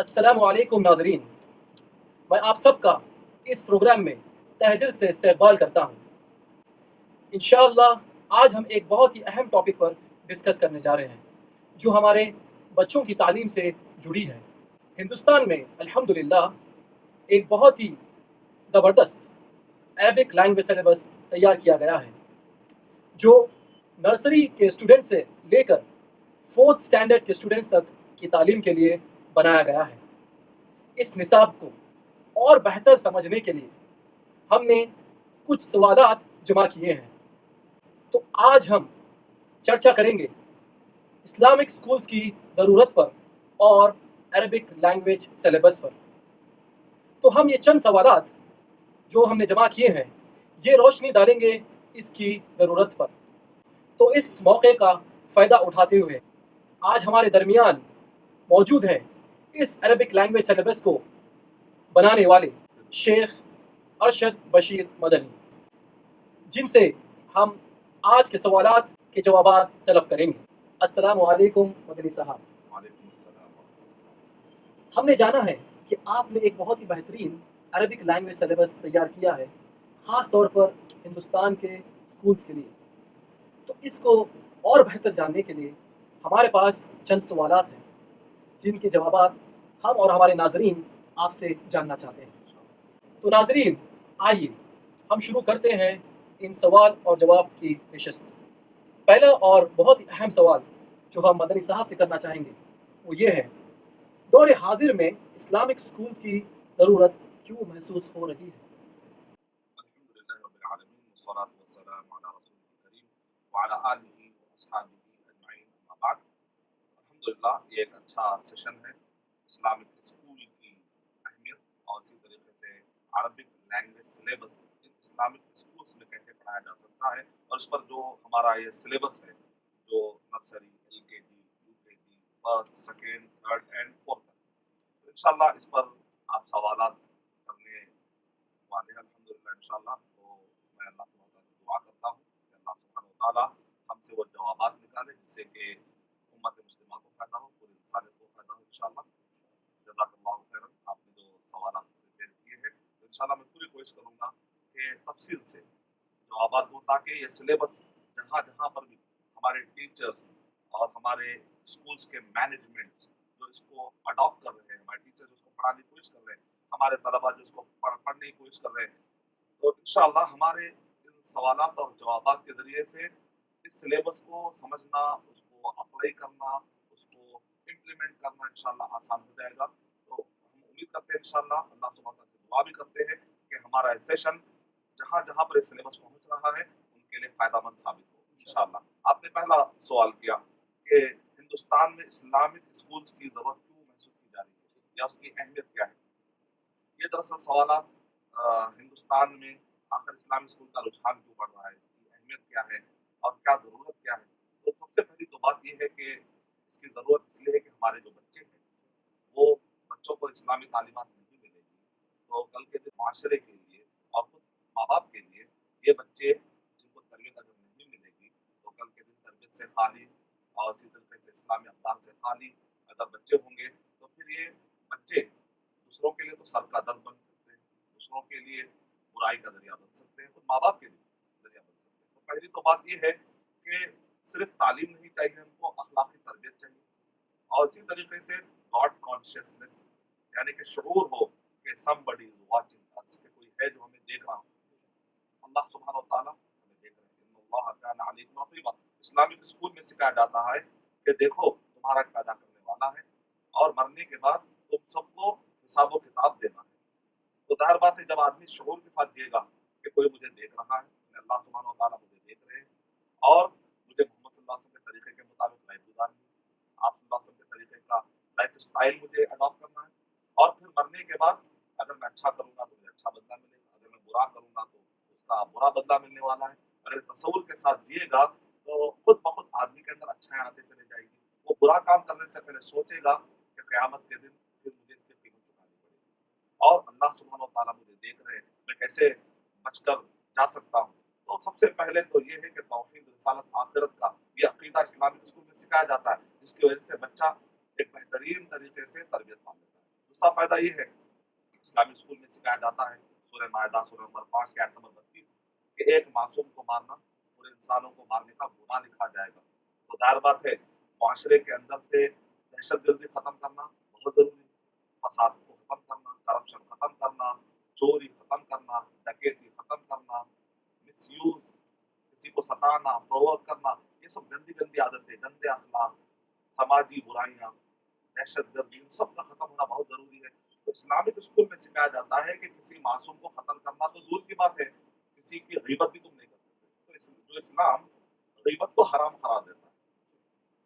अस्सलाम वालेकुम नाज़रीन, मैं आप सबका इस प्रोग्राम में तहे दिल से इस्तकबाल करता हूँ। इंशाअल्लाह आज हम एक बहुत ही अहम टॉपिक पर डिस्कस करने जा रहे हैं जो हमारे बच्चों की तालीम से जुड़ी है। हिंदुस्तान में अल्हम्दुलिल्लाह एक बहुत ही ज़बरदस्त अरबिक लैंग्वेज सिलेबस तैयार किया गया है जो नर्सरी के स्टूडेंट से लेकर फोर्थ स्टैंडर्ड के स्टूडेंट्स तक की तालीम के लिए बनाया गया है। इस निसाब को और बेहतर समझने के लिए हमने कुछ सवालात जमा किए हैं। तो आज हम चर्चा करेंगे इस्लामिक स्कूल्स की ज़रूरत पर और अरबिक लैंग्वेज सिलेबस पर। तो हम ये चंद सवालात जो हमने जमा किए हैं ये रोशनी डालेंगे इसकी ज़रूरत पर। तो इस मौके का फ़ायदा उठाते हुए आज हमारे दरमियान मौजूद हैं इस अरबिक लैंग्वेज सिलेबस को बनाने वाले शेख अरशद बशीर मदनी, जिनसे हम आज के सवालात के जवाबात तलब करेंगे। अस्सलामु अलैकुम मदनी साहब। हमने जाना है कि आपने एक बहुत ही बेहतरीन अरबिक लैंग्वेज सिलेबस तैयार किया है, ख़ास तौर पर हिंदुस्तान के स्कूल्स के लिए। तो इसको और बेहतर जानने के लिए हमारे पास चंद सवालात हैं जिनके जवाबात हम और हमारे नाजरीन आपसे जानना चाहते हैं। तो नाजरीन आइए हम शुरू करते हैं इन सवाल और जवाब की नशस्त। पहला और बहुत ही अहम सवाल जो हम मदनी साहब से करना चाहेंगे वो ये है, दौर हाजिर में इस्लामिक स्कूल की ज़रूरत क्यों महसूस हो रही है? अल्हम्दुलिल्लाह ये एक अच्छा सेशन है। इस्लामिक स्कूल की अहमियत और इसी तरीके से Arabic language syllabus in Islamic schools में कैसे पढ़ाया जा सकता है और इस पर जो हमारा ये सिलेबस है जो nursery LKG UKG first second third and fourth तो इंशाल्लाह इस पर आप सवालात करने वाले हैं अल्हम्दुलिल्लाह इंशाल्लाह। तो मैं अल्लाह सुब्हानहू तआला से दुआ करता हूँ कि अल्लाह सुब्हानहू तआला हमसे वो जवाबात निकाले जिससे कि उम्मत मुस्लिमा को फायदा हो, पूरी इंसानियत को फायदा हो इंशाल्लाह। जज़ाकल्लाहु खैरन। आपने जो सवालात प्रिपेयर किए हैं तो इंशाल्लाह मैं पूरी कोशिश करूँगा कि तफसील से जवाबात दूँ ताकि ये सिलेबस जहाँ जहाँ पर भी हमारे टीचर्स और हमारे स्कूल्स के मैनेजमेंट जो इसको अडॉप्ट कर रहे हैं, हमारे टीचर्स उसको पढ़ाने की कोशिश कर रहे हैं, हमारे तलबा जो इसको पढ़ने की कोशिश कर रहे हैं, तो इंशाल्लाह हमारे इन सवालात और जवाबात के ज़रिए से इस सिलेबस को समझना, उसको अप्लाई करना, उसको इम्प्लीमेंट करना इंशाल्लाह आसान हो जाएगा। तो हम उम्मीद करते हैं इंशाल्लाह, अल्लाह सुब्हानहू तआला से दुआ भी करते हैं कि हमारा ये सेशन जहाँ जहाँ पर ये सिलेबस पहुँच रहा है उनके लिए फ़ायदामंद साबित हो इंशाल्लाह। आपने पहला सवाल किया कि हिंदुस्तान में इस्लामिक स्कूल्स की ज़रूरत क्यों महसूस की जा रही है या उसकी अहमियत क्या है? ये दरअसल सवालात हिंदुस्तान में आखिर इस्लामिक स्कूल का रुझान क्यों बढ़ रहा है, इसकी अहमियत क्या है और क्या ज़रूरत क्या है? तो सबसे पहली तो बात ये है कि इसकी ज़रूरत इसलिए है कि हमारे जो बच्चे हैं, वो बच्चों को इस्लामी तालीमात नहीं मिलेगी, तो कल के दिन माशरे के लिए और खुद माँ-बाप के लिए ये बच्चे जिनको तरबियत अगर नहीं मिलेगी, तो कल के दिन तरबियत से खाली और इसी तरीके से इस्लामी अक़दार से खाली अगर बच्चे होंगे, तो फिर ये बच्चे दूसरों के लिए तो सर का दर्द बन सकते हैं, दूसरों के लिए बुराई का ज़रिया बन सकते हैं, खुद माँ-बाप के लिए ज़रिया बन सकते हैं। तो पहली तो बात ये है कि सिर्फ़ तालीम नहीं चाहिए हमको, अख़लाक़ी तरबियत चाहिए और इसी तरीके से गॉड कॉन्शियसनेस यानी कि शऊर हो कि समबडी इज़ वाचिंग अस, कि कोई है जो हमें देख रहा हो। अल्लाह सुब्हानहू तआला हमें देख रहे हैं। इन्नल्लाह काना अलीकुम रक़ीबा। इस्लामिक स्कूल में सिखाया जाता है कि देखो तुम्हारा एक पैदा करने वाला है और मरने के बाद तुम सबको हिसाब व किताब देना है। तो ज़ाहिर बात है जब आदमी शऊर के साथ जिएगा कि कोई मुझे देख रहा है, अल्लाह सुब्हानहू तआला मुझे देख रहे हैं और मुझे मोहम्मद सल्लल्लाहु अलैहि वसल्लम के तरीके के मुताबिक लाइफ गुजारनी है, आप सल्लल्लाहु अलैहि वसल्लम के तरीके का लाइफ़स्टाइल मुझे अडॉप्ट करना है और फिर मरने के बाद अगर मैं अच्छा करूँगा तो मुझे अच्छा बदला मिलेगा, अगर मैं बुरा करूँगा तो उसका बुरा बदला मिलने वाला है। अगर तसव्वुर के साथ जिएगा तो खुद ब खुद आदमी के अंदर अच्छाइयाँ आती चली जाएगी। वो बुरा काम करने से पहले सोचेगा कि क़यामत के दिन फिर मुझे इसकी कीमत चुकानी पड़ेगी और अल्लाह सुब्हानहू तआला मुझे देख रहे हैं, मैं कैसे बचकर जा सकता हूँ। तो सबसे पहले तो ये है कि तौहीद, रिसालत, आखिरत का ये अक़ीदा इस्लामिक स्कूल में सिखाया जाता है, जिसकी वजह से बच्चा एक बेहतरीन तरीके से तरबियत पा लेता है। दूसरा फायदा ये है, इस्लामिक स्कूल में सिखाया जाता है सूरह मायदा सूरह नंबर 5 की आयत नंबर 32 कि एक मासूम को मारना पूरे इंसानों को मारने का गुनाह लिखा जाएगा। तो जाहिर बात है, मुआशरे के अंदर से दहशतगर्दी खत्म करना बहुत जरूरी है। फसाद को खत्म करना, करप्शन खत्म करना, चोरी खत्म करना, डकैती खत्म करना, मिसयूज, किसी को सताना, प्रोवोक करना, ये सब गंदी गंदी आदतें, गंदे अखलाक, समाजी बुराइयां, दहशतगर्दी, इन सब का खत्म होना बहुत जरूरी है। तो इस्लामिक स्कूल में सिखाया जाता है कि किसी मासूम को कत्ल करना तो दूर की बात है, किसी की गीबत भी तुम नहीं कर सकते। तो जो इस्लाम गीबत को हराम करार देता है,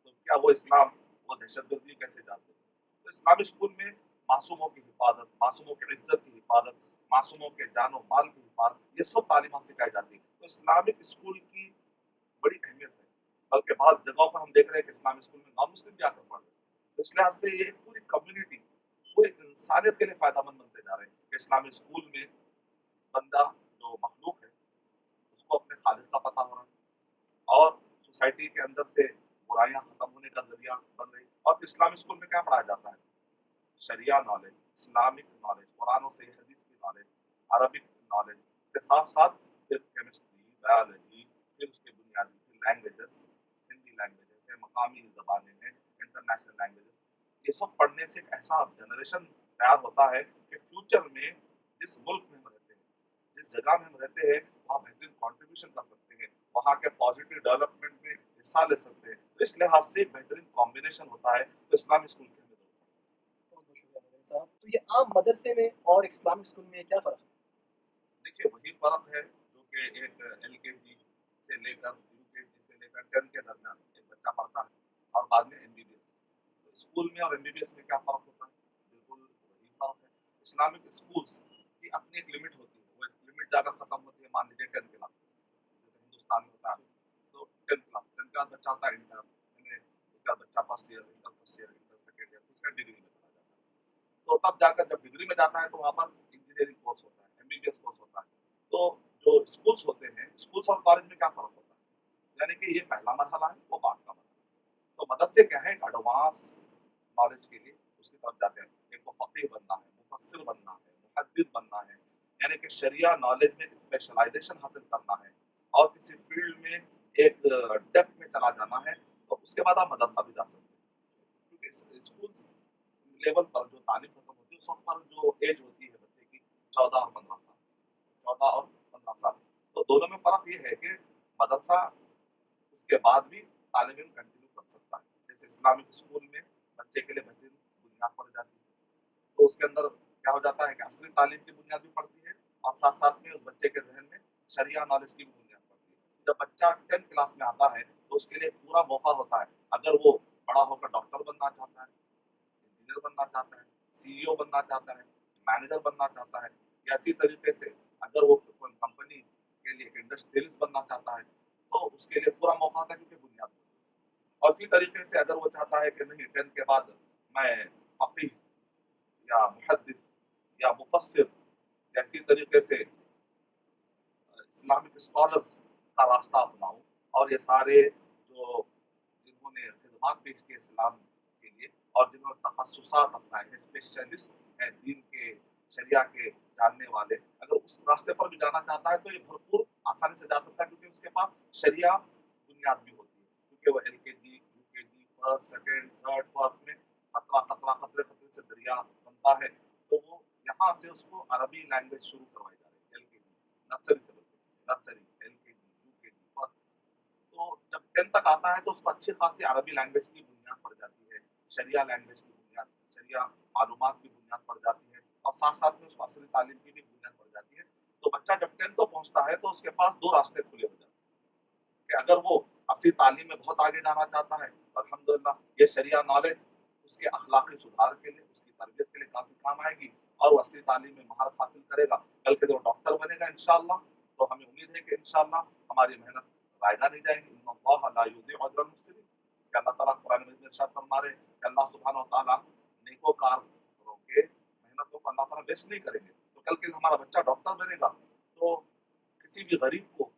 तो क्या वो इस्लाम वो दहशतगर्दी कैसे जानते हैं? तो इस्लामिक स्कूल में मासूमों की हिफाजत, मासूमों की इज्जत की हिफाजत, मासूमों के जानो माल की हिफाजत, ये सब तालीमात सिखाई जाती है। तो इस्लामिक स्कूल की बड़ी अहमियत है। बल्कि बहुत जगहों पर हम देख रहे हैं कि इस्लामिक स्कूल में नॉन मुस्लिम भी आकर पढ़ रहे हैं। तो इस लिहाज से ये पूरी कम्युनिटी, पूरी इंसानियत के लिए फायदेमंद बनते जा रहे हैं कि इस्लामिक स्कूल में बंदा जो मखलूक है उसको अपने खालिद का पता हो रहा है और सोसाइटी के अंदर से बुराइयां खत्म होने का जरिया बन रही। और इस्लामिक स्कूल में क्या पढ़ाया जाता है? शरिया नॉलेज, इस्लामिक नॉलेज, कुरान और सही हदीस की नॉलेज, अरबिक नॉलेज के साथ साथ फिर केमिस्ट्री, बायोलॉजी, फिर उसके बुनियादी फिर लैंग्वेजेस, हिंदी लैंग्वेजेस है, मकामी ज़बानें हैं, इंटरनेशनल लैंग्वेजेस, ये सब पढ़ने से एक ऐसा जनरेशन तैयार होता है कि फ्यूचर में जिस मुल्क में हम रहते हैं, जिस जगह में हम रहते हैं, वहाँ बेहतरीन कॉन्ट्रीब्यूशन कर सकते हैं, वहाँ के पॉजिटिव डेवलपमेंट में हिस्सा ले सकते हैं। तो इस लिहाज से एक बेहतरीन कॉम्बिनेशन होता है। तो इस्लामिक स्कूल के अंदर बहुत बहुत शुक्रिया मदनी साहब। तो ये आम मदरसे में और इस्लामिक स्कूल में क्या फ़र्क है? देखिए वही फ़र्क है जो कि एक एलकेजी से लेकर यूकेजी से लेकर 10 के दरमियान एक बच्चा पढ़ता है और बाद में एमबीबीएस। तो स्कूल में और एमबीबीएस में क्या फ़र्क होता है? बिल्कुल वही फ़र्क है। इस्लामिक स्कूल्स की अपनी एक लिमिट होती है, वो एक लिमिट जाकर ख़त्म होती है, मान लीजिए 10 क्लास, जैसे हिंदुस्तान में होता है। तो 10 क्लास, 10 के बाद बच्चा होता है इंटर, यानी उसके बाद बच्चा first year, inter first year, inter second year, उसका डिग्री में चला जाता है। तो तब जाकर जब डिग्री में जाता है तो वहाँ पर इंजीनियरिंग कोर्स होता है, एमबीबीएस कोर्स होता है। तो जो स्कूल्स होते हैं, स्कूल्स और कॉलेज में क्या फ़र्क होता है? यानी कि ये पहला मरहला है, वो बाद का मरहला है। तो मदरसे क्या है, एक एडवांस नॉलेज के लिए उसकी तरफ जाते हैं। एक को फ़क़ीह बनना है, मुफ़स्सिर बनना है, मुहद्दिस बनना है, यानी कि शरिया नॉलेज में स्पेशलाइज़ेशन हासिल करना है और किसी फ़ील्ड में एक डेप्थ में चला जाना है, तो उसके बाद आप मदरसा भी जा सकते हैं। क्योंकि स्कूल्स लेवल पर जो तालीम खत्म होती है उस वक्त पर जो एज होती है बच्चे की 14 और 15 साल, 14 और 15 साल। तो दोनों में फ़र्क ये है कि मदरसा उसके बाद भी तालीम इल्म कंटिन्यू कर सकता है। जैसे इस्लामिक स्कूल में बच्चे के लिए बेहतरीन बुनियाद पड़ जाती है, तो उसके अंदर क्या हो जाता है कि असली तालीम की बुनियाद भी पड़ती है और साथ-साथ में उस बच्चे के ज़हन में शरिया नॉलेज की भी बुनियाद पड़ती है। जब बच्चा 10th क्लास में आता है तो उसके लिए पूरा मौका होता है, अगर वो बड़ा होकर डॉक्टर बनना चाहता है, इंजीनियर बनना चाहता है, सीईओ बनना चाहता है, मैनेजर बनना चाहता है, या इसी तरीके से अगर वो कोई कंपनी के लिए एक इंडस्ट्रियलिस्ट बनना चाहता है, तो उसके लिए पूरा मौका होता है क्योंकि बुनियाद होती है। और इसी तरीके से अगर वो चाहता है कि नहीं 10th के बाद मैं फक़ीह या मुहद्दिस या मुफस्सिर या इसी तरीके से इस्लामिक स्कॉलर्स का रास्ता अपनाऊँ और ये सारे जो जिन्होंने खिदमात पेश की इस्लाम के लिए और जिन्होंने तखस्सुसात अपनाए हैं, स्पेशलिस्ट हैं दीन के, शरिया के जानने वाले, अगर उस रास्ते पर भी जाना चाहता है तो ये भरपूर आसानी से जा सकता है क्योंकि उसके पास शरिया बुनियाद भी होती है। क्योंकि वो LKG, UKG, first, second, third, fourth में खतरे-खतरे से दरिया बनता है। तो वो यहाँ से उसको अरबी लैंग्वेज शुरू करवाई जा रही है, एलकेजी, नर्सरी से बोलते हैं, नर्सरी, एलकेजी, यूकेजी, फर्स्ट। तो जब 10 तक आता है तो उसको अच्छी खासी अरबी लैंग्वेज की बुनियाद पड़ जाती है, शरिया लैंग्वेज की बुनियाद, शरिया मालूमात की बुनियाद पड़ जाती है और साथ-साथ में उसको असली तालीम की भी बुनियाद पड़ जाती है। तो बच्चा जब 10th को पहुँचता है तो उसके पास 2 रास्ते खुले हो जाते हैं कि अगर वो असली तालीम में बहुत आगे जाना चाहता है, अल्हम्दुलिल्लाह ये शरिया नॉलेज उसके अखलाकी सुधार के लिए, उसकी तरबियत के लिए काफ़ी काम आएगी और वो असली तालीम में महारत हासिल करेगा। कल के दिन वो डॉक्टर बनेगा इंशाअल्लाह, तो हमें उम्मीद है कि इंशाअल्लाह हमारी मेहनत ज़ायदा नहीं जाएगी। इन्नल्लाह ला युज़ीअु अजरल मुहसिनीन, कि अल्लाह ताला कुरान मजीद में इरशाद फरमा रहे हैं कि अल्लाह सुब्हानहू व तआला नेकोकारों के मेहनतों को अल्लाह ताला वेस्ट नहीं करेंगे। तो कल के दिन हमारा बच्चा डॉक्टर बनेगा, तो किसी भी गरीब को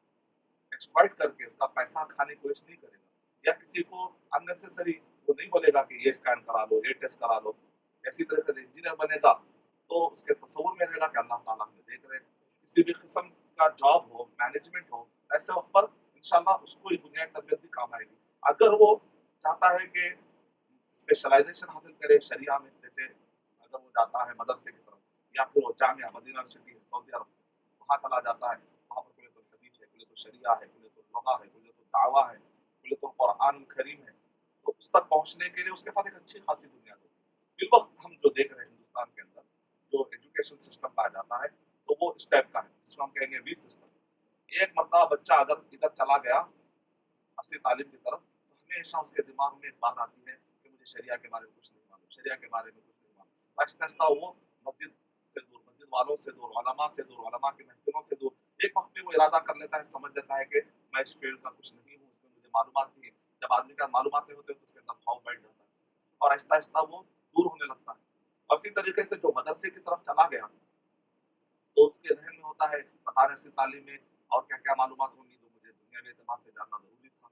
एक्सप्लॉइट करके उसका पैसा खाने की कोशिश नहीं करेगा या किसी को अननेसेसरी वो नहीं बोलेगा कि ये स्कैन करा लो, ये टेस्ट करा लो इसी तरीके से इंजीनियर बनेगा तो उसके तस्वुर में रहेगा कि अल्लाह ताला हमें देख रहे हैं। किसी भी किस्म का जॉब हो, मैनेजमेंट हो, ऐसे वक्त पर इंशाल्लाह उसको ही दुनिया की तरबियत भी काम आएगी। अगर वो चाहता है कि स्पेशलाइजेशन हासिल करे शरिया में, जैसे अगर वो जाता है मदरसे की तरफ, या फिर वो जामिया मदीना यूनिवर्सिटी है सऊदी अरब, वहाँ चला जाता है, वहाँ पर कुल्ले तो हदीस है, कुल्ले तो शरिया है, कुल्ले तो लुगा है, कुल्ले तो दावा है, कुल्ले तो कुरान करीम है, तो उस तक पहुँचने के लिए उसके पास एक अच्छी खासी बुनियाद होती है। फिर वक्त हम जो देख रहे हैं हिंदुस्तान के अंदर जो एजुकेशन सिस्टम पाया जाता है, तो वो इस टाइप का है, जिसको हम कहेंगे वी सिस्टम। एक मरतबा बच्चा अगर इधर चला गया असली तालीम की तरफ, तो हमेशा उसके दिमाग में एक बात आती है कि मुझे शरिया के बारे में कुछ नहीं मालूम, शरिया के बारे में कुछ नहीं मालूम। आहिस्ता आहिस्ता वो मस्जिद से दूर, मस्जिद वालों से दूर, उलमा से दूर, उलमा के महफिलों से दूर, एक वक्त में वो इरादा कर लेता है, समझ लेता है कि मैं इस फील्ड का कुछ नहीं हूँ, इसमें मुझे मालूमात नहीं है। जब आदमी का मालूमात नहीं होते तो उसके अंदर खौफ बैठ जाता है और आहिस्ता आहिस्ता वो दूर होने लगता है। और इसी तरीके से जो मदरसे की तरफ चला गया, तो उसके ज़हन में होता है पता नहीं ऐसी तालीम में और क्या-क्या मालूमात होंगी जो मुझे दुनियावी एतबार से जानना ज़रूरी था।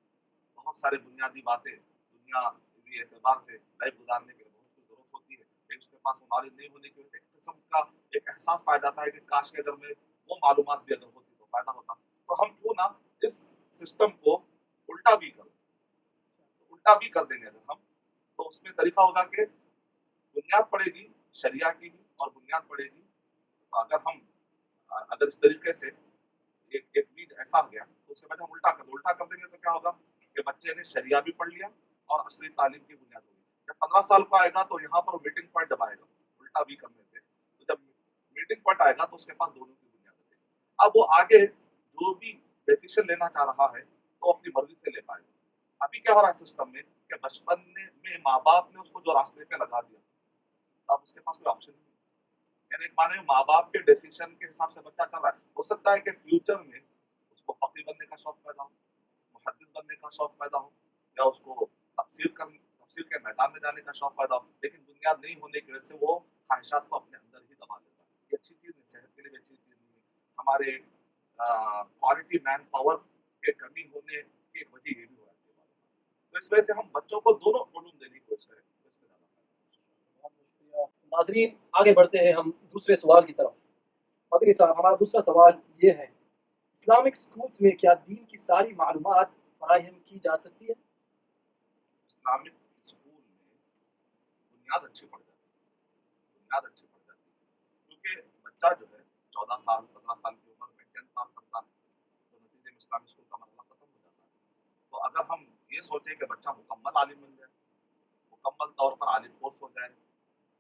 बहुत सारी बुनियादी बातें दुनियावी एतबार से लाइफ गुजारने के लिए बहुत कुछ ज़रूरत होती है। लेकिन उसके पास वो नॉलेज नहीं होने की वजह से एक किस्म का एक एहसास पाया जाता है कि काश के अगर मैं वो मालूमात भी अगर होती तो फ़ायदा होता। तो हम क्यों ना इस सिस्टम को उल्टा भी कर दें। तो उल्टा भी कर देंगे अगर हम, तो उसमें तरीका होगा कि बुनियाद पड़ेगी शरिया की भी और बुनियाद पड़ेगी, तो अगर हम अगर इस तरीके से एक एक बीज ऐसा हो गया तो उसके बाद हम उल्टा कर देंगे तो क्या होगा कि बच्चे ने शरिया भी पढ़ लिया और असली तालीम की बुनियाद होगी। जब 15 साल का आएगा तो यहाँ पर मीटिंग पॉइंट जब आएगा उल्टा भी करने से, तो जब मीटिंग पॉइंट आएगा तो उसके पास दोनों की बुनियाद होगी। अब वो आगे जो भी डिसीजन लेना चाह रहा है तो अपनी मर्जी से ले पाएगा। अभी क्या हो रहा है सिस्टम में कि बचपन में माँ बाप ने उसको जो रास्ते पे लगा दिया, अब उसके पास कोई ऑप्शन नहीं है। यानी एक माने माँ-बाप के डिसीजन के हिसाब से बच्चा कर रहा है। हो सकता है कि फ्यूचर में उसको फकीह बनने का शौक पैदा हो, मुहद्दिस बनने का शौक पैदा हो, या उसको तफसीर के मैदान में जाने का शौक पैदा हो, लेकिन बुनियाद नहीं होने की वजह से वो ख्वाहिशात को अपने अंदर ही दबा लेता है। ये अच्छी चीज़ नहीं, सेहत के लिए भी अच्छी चीज़ नहीं है। हमारे क्वालिटी मैन पावर के कमी होने की एक वजह ये भी हो जाती है। तो इस वजह से हम बच्चों को दोनों उलूम देने की कोशिश करें, तो इसमें ज़्यादा फायदा बहुत बहुत शुक्रिया नाजरीन। आगे बढ़ते हैं हम दूसरे सवाल की तरफ। मदनी साहब, हमारा दूसरा सवाल ये है, इस्लामिक स्कूल्स में क्या दीन की सारी मालूमात फराहम की जा सकती है? है। इस्लामिक स्कूल में बुनियाद अच्छी पड़ जाती है, बुनियाद अच्छी पड़ जाती है। क्योंकि बच्चा जो है 14 साल 15 साल की उम्र में 10 साल करता है, तो नतीजे में इस्लामिक स्कूल का मरहला खत्म हो जाता है। तो अगर हम ये सोचें कि बच्चा मुकम्मल आलिम बन जाए, मुकम्मल तौर पर आलिम कोर्स हो जाए,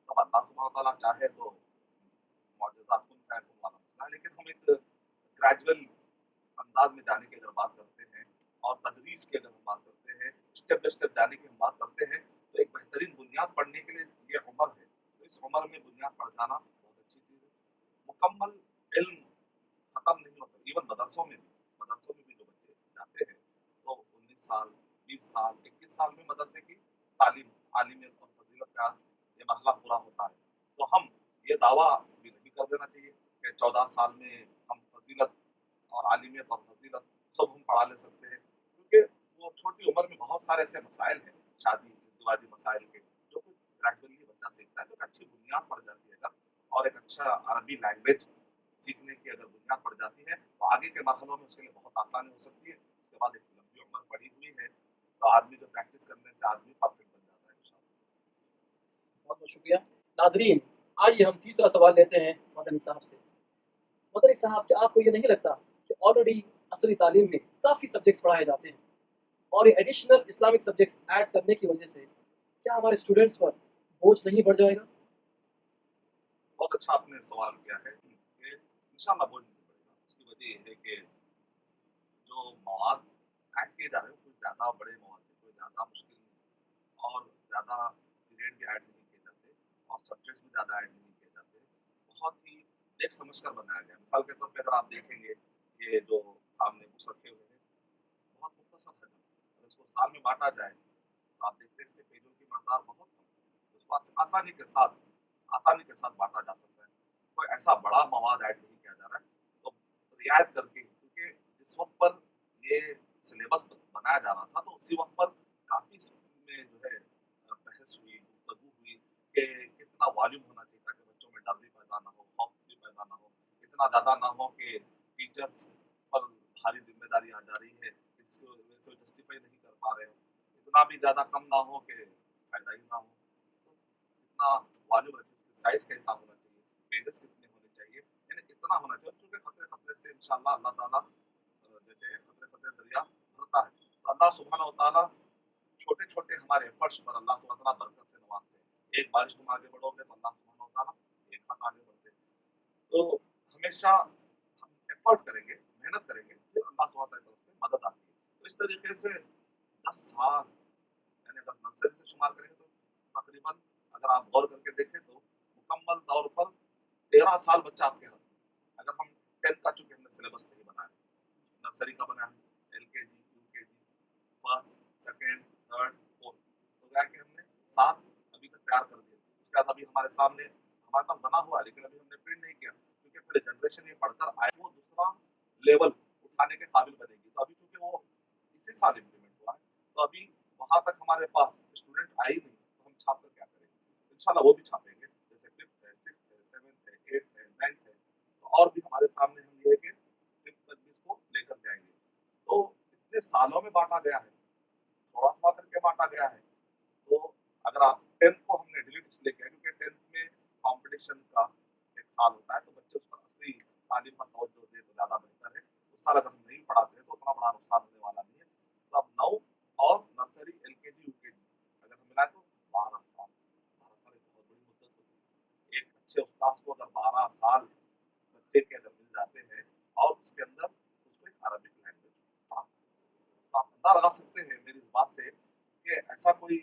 तब अल्लाह सुब्हानहू व तआला चाहे तो मुअज्जिज़ात कुन फयकुन वाला मसला है। लेकिन हम एक ग्रेजुअल अंदाज में जाने की अगर बात करते हैं और तदरीज की अगर हम बात करते हैं, स्टेप बाय स्टेप जाने की हम बात करते हैं, तो एक बेहतरीन बुनियाद पढ़ने के लिए ये उम्र है। तो इस उम्र में बुनियाद पड़ जाना बहुत अच्छी चीज़ है। मुकम्मल इल्म खत्म नहीं होता, इवन मदरसों में भी जो बच्चे जाते हैं, तो 19 साल 20 साल 21 साल में मदरसे की तालीम आलिमियत और फजीलत का ये मरहला पूरा होता है। तो हम ये दावा भी नहीं कर देना चाहिए कि 14 साल में हम फजीलत और आलिमियत और फजीलत सब हम पढ़ा ले सकते हैं, क्योंकि वो छोटी उम्र में बहुत सारे ऐसे मसाइल हैं शादी इज़्दिवाजी मसाइल के, जो कि ग्रेजुअली बच्चा सीखता है। तो एक अच्छी बुनियाद पड़ जाती है अगर, और एक अच्छा अरबी लैंग्वेज सीखने की अगर बुनियाद पड़ जाती है, तो आगे के मरहलों में उसके लिए बहुत आसानी हो सकती है। उसके बाद एक लंबी उम्र पड़ी हुई है, तो आदमी जो प्रैक्टिस करने से आदमी परफेक्ट बन जाता है इंशाअल्लाह। बहुत बहुत शुक्रिया नाजरीन। आइए हम तीसरा सवाल लेते हैं मदनी साहब से। मदनी साहब, क्या आपको ये नहीं लगता कि ऑलरेडी असली तालीम में काफ़ी सब्जेक्ट्स पढ़ाए जाते हैं और ये एडिशनल इस्लामिक सब्जेक्ट्स ऐड करने की वजह से क्या हमारे स्टूडेंट्स पर बोझ नहीं बढ़ जाएगा? बहुत अच्छा आपने सवाल किया है कि इंशाअल्लाह बोझ नहीं पड़ेगा। उसकी वजह ये है कि जो मवाद ऐड किए जा रहे हैं, कुछ ज़्यादा बड़े मवाद हैं, कोई ज़्यादा मुश्किल नहीं और ज़्यादा पीरियड भी ऐड नहीं किए जाते और सब्जेक्ट्स भी ज़्यादा ऐड नहीं किए जाते। बहुत ही देख समझ कर बनाया गया है। मिसाल के तौर पे अगर आप देखेंगे, ये जो सामने बुक्स रखे हुए हैं, बहुत मुख्तसर है। अगर इसको साल में बाँटा जाए, तो आप देखते हैं इसके पेजों की मकदार बहुत कम है। उसको आसानी के साथ बाँटा जा सकता है। कोई ऐसा बड़ा मवाद ऐड नहीं किया जा रहा है। तो रियायत करके, क्योंकि जिस वक़्त पर ये सिलेबस बनाया जा रहा था, तो उसी वक़्त पर काफ़ी इसमें जो है बहस हुई, गुफ्तगू हुई कि कितना इतना ज़्यादा ना हो कि टीचर्स पर भारी जिम्मेदारी आ जा रही है, जिसकी वजह से जस्टिफाई नहीं कर पा रहे हो, इतना भी ज़्यादा कम ना हो कि फायदा ही ना हो। तो इतना वॉल्यूम रखिए, उसकी साइज कैसा होना चाहिए, पेजेस कितने होने चाहिए, यानी इतना होना चाहिए, क्योंकि खतरे खतरे से इंशाल्लाह अल्लाह ताला जैसे खतरे खतरे दरिया भरता है, तो अल्लाह सुब्हानहू व तआला छोटे छोटे हमारे एफर्ट्स पर अल्लाह सुब्हानहू व तआला बरकत से नवाजते हैं। एक बारिश तुम आगे बढ़ोगे तो अल्लाह सुब्हानहू व तआला एक हाथ आगे बढ़ते हैं। तो हमेशा हम एफर्ट करेंगे, मेहनत करेंगे, फिर अल्लाह सुब्हानहू व तआला की तरफ से मदद आती है। तो इस तरीके से 10 साल, यानी अगर नर्सरी से शुमार करेंगे तो तकरीबन, अगर आप गौर करके देखें तो मुकम्मल तौर पर 13 साल बच्चा आपके हाथ में। अगर हम 10th का, चूंकि हमने सिलेबस नहीं बनाया, नर्सरी का बनाया, LKG, UKG, first, second, third, fourth, तो क्या कि हमने 7 अभी तक तैयार कर दिए। उसके बाद अभी हमारे सामने हमारे पास बना हुआ है, लेकिन अभी हमने प्रिंट नहीं किया, क्योंकि फिर जनरेशन ये पढ़कर आए वो दूसरा लेवल उठाने के काबिल बनेगी। तो अभी चूंकि वो इसी साल इम्प्लीमेंट हुआ है, तो अभी वहां तक हमारे पास स्टूडेंट आए ही नहीं, तो हम छाप कर क्या करेंगे? इंशाल्लाह वो भी छापेंगे, जैसे 5th है, 6th है, 7th है, 8th है, 9th है, तो और भी हमारे सामने हम ये है कि 5th तक भी इसको लेकर जाएंगे। तो इतने सालों में बांटा गया है, थोड़ा थोड़ा करके बांटा गया है। तो अगर आप 10th को हमने डिलीट इसलिए किया क्योंकि 10th में कंपटीशन का एक साल होता है, तो बच्चे उस पर असली तालीम पर तवज्जो दें तो ज़्यादा बेहतर है। उस साल अगर हम नहीं पढ़ाते हैं तो उतना बड़ा नुकसान होने वाला नहीं है। तो अब 9 और नर्सरी, एलकेजी, यूकेजी अगर हम मिलाएं तो 12 साल, 12 साल एक बहुत बड़ी मुद्दत होती है। एक अच्छे उस्ताद को अगर 12 साल बच्चे के अगर मिल जाते हैं और उसके अंदर उसको एक अरबिक लैंग्वेज, तो आप अंदाजा लगा सकते हैं मेरी इस बात से कि ऐसा कोई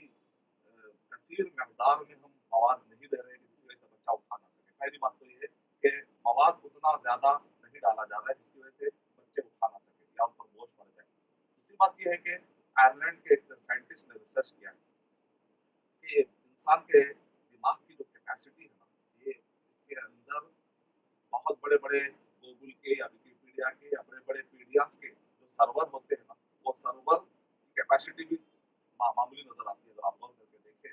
कसीर मकदार में हम मवाद नहीं दे रहे हैं कि जिसकी वजह से बच्चा उठा ना सके। पहली बात तो ये है कि मवाद उतना ज़्यादा नहीं डाला जा रहा है जिसकी वजह से बच्चे उठा ना सके या उन पर बोझ पड़ जाए। दूसरी बात ये है कि आयरलैंड के एक साइंटिस्ट ने रिसर्च किया है कि इंसान के दिमाग की जो कैपेसिटी है ना, ये इसके अंदर बहुत बड़े बड़े गूगल के या विकिपीडिया के या बड़े बड़े पीडीएफ के जो सर्वर होते हैं ना, वो सर्वर की कैपेसिटी भी मामूली नजर आती है। अगर आप गौर करके देखें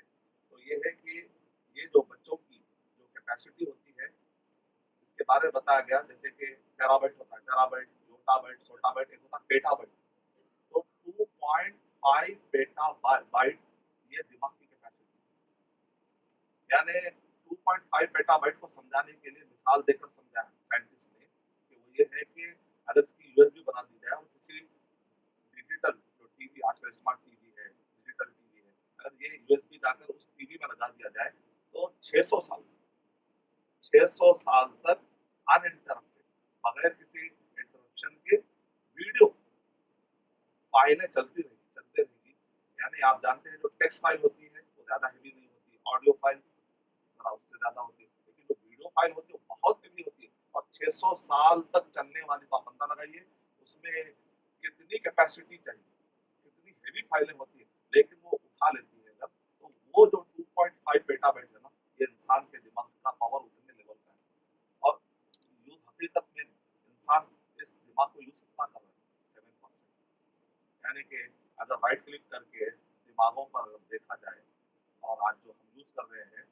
तो ये है कि ये जो बच्चों की जो कैपेसिटी होती है, इसके बारे में बताया गया, जैसे कि टेराबाइट होता है, टेराबाइट, योटाबाइट, सोटाबाइट, एक होता है पेटाबाइट। तो 2.5 पेटा बाइट ये दिमाग की कैपेसिटी, यानी 2.5 पेटाबाइट को समझाने के लिए मिसाल देकर समझाया साइंटिस्ट ने कि वो ये है कि अगर इसकी यूएसबी बना दी जाए और किसी डिजिटल जो टीवी, आजकल स्मार्ट टीवी है, डिजिटल टीवी है, अगर ये यूएसबी जाकर उस टीवी में लगा दिया जाए तो 600 साल तक अनइंटरप्टेड, बगैर किसी इंटरप्शन के वीडियो फाइलें चलते रहेंगी। यानी आप जानते हैं जो टेक्स्ट फाइल होती है वो ज्यादा हेवी नहीं होती, ऑडियो फाइल थोड़ा उससे ज्यादा होती है, लेकिन जो वीडियो फाइल होती है वो बहुत हेवी होती है और 600 साल तक चलने वाली। तो आप अंदाजा लगाइए उसमें कितनी कैपेसिटी चाहिए, कितनी हेवी फाइलें होती है, लेकिन वो उठा लेती है। अगर तो वो जो 2.5 पेटाबाइट है ना, ये इंसान के दिमाग का पावर उतने लेवल का है। और यूज हकीकत में इंसान इस दिमाग को यूज कितना कर रहा है? 7%। यानी कि अगर राइट क्लिक करके दिमागों पर अगर देखा जाए और आज जो हम यूज कर रहे हैं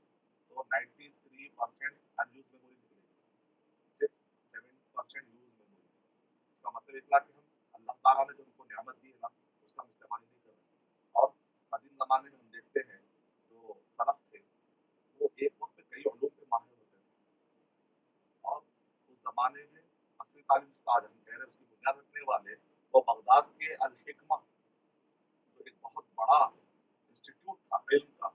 तो 93% अनयूज मेमोरी निकलेगी, सिर्फ 7% यूज मेमोरी। इसका मतलब इतना कि हम अल्लाह ताला ने जो हमको नियामत दी है ना, उसका हम इस्तेमाल ही नहीं कर रहे। और कदीम ज़माने में हम देखते हैं जो सलफ थे वो एक वक्त कई उलूम के माहिर होते थे, और उस ज़माने में असली तालीम जिसको आज हम कह रहे हैं उसकी बुनियाद रखने वाले वो बगदाद के अल हिकमा, जो एक बहुत बड़ा इंस्टीट्यूट था इल्म का,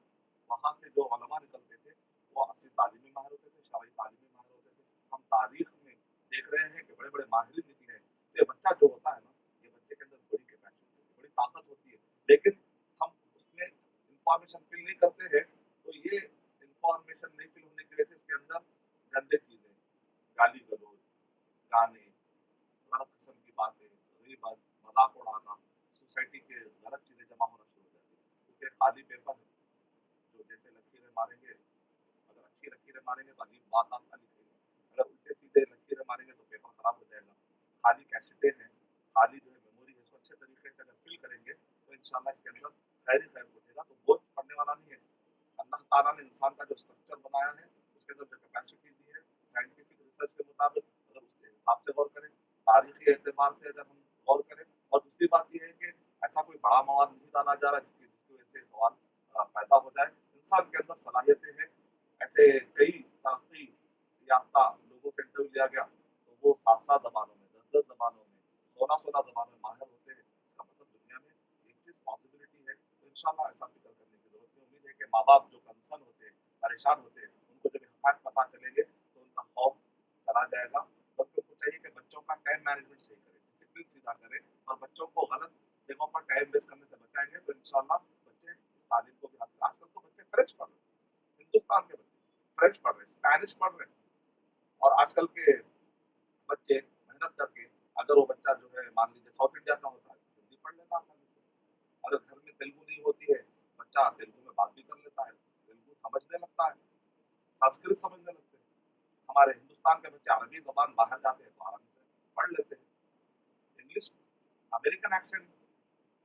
वहाँ से जो उलमा निकलते थे वो असली तालीम में माहिर होते थे, शरई तालीम में माहिर होते थे। हम तारीख में देख रहे हैं कि बड़े बड़े माहिरीन निकले हैं। तो ये बच्चा जो होता है ना, ये बच्चे के अंदर बड़ी कैपेसिटी होती है, बड़ी ताकत होती है, लेकिन हम उसमें इंफॉर्मेशन फिल नहीं करते हैं। तो ये इंफॉर्मेशन नहीं फिल होने की वजह से इसके अंदर गंदे चीजें, गाली गलौज, गाने, गलत किस्म की बातें, गीबत, मजाक उड़ाना, सोसाइटी के गलत चीजें जमा होना शुरू हो जाती है। क्योंकि खाली पेपर है, जो जैसे लकीरें मारेंगे, अगर अच्छी लकीरें मारेंगे तो अजीब बात आपका लिखेंगे, अगर उल्टे सीधे लकीरें मारेंगे तो पेपर खराब हो जाएगा। खाली कैसेटें हैं, खाली जो है मेमोरी है, इसको अच्छे तरीके से अगर फिल करेंगे तो इंशाल्लाह इसके अंदर खैर ही खैर पहुंचेगा। तो बोझ पड़ने वाला नहीं है। अल्लाह ताला ने इंसान का जो स्ट्रक्चर बनाया है उसके अंदर जो कैपेसिटी दी है साइंटिफिक रिसर्च के मुताबिक, अगर आप से गौर करें, तारीखी एतबार से अगर हम गौर करें, और दूसरी बात ये है कि ऐसा कोई बड़ा मवाद नहीं डाला जा रहा जिसकी वजह से सवाल पैदा हो जाए। इंसान के अंदर सलाहियतें हैं, ऐसे कई तरक्की याफ्ता लोगों से इंटरव्यू लिया गया तो वो 7-7 ज़बानों में, 10-10 ज़बानों में, 16-16 ज़बानों में माहिर होते हैं। इसका मतलब दुनिया में एक चीज़ पॉसिबिलिटी है, तो इंशाल्लाह ऐसा फ़िक्र करने की ज़रूरत है। उम्मीद है कि माँ-बाप जो कंसर्न होते हैं, परेशान होते हैं, उनको जब हक़ाइक़ पता चलेंगे तो उनका खौफ चला जाएगा। बल्कि उनको चाहिए कि बच्चों का टाइम मैनेजमेंट सही करें, डिसिप्लिन सीधा करें, और बच्चों को गलत जगहों पर टाइम वेस्ट करने से बचाएँगे तो इंशाल्लाह बच्चे इस तालीम को भी हासिल। आजकल तो बच्चे फ्रेंच पढ़ रहे हैं, हिंदुस्तान के बच्चे फ्रेंच पढ़ रहे हैं, स्पेनिश पढ़ रहे हैं, और आजकल के बच्चे मेहनत करके, अगर वो बच्चा जो है मान लीजिए साउथ इंडिया का होता है तो हिंदी पढ़ लेता है आसानी से। अगर घर में तेलुगु नहीं होती है, बच्चा तेलुगु में बात भी कर लेता है, तेलुगु समझने लगता है, संस्कृत समझने लगते हैं। हमारे हिंदुस्तान के बच्चे अरबी ज़बान बाहर जाते हैं तो आराम से पढ़ लेते हैं। English, American accent,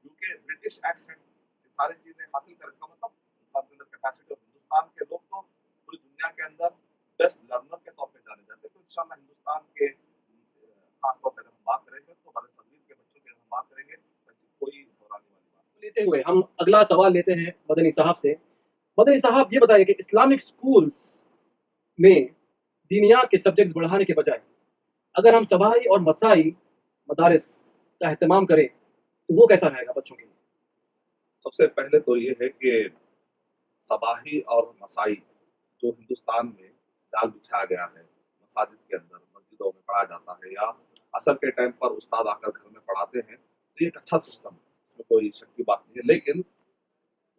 UK British accent, ये सारी चीज़ें हासिल करने का मतलब इंसान के अंदर कैपेसिटी। और हिंदुस्तान के लोग तो पूरी दुनिया के अंदर बेस्ट लर्नर के तौर पे जाने जाते हैं। तो इंशाल्लाह हिंदुस्तान के खास तौर पे अगर हम बात करेंगे तो बड़े के बच्चों की अगर हम बात करेंगे, वैसी कोई घबराने वाली बात नहीं। लेते हुए हम अगला सवाल लेते हैं मदनी साहब से। मदनी साहब ये बताइए कि इस्लामिक स्कूल्स में दीनियात के सब्जेक्ट्स बढ़ाने के बजाय अगर हम सबाई और मसाई मदारिस का अहतमाम करें तो वो कैसा रहेगा बच्चों के लिए? सबसे पहले तो ये है कि सबाही और मसाई जो हिंदुस्तान में जाल बिछाया गया है, मसाजिद के अंदर, मस्जिदों में पढ़ाया जाता है, या असर के टाइम पर उस्ताद आकर घर में पढ़ाते हैं, तो ये एक अच्छा सिस्टम है, इसमें कोई शक की बात नहीं है। लेकिन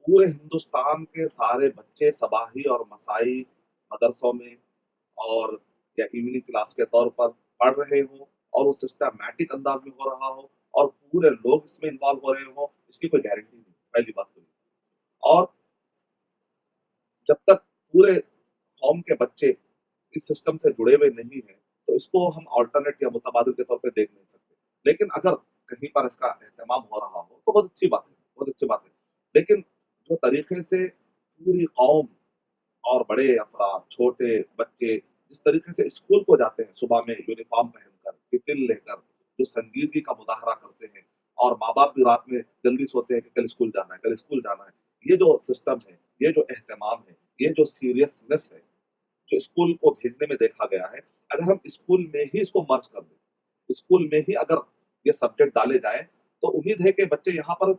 पूरे हिंदुस्तान के सारे बच्चे सबाही और मसाई मदरसों में और या इवनिंग क्लास के तौर पर पढ़ रहे हों, और वो सिस्टमैटिक अंदाज में हो रहा हो, और पूरे लोग इसमें इन्वॉल्व हो रहे हों, इसकी कोई गारंटी नहीं, पहली बात तो ये। और जब तक पूरे कौम के बच्चे इस सिस्टम से जुड़े हुए नहीं हैं, तो इसको हम अल्टरनेट या मुतबादिल के तौर पे देख नहीं सकते। लेकिन अगर कहीं पर इसका एहतमाम हो रहा हो, तो बहुत अच्छी बात है, बहुत अच्छी बात है। लेकिन जो तरीके से पूरी कौम और बड़े अफ़राद, छोटे बच्चे जिस तरीके से स्कूल को जाते हैं, सुबह में यूनिफ़ॉर्म पहनकर, टिफ़िन लेकर, जो संजीदगी का मुज़ाहरा करते हैं, और माँ-बाप भी रात में जल्दी सोते हैं कि कल स्कूल जाना है, कल स्कूल जाना है। ये जो सिस्टम है, ये जो एहतमाम है, ये जो सीरियसनेस है, जो स्कूल को भेजने में देखा गया है, अगर हम स्कूल में ही इसको मर्ज कर दें, स्कूल में ही अगर ये सब्जेक्ट डाले जाएँ, तो उम्मीद है कि बच्चे यहाँ पर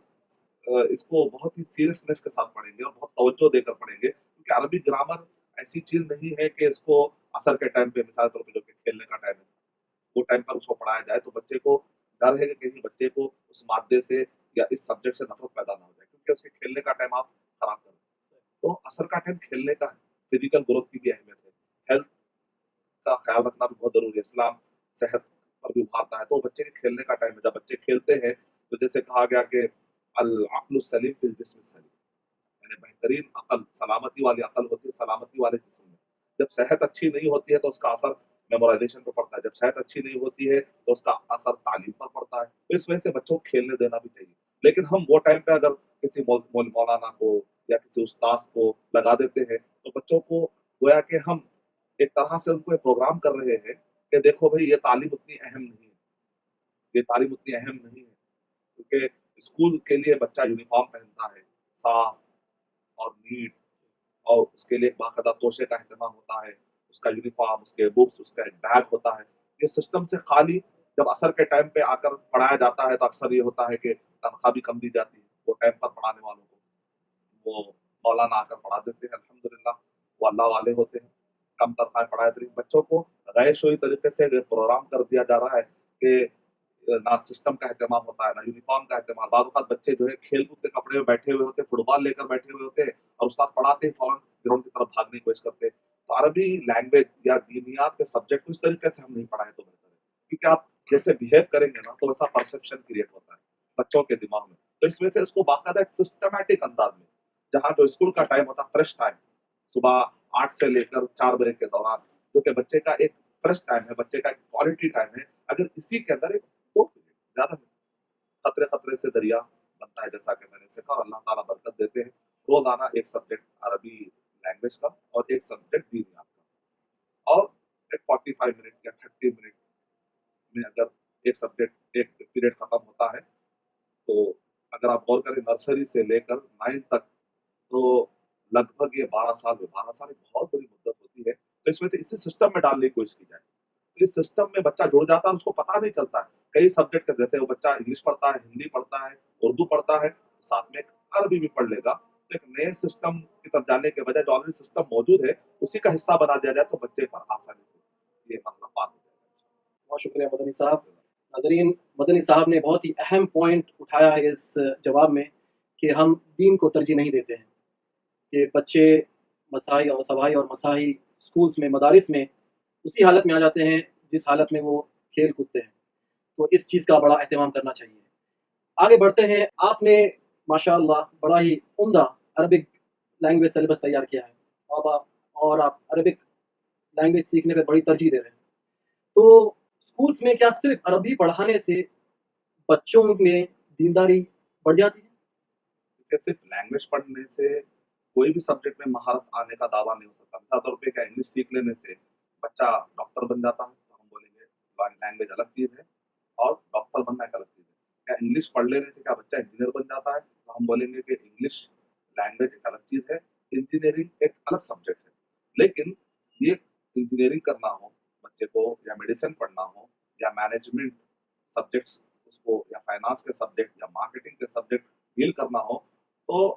इसको बहुत ही सीरियसनेस के साथ पढ़ेंगे और बहुत तवज्जो देकर पढ़ेंगे, क्योंकि अरबी ग्रामर ऐसी चीज़ नहीं है कि इसको असर के टाइम पे, मिसाल के तौर पे जो कि खेलने का टाइम है, वो टाइम पर उसको पढ़ाया जाए, तो बच्चे को डर है कि कहीं बच्चे को उस मादे से या इस सब्जेक्ट से नफ़रत पैदा ना हो जाए, क्योंकि उसके खेलने का टाइम आप खराब कर रहे हैं। तो असर का टाइम खेलने का है, फिज़िकल ग्रोथ की भी अहमियत है, हेल्थ का ख्याल रखना भी बहुत ज़रूरी है। इस्लाम सेहत पर भी उभारता है, तो बच्चे के खेलने का टाइम है। जब बच्चे खेलते हैं, तो जैसे कहा गया कि अल अक्लु सलीम फिल जिस्म सलीम, यानी बेहतरीन अक़ल, सलामती वाली अक़ल होती है सलामती वाले जिस्म में। जब सेहत अच्छी नहीं होती है, तो उसका असर मेमोराइज़ेशन पे पड़ता है। जब सेहत अच्छी नहीं होती है, तो उसका असर तालीम पर पड़ता है। तो इस वजह से बच्चों को खेलने देना भी चाहिए। लेकिन हम वो टाइम पे अगर किसी मौलाना को या किसी उस्ताद को लगा देते हैं, तो बच्चों को गोया कि हम एक तरह से उनको ये प्रोग्राम कर रहे हैं कि देखो भई ये तालीम उतनी अहम नहीं है, ये तालीम उतनी अहम नहीं है, क्योंकि स्कूल के लिए बच्चा यूनिफ़ॉर्म पहनता है, साफ और नीट, और उसके लिए एक बाकायदा तोशे का एहतमाम होता है, उसका यूनिफ़ॉर्म, उसके बुक्स, उसका एक बैग होता है। ये सिस्टम से खाली जब असर के टाइम पे आकर पढ़ाया जाता है, तो अक्सर ये होता है कि तनख्वाह भी कम दी जाती है, वो टाइम पर पढ़ाने वालों को। वो मौलाना आकर पढ़ा देते हैं, अल्हम्दुलिल्लाह, वो अल्लाह वाले होते हैं, कम तनख्वाहें पढ़ाया देते हैं। बच्चों को गैर-शऊरी तरीके से प्रोग्राम कर दिया जा रहा है कि ना सिस्टम का एहतमाम होता है, ना यूनिफ़ॉर्म का एहतमाम। बाद औक़ात बच्चे जो है खेल-कूद के कपड़े में बैठे हुए होते हैं, फुटबॉल लेकर बैठे हुए होते हैं, और उस्ताद पढ़ाते ही फ़ौरन ग्राउंड की तरफ भागने की कोशिश करते हैं। तो अरबी लैंग्वेज या दीनियात के सब्जेक्ट को इस तरीके से हम नहीं पढ़ाएँ तो बेहतर है। क्योंकि आप जैसे बिहेव करेंगे ना, तो वैसा परसेप्शन क्रिएट होता है बच्चों के दिमाग में। तो इस वजह से इसको बाकायदा एक सिस्टमैटिक अंदाज में, जहाँ जो स्कूल का टाइम होता है फ्रेश टाइम, सुबह 8 से लेकर 4 बजे के दौरान, जो कि बच्चे का एक फ्रेश टाइम है, बच्चे का एक क्वालिटी टाइम है, अगर इसी के अंदर एक 2 पीरियड, ज़्यादा नहीं, खतरे-खतरे से दरिया बनता है, जैसा कि मैंने सीखा, और अल्लाह ताला बरकत देते हैं। रोज़ाना एक सब्जेक्ट अरबी लैंग्वेज का और एक सब्जेक्ट दीनियात का, और एक 45 मिनट या 30 मिनट में अगर एक सब्जेक्ट एक पीरियड खत्म होता है, तो अगर आप गौर करें नर्सरी से लेकर 9 तक, तो लगभग ये 12 साल हुए। 12 साल एक बहुत बड़ी मुद्दत होती है। तो इसमें से इसी सिस्टम में डालने की कोशिश की जाए। तो इस सिस्टम में बच्चा जुड़ जाता है और उसको पता नहीं चलता है। कई सब्जेक्ट जैसे वो बच्चा इंग्लिश पढ़ता है, हिंदी पढ़ता है, उर्दू पढ़ता है, साथ में एक अरबी भी पढ़ लेगा। तो एक नए सिस्टम की तरफ जाने के बजाय जो ऑलरेडी सिस्टम मौजूद है, उसी का हिस्सा बना दिया जाए तो बच्चे पर आसानी से ये मसला पार हो जाएगा। बहुत शुक्रिया मदनी साहब। नाज़रीन, मदनी साहब ने बहुत ही अहम पॉइंट उठाया है इस जवाब में कि हम दीन को तरजीह नहीं देते हैं, कि बच्चे मसाई और सवाई और मसाही स्कूल्स में, मदारिस में उसी हालत में आ जाते हैं जिस हालत में वो खेल कूदते हैं। तो इस चीज़ का बड़ा एहतमाम करना चाहिए। आगे बढ़ते हैं। आपने माशाअल्लाह बड़ा ही उम्दा अरबिक लैंग्वेज सिलेबस तैयार किया है, और आप अरबिक लैंग्वेज सीखने पे बड़ी तरजीह दे रहे हैं। तो स्कूल्स में क्या सिर्फ अरबी पढ़ाने से बच्चों में दीनदारी बढ़ जाती है? क्योंकि सिर्फ लैंग्वेज पढ़ने से कोई भी सब्जेक्ट में महारत आने का दावा नहीं हो सकता। मिसाल तौर पे क्या इंग्लिश सीख लेने से बच्चा डॉक्टर बन जाता है, तो हम बोलेंगे लैंग्वेज अलग चीज़ है और डॉक्टर बनना एक अलग चीज़ है। क्या इंग्लिश पढ़ लेने से क्या बच्चा इंजीनियर बन जाता है, तो हम बोलेंगे कि इंग्लिश लैंग्वेज एक अलग चीज़ है, इंजीनियरिंग एक अलग सब्जेक्ट है। लेकिन ये इंजीनियरिंग करना हो बच्चे को, या मेडिसिन पढ़ना हो, या मैनेजमेंट सब्जेक्ट्स उसको, या फाइनेंस के सब्जेक्ट, या मार्केटिंग के सब्जेक्ट डील करना हो, तो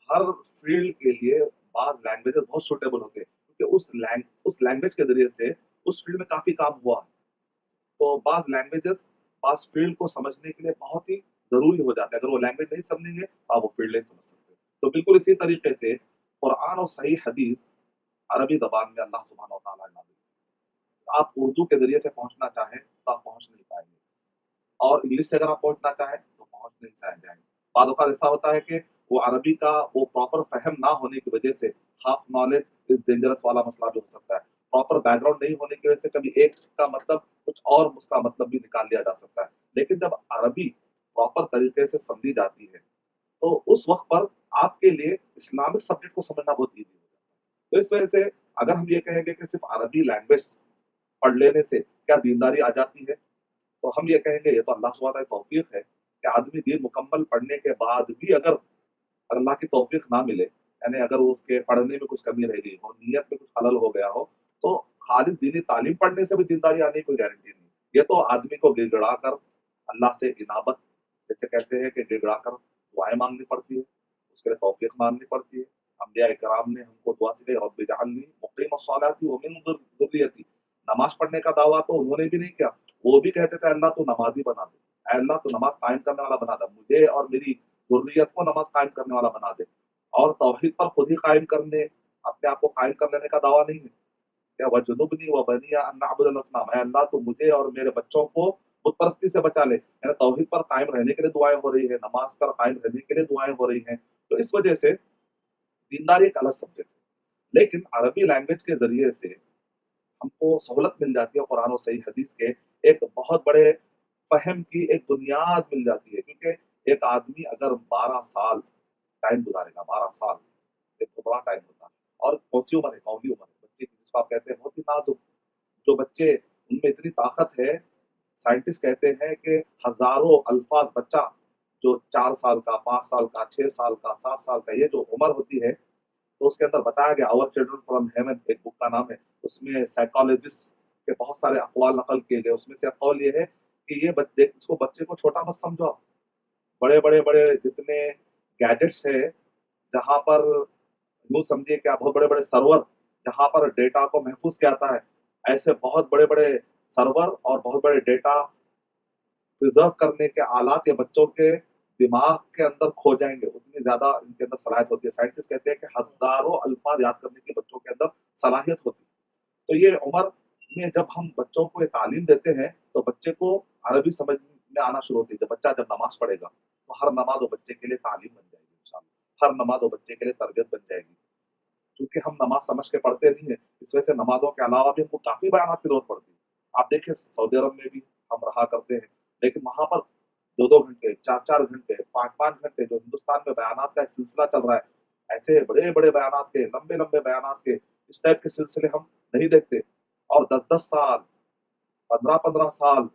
हर फील्ड के लिए बाज़ लैंग्वेजेज़ बहुत सूटेबल होते हैं, क्योंकि उस लैंग्वेज के ज़रिए से उस फील्ड में काफ़ी काम हुआ है। तो बाज़ लैंग्वेजेज़ बाज़ फील्ड को समझने के लिए बहुत ही ज़रूरी हो जाता है। अगर वो लैंग्वेज नहीं समझेंगे, तो आप वो फील्ड नहीं समझ सकते। तो बिल्कुल इसी तरीके से कुरान और सही हदीस अरबी ज़बान में अल्लाह सुब्हानहू व तआला ने नाज़िल की। आप उर्दू के ज़रिए से पहुँचना चाहें, तो आप पहुँच नहीं पाएँगे। और इंग्लिश से अगर आप पहुँचना चाहें, तो पहुँच नहीं जाएँगे। बाद औक़ात ऐसा होता है कि वो अरबी का वो प्रॉपर फ़हम ना होने की वजह से हाफ़ नॉलेज इज़ डेंजरस वाला मसला भी हो सकता है। प्रॉपर बैकग्राउंड नहीं होने की वजह से कभी एक का मतलब कुछ और उसका मतलब भी निकाल लिया जा सकता है। लेकिन जब अरबी प्रॉपर तरीके से समझी जाती है, तो उस वक़्त पर आपके लिए इस्लामिक सब्जेक्ट को समझना बहुत ईज़ी हो जाता है। तो इस वजह से अगर हम ये कहेंगे कि सिर्फ़ अरबी लैंग्वेज पढ़ लेने से क्या दीनदारी आ जाती है? तो हम ये कहेंगे ये तो अल्लाह सुब्हानहू व तआला की तौफ़ीक़ है कि आदमी दीन मुकम्मल पढ़ने के बाद भी अगर अल्लाह की तौफ़ीक़ ना मिले, यानी अगर वो उसके पढ़ने में कुछ कमी रह गई हो, नियत में कुछ खलल हो गया हो, तो खालिस दीनी तालीम पढ़ने से भी दीनदारी आने की कोई गारंटी नहीं। ये तो आदमी को गिड़गिड़ा कर अल्लाह से इनाबत, जैसे कहते हैं कि गिड़गिड़ा कर दुआएँ माँगनी पड़ती है, उसके लिए तौफ़ीक़ माँगनी पड़ती है। अंबिया इकराम ने हमको दुआ सिखाई, रब्बि जअलनी मुक़ीमस्सलाति व मिन ज़ुर्रियती। नमाज़ पढ़ने का दावा तो उन्होंने भी नहीं किया, वो भी कहते थे अल्लाह तू नमाज़ी बना दे। ऐ अल्लाह तू नमाज़ कायम करने वाला बना दे, मुझे और मेरी ज़ुर्रियत को नमाज़ कायम करने वाला बना दे। और तौहीद पर खुद ही कायम करने, अपने आप को कायम कर लेने का दावा नहीं है। क्या वजुनुबनी व बनिया अन नअबुदल असनाम, ऐ अल्लाह तू मुझे और मेरे बच्चों को बुत परस्ती से बचा ले। यानी तौहीद पर कायम रहने के लिए दुआएँ हो रही है, नमाज़ पर कायम रहने के लिए दुआएँ हो रही हैं। तो इस वजह से दीनदारी एक अलग सब्जेक्ट है। लेकिन अरबी लैंग्वेज के ज़रिए से हमको सहूलत मिल जाती है, कुरान और सही हदीस के एक बहुत बड़े फ़हम की एक बुनियाद मिल जाती है, क्योंकि एक आदमी अगर 12 साल टाइम गुज़ारेगा, 12 साल, एक तो बड़ा टाइम होता है। और कौन-सी उम्र है? कौली उम्र है। बच्चे की जिसको आप कहते हैं बहुत ही नाज़ुक, जो बच्चे उनमें इतनी ताकत है, साइंटिस्ट कहते हैं कि हज़ारों अल्फ़ाज़ बच्चा जो 4 साल का, 5 साल का, 6 साल का, 7 साल का, ये जो उम्र होती है, तो उसके अंदर बताया गया आवर चिल्ड्रन फ्रॉम हेवन एक बुक का नाम है। उसमें साइकोलॉजिस्ट के बहुत सारे अक़वाल नक़ल किए गए। उसमें से एक कौल ये है कि ये बच्चे इसको बच्चे को छोटा मत समझो आप। बड़े-बड़े जितने गैजेट्स हैं, जहाँ पर यूँ समझिए कि आप बहुत बड़े-बड़े सर्वर जहाँ पर डेटा को महफ़ूज़ किया जाता है, ऐसे बहुत बड़े-बड़े सर्वर और बहुत बड़े डेटा प्रिज़र्व करने के आलात ये बच्चों के दिमाग के अंदर खो जाएँगे, उतनी ज़्यादा इनके अंदर सलाहियत होती है। साइंटिस्ट कहते हैं कि हज़ारों अल्फ़ाज़ याद करने की बच्चों के अंदर सलाहियत होती है। तो ये उम्र में जब हम बच्चों को ये तालीम देते हैं, तो बच्चे को अरबी समझ में आना शुरू होती है। जब बच्चा नमाज़ पढ़ेगा, तो हर नमाज़ वो बच्चे के लिए तालीम बन जाएगी इंशाअल्लाह। हर नमाज़ वो बच्चे के लिए तरबियत बन जाएगी। क्योंकि हम नमाज़ समझ के पढ़ते नहीं हैं, इस वजह से नमाज़ों के अलावा भी हमको काफ़ी बयानात की ज़रूरत पड़ती है। आप देखिए सऊदी अरब में भी हम रहा करते हैं, लेकिन वहाँ पर 2-2 घंटे, 4-4 घंटे, 5-5 घंटे जो हिंदुस्तान में बयानात का एक सिलसिला चल रहा है, ऐसे बड़े-बड़े बयानात के, लंबे-लंबे बयानात के, इस टाइप के सिलसिले हम नहीं देखते। और 10-10 साल, 15-15 साल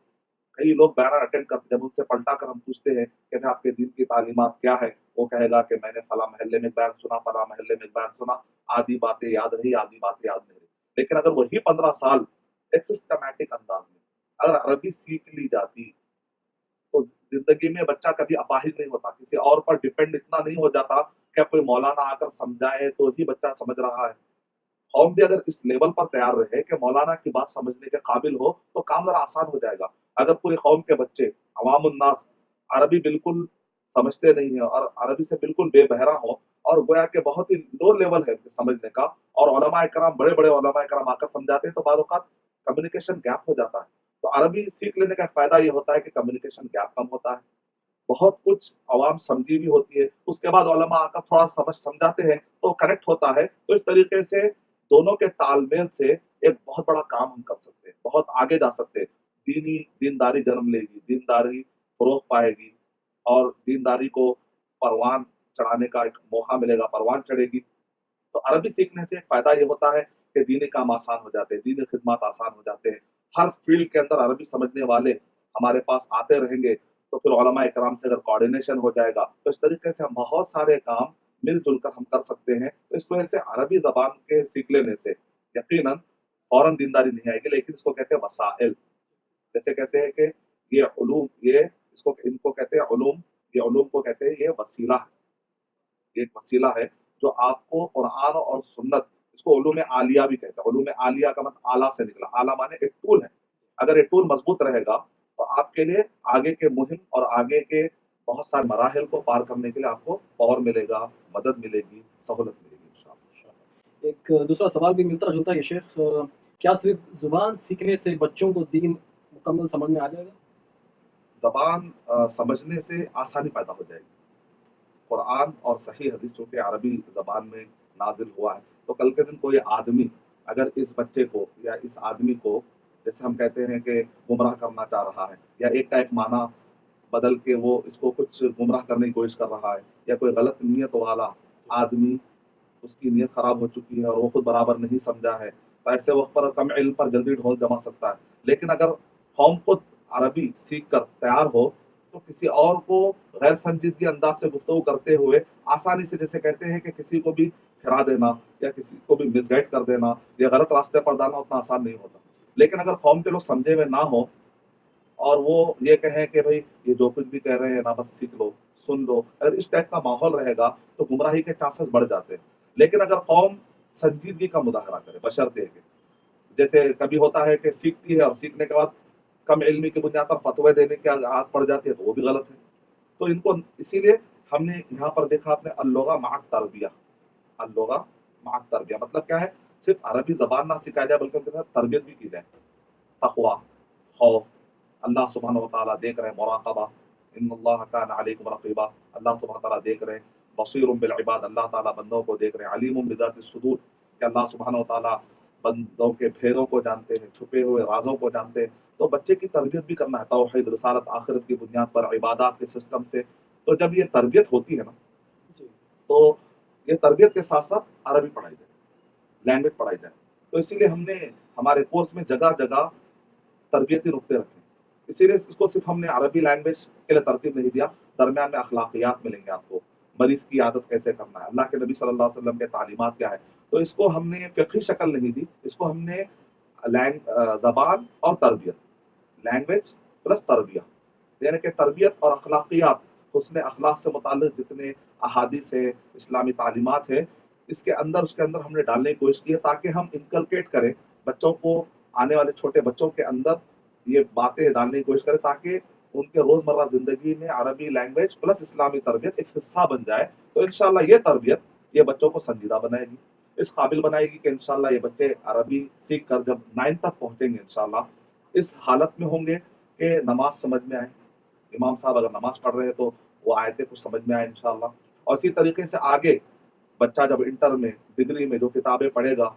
کئی لوگ بیان اٹینڈ کرتے ہیں، جب ان سے پلٹا کر ہم پوچھتے ہیں کہ بھائی آپ کے دین کی تعلیمات کیا ہے، وہ کہے گا کہ میں نے فلاں محلے میں بیان سنا، فلاں محلے میں بیان سنا، آدھی باتیں یاد رہی، آدھی باتیں یاد نہیں رہی۔ لیکن اگر وہی 15 سال ایک سسٹمیٹک انداز میں اگر عربی سیکھ لی جاتی تو زندگی میں بچہ کبھی اپاہج نہیں ہوتا، کسی اور پر ڈیپینڈ اتنا نہیں ہو جاتا کہ کوئی مولانا آ کر سمجھائے تو ہی بچہ سمجھ رہا ہے۔ قوم بھی اگر اس لیول پر تیار رہے کہ مولانا کی بات سمجھنے کے قابل ہو تو کام ذرا آسان ہو جائے گا۔ اگر پوری قوم کے بچے عوام الناس عربی بالکل سمجھتے نہیں ہیں اور عربی سے بالکل بے بہرا ہوں اور گویا کہ بہت ہی لو لیول ہے سمجھنے کا، اور علماء کرام بڑے بڑے علماء کرام آ کر سمجھاتے ہیں تو بعض اوقات کمیونیکیشن گیپ ہو جاتا ہے۔ تو عربی سیکھ لینے کا فائدہ یہ ہوتا ہے کہ کمیونیکیشن گیپ کم ہوتا ہے، بہت کچھ عوام سمجھی بھی ہوتی ہے، اس کے بعد علماء آ کر تھوڑا سمجھاتے ہیں تو کنیکٹ ہوتا ہے۔ تو اس طریقے سے دونوں کے تال میل سے ایک بہت بڑا کام ہم کر سکتے ہیں، بہت آگے جا سکتے ہیں۔ دینداری جنم لے گی، دینداری فروغ پائے گی اور دینداری کو پروان چڑھانے کا ایک موقع ملے گا، پروان چڑھے گی۔ تو عربی سیکھنے سے ایک فائدہ یہ ہوتا ہے کہ دینی کام آسان ہو جاتے ہیں، دینی خدمات آسان ہو جاتے ہیں۔ ہر فیلڈ کے اندر عربی سمجھنے والے ہمارے پاس آتے رہیں گے تو پھر علماء کرام سے اگر کوآرڈینیشن ہو جائے گا تو اس طریقے سے ہم بہت سارے کام مل جل کر ہم کر سکتے ہیں۔ تو اس وجہ سے عربی زبان کے سیکھ لینے سے یقیناً فوراً دینداری نہیں آئے گی، لیکن اس کو کہتے ہیں وسائل، جیسے کہتے ہیں کہ یہ علوم، یہ ان کو کہتے ہیں علوم، یہ علوم کو کہتے ہیں یہ وسیلہ ہے، یہ ایک وسیلہ ہے جو آپ کو قرآن اور سنت، اس کو علوم عالیہ بھی کہتے ہیں۔ علوم عالیہ کا مطلب اعلیٰ سے نکلا، اعلیٰ مانے ایک ٹول ہے، اگر یہ ٹول مضبوط رہے گا تو آپ کے لیے آگے کے مہم اور آگے کے بہت سارے مراحل کو پار کرنے کے لیے آپ کو پاور ملے گا، مدد ملے گی، سہولت ملے گی انشاءاللہ۔ ایک دوسرا سوال بھی ملتا جلتا ہے یہ شیخ، کیا صرف زبان سیکھنے سے بچوں کو دین مکمل سمجھ میں آ جائے گا؟ زبان سمجھنے سے آسانی پیدا ہو جائے گی۔ قرآن اور صحیح حدیث چونکہ عربی زبان میں نازل ہوا ہے تو کل کے دن کوئی آدمی اگر اس بچے کو یا اس آدمی کو، جیسے ہم کہتے ہیں کہ گمراہ کرنا چاہ رہا ہے یا ایک کا ایک معنی بدل کے وہ اس کو کچھ گمراہ کرنے کی کوشش کر رہا ہے، یا کوئی غلط نیت والا آدمی، اس کی نیت خراب ہو چکی ہے اور وہ خود برابر نہیں سمجھا ہے، تو ایسے وقت پر کم علم پر جلدی ڈھول جما سکتا ہے۔ لیکن اگر قوم خود عربی سیکھ کر تیار ہو تو کسی اور کو غیر سنجیدگی انداز سے گفتگو کرتے ہوئے آسانی سے، جیسے کہتے ہیں کہ کسی کو بھی پھرا دینا یا کسی کو بھی مس گائڈ کر دینا یا غلط راستے پر ڈالنا اتنا آسان نہیں ہوتا۔ لیکن اگر قوم کے لوگ سمجھے ہوئے نہ ہو اور وہ یہ کہیں کہ بھائی یہ جو کچھ بھی کہہ رہے ہیں نا بس سیکھ لو، سن لو، اگر اس ٹائپ کا ماحول رہے گا تو گمراہی کے چانسز بڑھ جاتے ہیں۔ لیکن اگر قوم سنجیدگی کا مظاہرہ کرے، بشرطے کہ جیسے کبھی ہوتا ہے کہ سیکھتی ہے اور سیکھنے کے بعد کم علمی کی بنیاد پر فتوے دینے کی عادت پڑ جاتی ہے تو وہ بھی غلط ہے۔ تو ان کو اسی لیے ہم نے یہاں پر دیکھا آپ نے اللغہ مع تربیہ، اللغہ مع تربیہ مطلب کیا ہے؟ صرف عربی زبان نہ سکھائی جائے بلکہ ان کے ساتھ تربیت بھی کی جائے، تقوی، خوف، اللہ سبحانہ و تعالیٰ دیکھ رہے ہیں، مراقبہ، ان اللہ کان علیکم رقیبا، اللہ سبحانہ تعالیٰ دیکھ رہے ہیں، بصیر بالعباد، اللہ تعالیٰ بندوں کو دیکھ رہے ہیں، علیم بذات الصدور، کہ اللہ سبحانہ و تعالیٰ بندوں کے بھیدوں کو جانتے ہیں، چھپے ہوئے رازوں کو جانتے ہیں۔ تو بچے کی تربیت بھی کرنا ہے توحید، رسالت، آخرت کی بنیاد پر عبادات کے سسٹم سے۔ تو جب یہ تربیت ہوتی ہے نا تو یہ تربیت کے ساتھ ساتھ عربی پڑھائی جائے، لینگویج پڑھائی جائے۔ تو اسی لیے ہم نے ہمارے کورس میں جگہ جگہ تربیتی نقطے رکھے، اسی لیے اس کو صرف ہم نے عربی لینگویج کے لیے ترتیب نہیں دیا، درمیان میں اخلاقیات ملیں گے آپ کو، مریض کی عادت کیسے کرنا ہے، اللہ کے نبی صلی اللہ علیہ وسلم کے تعلیمات کیا ہے۔ تو اس کو ہم نے فقہی شکل نہیں دی، اس کو ہم نے زبان اور تربیت، لینگویج پلس تربیت، یعنی کہ تربیت اور اخلاقیات، حسن اخلاق سے متعلق جتنے احادیث ہیں، اسلامی تعلیمات ہیں، اس کے اندر ہم نے ڈالنے کی کوشش کی ہے تاکہ ہم انکلکیٹ کریں بچوں کو، آنے والے چھوٹے بچوں کے اندر یہ باتیں ڈالنے کی کوشش کریں تاکہ ان کے روزمرہ زندگی میں عربی لینگویج پلس اسلامی تربیت ایک حصہ بن جائے۔ تو انشاءاللہ یہ تربیت یہ بچوں کو سنجیدہ بنائے گی، اس قابل بنائے گی کہ انشاءاللہ یہ بچے عربی سیکھ کر جب 9 تک پہنچیں گے انشاءاللہ اس حالت میں ہوں گے کہ نماز سمجھ میں آئے، امام صاحب اگر نماز پڑھ رہے ہیں تو وہ آیتیں کچھ سمجھ میں آئے انشاءاللہ۔ اور اسی طریقے سے آگے بچہ جب انٹر میں، ڈگری میں جو کتابیں پڑھے گا،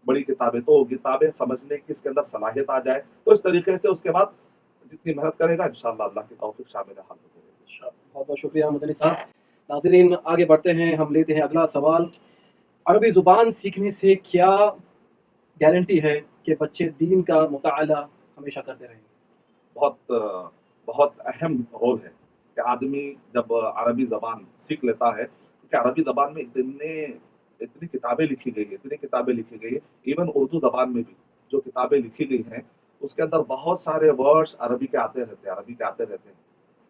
بڑی کتابیں، تو وہ کتابیں سمجھنے کی اس کے اندر صلاحیت آ جائے، تو اس طریقے سے اس کے بعد جتنی محنت کرے گا انشاءاللہ اللہ کی توفیق شامل حال ہو جائے گی۔ بہت بہت شکریہ مدنی صاحب۔ ناظرین آگے بڑھتے ہیں، ہم لیتے ہیں اگلا سوال۔ عربی زبان سیکھنے سے کیا گارنٹی ہے کہ بچے دین کا مطالعہ ہمیشہ کرتے رہیں گے؟ बहुत बहुत अहम रोल है कि आदमी जब अरबी ज़बान सीख लेता है, क्योंकि अरबी ज़बान में इतनी किताबें लिखी गई है, इतनी किताबें लिखी गई है, इवन उर्दू ज़बान में भी जो किताबें लिखी गई हैं, उसके अंदर बहुत सारे वर्ड्स अरबी के आते रहते हैं, अरबी के आते रहते हैं।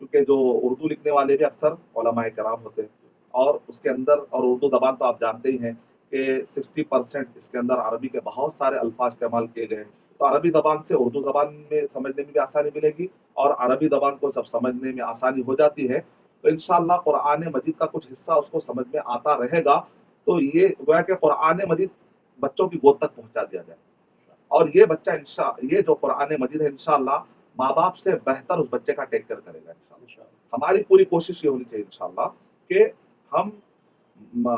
क्योंकि जो उर्दू लिखने वाले भी अक्सर उलमाए किराम होते हैं, और उसके अंदर, और उर्दू ज़बान तो आप जानते ही हैं कि 60% इसके अंदर अरबी के बहुत सारे अल्फाज इस्तेमाल किए गए हैं। तो अरबी ज़बान से उर्दू ज़बान में समझने में भी आसानी मिलेगी, और अरबी ज़बान को जब समझने में आसानी हो जाती है, तो इंशाअल्लाह कुरान मजीद का कुछ हिस्सा उसको समझ में आता रहेगा। तो ये गोया कि कुरान मजीद बच्चों की गोद तक पहुँचा दिया जाए, और ये बच्चा ये जो कुरान मजीद है, इंशाअल्लाह माँ-बाप से बेहतर उस बच्चे का टेक केयर करेगा इंशाअल्लाह। इंशाअल्लाह। हमारी पूरी कोशिश ये होनी चाहिए इंशाअल्लाह कि हम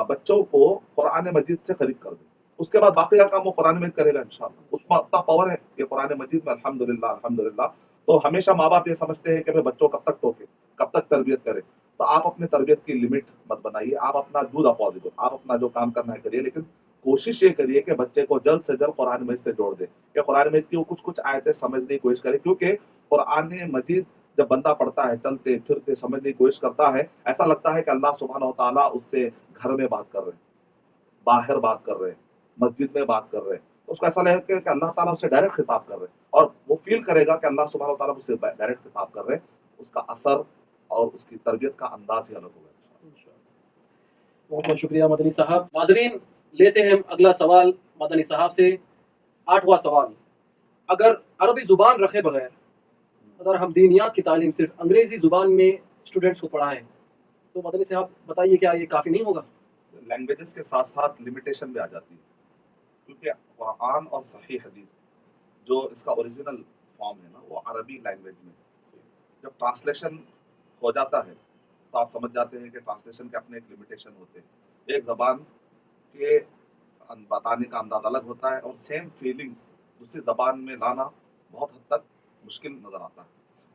बच्चों को कुरान मजीद से करीब कर दें। उसके बाद बाकी का काम वो कुरान मजीद करेगा इंशाअल्लाह। उसमें इतना पावर है ये कुरान मजीद में, अल्हम्दुलिल्लाह अल्हम्दुलिल्लाह। तो हमेशा माँ-बाप ये समझते हैं कि भाई बच्चों कब तक टोके, कब तक तरबियत करें। तो आप अपने तरबियत की लिमिट मत बनाइए, आप अपना डू द पॉसिबल, आप अपना जो काम करना है करिए, लेकिन कोशिश ये करिए कि बच्चे को जल्द से जल्द कुरान मजीद से जोड़ दें, कि कुरान मजीद की वो कुछ-कुछ आयतें समझने की कोशिश करें, क्योंकि कुरान मजीद जब बंदा पढ़ता है, चलते फिरते समझने की कोशिश करता है, ऐसा लगता है कि अल्लाह सुब्हानहू व तआला उससे घर में बात कर रहे हैं, बाहर बात कर रहे हैं, मस्जिद में बात कर रहे हैं। तो उसको ऐसा लगेगा कि अल्लाह ताला उससे डायरेक्ट खिताब कर रहे हैं, और वो फील करेगा कि अल्लाह सुब्हानहू व तआला मुझसे डायरेक्ट खिताब कर रहे हैं। उसका असर और उसकी तरबियत का अंदाज ही अलग होगा। बहुत बहुत शुक्रिया मदनी साहब। नाजरीन, लेते हैं हम अगला सवाल मदनी साहब से। 8वां सवाल, अगर अरबी ज़ुबान रखे बगैर अगर हम दीनियात की तालीम सिर्फ अंग्रेज़ी ज़ुबान में स्टूडेंट्स को पढ़ाएं, तो मदनी साहब बताइए क्या ये काफ़ी नहीं होगा? लैंग्वेजेस के साथ-साथ लिमिटेशन भी आ जाती है, क्योंकि कुरान और सही हदीस जो इसका ओरिजिनल फॉर्म है ना, वो अरबी लैंग्वेज में है। जब ट्रांसलेशन हो जाता है, तो आप समझ जाते हैं कि ट्रांसलेशन के अपने एक लिमिटेशन होते हैं। एक ज़बान के बताने का अंदाज़ अलग होता है, और सेम फीलिंग्स दूसरी ज़बान में लाना बहुत हद तक मुश्किल नज़र आता है।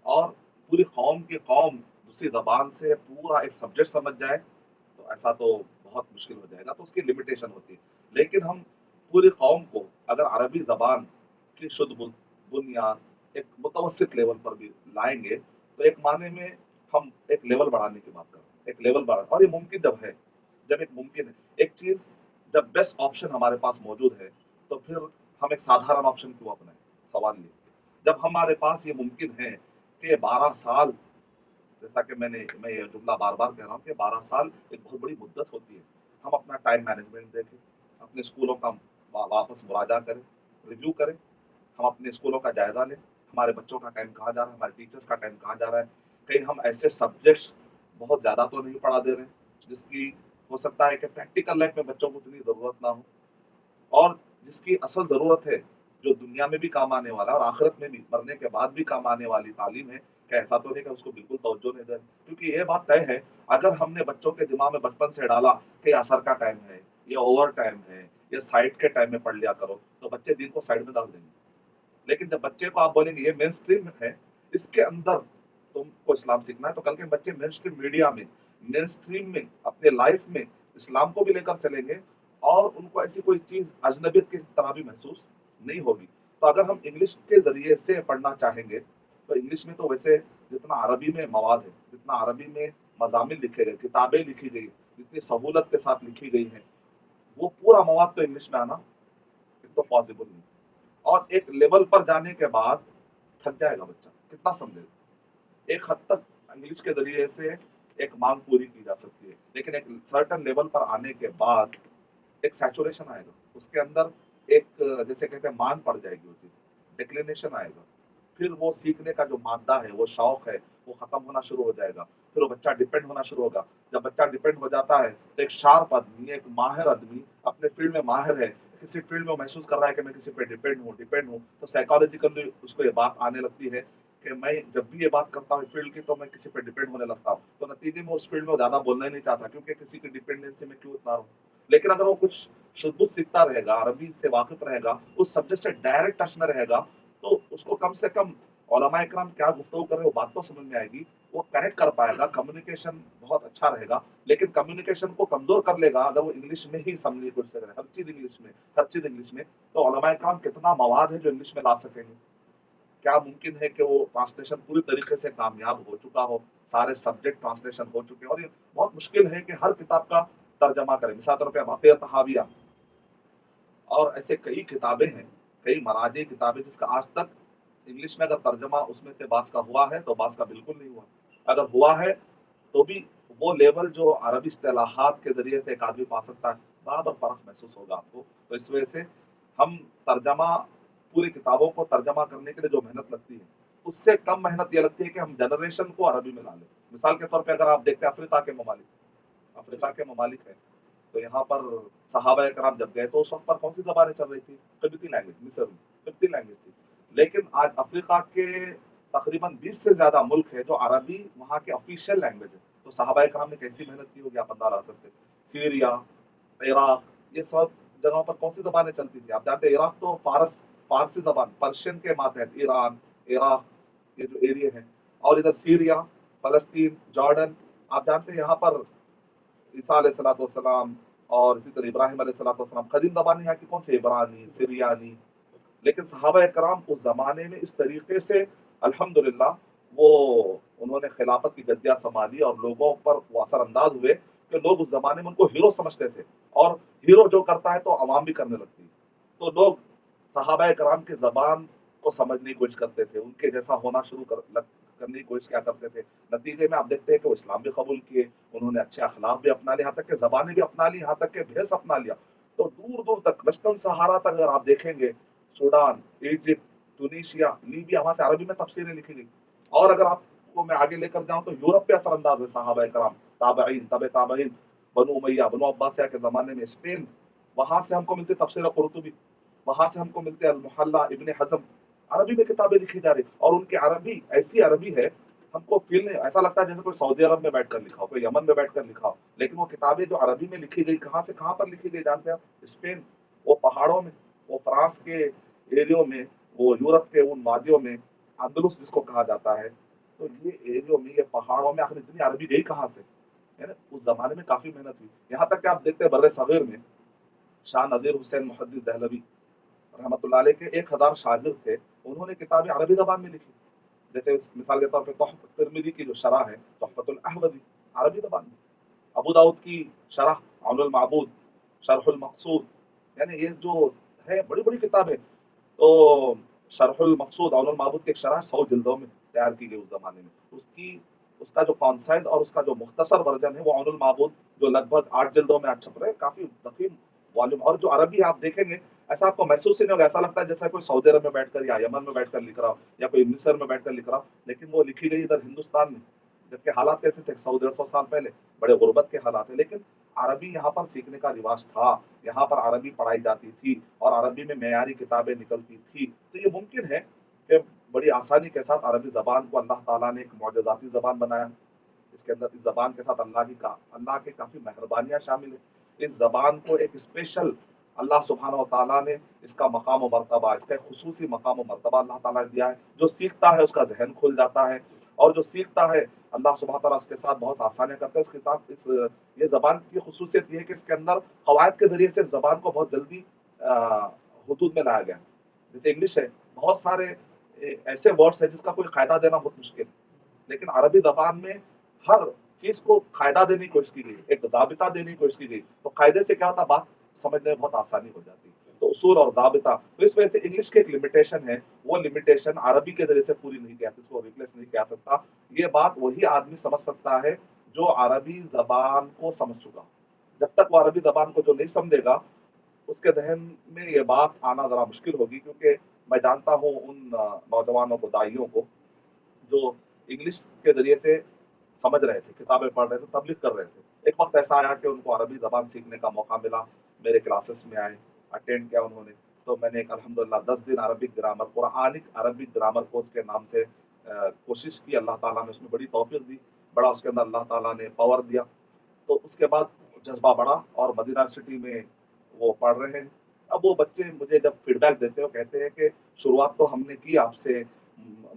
और पूरी कौम की कौम दूसरी ज़बान से पूरा एक सब्जेक्ट समझ जाए, तो ऐसा तो बहुत मुश्किल हो जाएगा, तो उसकी लिमिटेशन होती है। लेकिन हम पूरी कौम को अगर अरबी ज़बान की शुद्ध बुनियाद एक मुतवस्सित लेवल पर भी लाएँगे, तो एक माने में हम एक लेवल बढ़ाने की बात कर रहे हैं, एक लेवल बढ़ा, और ये मुमकिन जब है, जब एक मुमकिन है। एक चीज़ जब बेस्ट ऑप्शन हमारे पास मौजूद है, तो फिर हम एक साधारण ऑप्शन क्यों अपनाएँ? सवाल ये है। जब हमारे पास ये मुमकिन है कि 12 साल, जैसा कि मैं ये जुमला बार-बार कह रहा हूँ कि 12 साल एक बहुत बड़ी मुद्दत होती है। हम अपना टाइम मैनेजमेंट देखें, अपने स्कूलों का वापस मुराजा करें, रिव्यू करें, हम अपने स्कूलों का जायज़ा लें, हमारे बच्चों का टाइम कहाँ जा रहा है, हमारे टीचर्स का टाइम कहाँ जा रहा है। कहीं हम ऐसे सब्जेक्ट्स बहुत ज़्यादा तो नहीं पढ़ा दे रहे हैं, जिसकी हो सकता है कि प्रैक्टिकल लाइफ़ में बच्चों को उतनी ज़रूरत ना हो, और जिसकी असल ज़रूरत है, जो दुनिया में भी काम आने वाला है और आखिरत में भी, मरने के बाद भी काम आने वाली तालीम है, क्या ऐसा तो नहीं कि उसको बिल्कुल तवज्जो नहीं दे रहे? क्योंकि ये बात तय है, अगर हमने बच्चों के दिमाग में बचपन से डाला कि असर का टाइम है, ये ओवर टाइम है, ये साइड के टाइम में पढ़ लिया करो, तो बच्चे दीन को साइड में डाल देंगे। लेकिन जब बच्चे को आप बोलेंगे ये मेनस्ट्रीम है, इसके अंदर तुमको इस्लाम सीखना है, तो कल के बच्चे मेनस्ट्रीम मीडिया में, मेनस्ट्रीम में, अपने लाइफ में इस्लाम को भी लेकर चलेंगे, और उनको ऐसी कोई चीज़ अजनबियत की तरह भी महसूस नहीं होगी। तो अगर हम इंग्लिश के ज़रिए से पढ़ना चाहेंगे, तो इंग्लिश में तो वैसे जितना अरबी में मवाद है, जितना अरबी में मज़ामिन लिखे गए, किताबें लिखी गई, जितनी सहूलत के साथ लिखी गई हैं, वो पूरा मवाद तो इंग्लिश में आना एक तो पॉसिबल नहीं। और एक लेवल पर जाने के बाद थक जाएगा बच्चा, कितना समझेगा? एक हद तक इंग्लिश के ज़रिए से एक माँग पूरी की जा सकती है, लेकिन एक सर्टेन लेवल पर आने के बाद एक सैचुरेशन आएगा। उसके अंदर एक जैसे कहते हैं मान पड़ जाएगी उसी, डिक्लिनेशन आएगा। फिर वो सीखने का जो मादा है, वो शौक है, वो खत्म होना शुरू हो जाएगा। फिर वो बच्चा डिपेंड होना शुरू होगा। जब बच्चा डिपेंड हो जाता है, तो एक शार्प आदमी, एक माहिर आदमी, अपने फील्ड में माहिर है, किसी फील्ड में वो महसूस कर रहा है कि मैं किसी पे डिपेंड हूँ, तो साइकोलॉजिकली उसको ये बात आने लगती है कि मैं जब भी ये बात करता हूँ फील्ड की, तो मैं किसी पे डिपेंड होने लगता हूँ। तो नतीजे में उस फील्ड में वो ज़्यादा बोलना ही नहीं चाहता, क्योंकि किसी की डिपेंडेंसी में क्यों उतना रहूँ। लेकिन अगर वो कुछ शुद्ध सीखता रहेगा, अरबी से वाकिफ़ रहेगा, उस सब्जेक्ट से डायरेक्ट टच में रहेगा, तो उसको कम से कम उलमा इकराम क्या गुफ्तगू कर रहे हैं, वो बात तो समझ में आएगी, वो कनेक्ट कर पाएगा, कम्युनिकेशन बहुत अच्छा रहेगा। लेकिन कम्युनिकेशन को कमज़ोर कर लेगा अगर वो इंग्लिश में ही समझने की कोशिश करे, हर चीज़ इंग्लिश में, हर चीज़ इंग्लिश में, तो उलमा इकराम कितना मवाद है जो इंग्लिश में ला सकेंगे। क्या मुमकिन है कि वो ट्रांसलेशन पूरी तरीके से कामयाब हो चुका हो, सारे सब्जेक्ट ट्रांसलेशन हो चुके हैं, और ये बहुत मुश्किल है कि हर किताब का तर्जमा करें। मिसाल के तौर पे वाक़िअत तहाविया और ऐसे कई किताबें हैं, कई मराठी किताबें जिसका आज तक इंग्लिश में अगर तर्जमा उसमें से बाज़ का हुआ है, तो बाज़ का बिल्कुल नहीं हुआ। अगर हुआ है, तो भी वो लेवल जो अरबी इस्तिलाहात के ज़रिए से एक आदमी पा सकता है, बराबर फ़र्क महसूस होगा आपको। तो इस वजह से हम तर्जमा पूरी किताबों को तर्जमा करने के लिए जो मेहनत लगती है, उससे कम मेहनत ये लगती है कि हम जनरेशन को अरबी में ला लें। मिसाल के तौर पे अगर आप देखते हैं अफ्रीका जी, के ममालिक हैं, तो यहाँ पर सहाबा कराम जब गए तो उस वक़्त पर कौन-सी ज़बानें चल रही थी? किब्ती लैंग्वेज, मिस्र में, किब्ती लैंग्वेज थी। लेकिन आज अफ्रीका के तकरीबन 20 से ज़्यादा मुल्क है जो अरबी वहाँ की ऑफ़िशियल लैंग्वेज है। तो सहाबा कराम ने कैसी मेहनत की होगी, आप अंदाज़ा लगा सकते हैं। सीरिया, इराक, ये सब जगहों पर कौन-सी ज़बानें चलती थी? आप जानते हैं इराक तो फ़ारसी ज़बान, पर्शियन के मातहत ईरान, इराक, ये जो एरिया हैं, और इधर सीरिया, फ़लस्तीन, जॉर्डन, आप जानते हैं यहाँ पर ईसा अलैहिस्सलाम और इसी तरह इब्राहिम अलैहिस्सलाम, कदीम ज़बान यहाँ की कौन-सी? इब्रानी, सिरियानी। लेकिन सहाबा कराम उस ज़माने में इस तरीके से अल्हम्दुलिल्लाह वो उन्होंने खिलाफत की गद्दियाँ सँभाली और लोगों पर वो असरअंदाज़ हुए कि लोग उस ज़माने में उनको हीरो समझते थे, और हीरो जो करता है तो अवाम भी करने लगती है। तो लोग सहाबा कराम की ज़बान को समझने की कोशिश करते थे, उनके जैसा होना शुरू करने की कोशिश क्या करते थे। नतीजे में आप देखते हैं कि वो इस्लाम भी कबूल किए, उन्होंने अच्छे अखलाक भी अपना लिए, यहाँ तक कि ज़बानें भी अपना ली, यहाँ तक कि भेष अपना लिया। तो दूर-दूर तक वेस्टर्न सहारा तक अगर आप देखेंगे, सूडान, इजिप्ट, ट्यूनीशिया, लीबिया, वहाँ से अरबी में तफ़सीरें लिखी गई। और अगर आपको मैं आगे लेकर जाऊँ तो यूरोप पे असरअंदाज़ हुए सहाबा कराम, ताबईन, तबे ताबईन, बनु उमय्या, बनु अब्बासिया के ज़माने में स्पेन, वहाँ से हमको मिलती है तफ़सीर कुर्तुबी, वहाँ से हमको मिलते हैं अल-मुहल्ला, इब्न हज़म, अरबी में किताबें लिखी जा रही, और उनकी अरबी ऐसी अरबी है, हमको फ़ील नहीं, ऐसा लगता है जैसे कोई सऊदी अरब में बैठकर लिखा हो, कोई यमन में बैठकर लिखा हो। लेकिन वो किताबें जो अरबी में लिखी गई, कहाँ से कहाँ पर लिखी गई जानते हैं आप? स्पेन, वो पहाड़ों में, वो फ्रांस के एरियो में, वो यूरोप के उन वादियों में, अंदलुस जिसको कहा जाता है। तो ये एरियो में, ये पहाड़ों में आखिर इतनी अरबी गई कहाँ से? है ना? उस ज़माने में काफ़ी मेहनत हुई। यहाँ तक कि आप देखते हैं बर्रे सग़ीर में शाह नज़ीर हुसैन मुहद्दिस दहलवी रहमतुल्लाह अलैह के 1000 शागिर्द थे, उन्होंने किताबें अरबी ज़बान में लिखी। जैसे मिसाल के तौर पे तिर्मिज़ी की जो शरह है, तुहफ़तुल अहवज़ी, अरबी ज़बान में। अबू दाऊद की शरह औनुल माबूद, शरहुल मक़सूद, यानी ये जो है बड़ी-बड़ी किताबें। तो शरहुल मक़सूद औनुल माबूद की एक शरह 100 जिल्दों में तैयार की गई उस ज़माने में। उसका जो कॉन्साइज़ और उसका जो मुख़्तसर वर्ज़न है वो औनुल माबूद, जो लगभग 8 जिल्दों में आज छप रहा है, काफ़ी ज़ख़ीम वॉल्यूम, और जो अरबी आप देखेंगे, ऐसा आपको महसूस ही नहीं होगा, ऐसा लगता है जैसे कोई सऊदी अरब में बैठकर या यमन में बैठकर लिख रहा हो, या कोई मिस्र में बैठकर लिख रहा हो, लेकिन वो लिखी गई इधर हिंदुस्तान में। जबकि हालात कैसे थे 100 डेढ़ 100 साल पहले, बड़े गुर्बत के हालात हैं, लेकिन अरबी यहाँ पर सीखने का रिवाज था, यहाँ पर अरबी पढ़ाई जाती थी, और अरबी में मेयारी किताबें निकलती थी। तो ये मुमकिन है कि बड़ी आसानी के साथ अरबी ज़बान को अल्लाह ताला ने एक मुअज़्ज़ज़ाती ज़बान बनाया। इसके अंदर इस ज़बान के साथ अल्लाह की काफ़ी मेहरबानियाँ शामिल हैं। इस ज़बान को एक स्पेशल अल्लाह सुब्हानहू व तआला ने इसका मकाम व मर्तबा, इसका एक खुसूसी मकाम व मर्तबा अल्लाह ताला ने दिया है। जो सीखता है उसका ज़हन खुल जाता है, और जो सीखता है अल्लाह सुब्हानहू व तआला उसके साथ बहुत आसानियाँ करता है। ये ज़बान की खुसूसियत ये है कि इसके अंदर क़वायद के ज़रिए से ज़बान को बहुत जल्दी हुदूद में लाया गया है। जैसे इंग्लिश है, बहुत सारे ऐसे वर्ड्स हैं जिसका कोई कायदा देना बहुत मुश्किल है। लेकिन अरबी ज़बान में हर चीज़ को कायदा देने की कोशिश की गई, एक दाबिता देने की कोशिश की गई। तो कायदे से क्या होता है, बात समझने में बहुत आसानी हो जाती है। तो उसूल और दाबिता, तो इस वजह से इंग्लिश की एक लिमिटेशन है, वो लिमिटेशन अरबी के ज़रिए से पूरी नहीं किया, इसको रिप्लेस नहीं किया जा सकता। ये बात वही आदमी समझ सकता है जो अरबी ज़बान को समझ चुका हो। जब तक वो अरबी ज़बान को जो नहीं समझेगा, उसके ज़हन में ये बात आना ज़रा मुश्किल होगी, क्योंकि मैं जानता हूँ उन नौजवानों को, दाइयों को, जो इंग्लिश के ज़रिए से समझ रहे थे, किताबें पढ़ रहे थे, तबलीग कर रहे थे। एक वक़्त ऐसा आया कि उनको अरबी ज़बान सीखने का मौका मिला, मेरे क्लासेस में आए, अटेंड किया उन्होंने। तो मैंने एक अल्हम्दुलिल्लाह 10 दिन Arabic grammar, Quranic Arabic grammar course के नाम से कोशिश की, अल्लाह ताला ने उसमें बड़ी तौफ़ीक़ दी, बड़ा उसके अंदर अल्लाह ताला ने पावर दिया। तो उसके बाद जज़्बा बढ़ा और मदीना यूनिवर्सिटी में वो पढ़ रहे हैं। अब वो बच्चे मुझे जब फीडबैक देते हैं, वो कहते हैं कि शुरुआत तो हमने की आपसे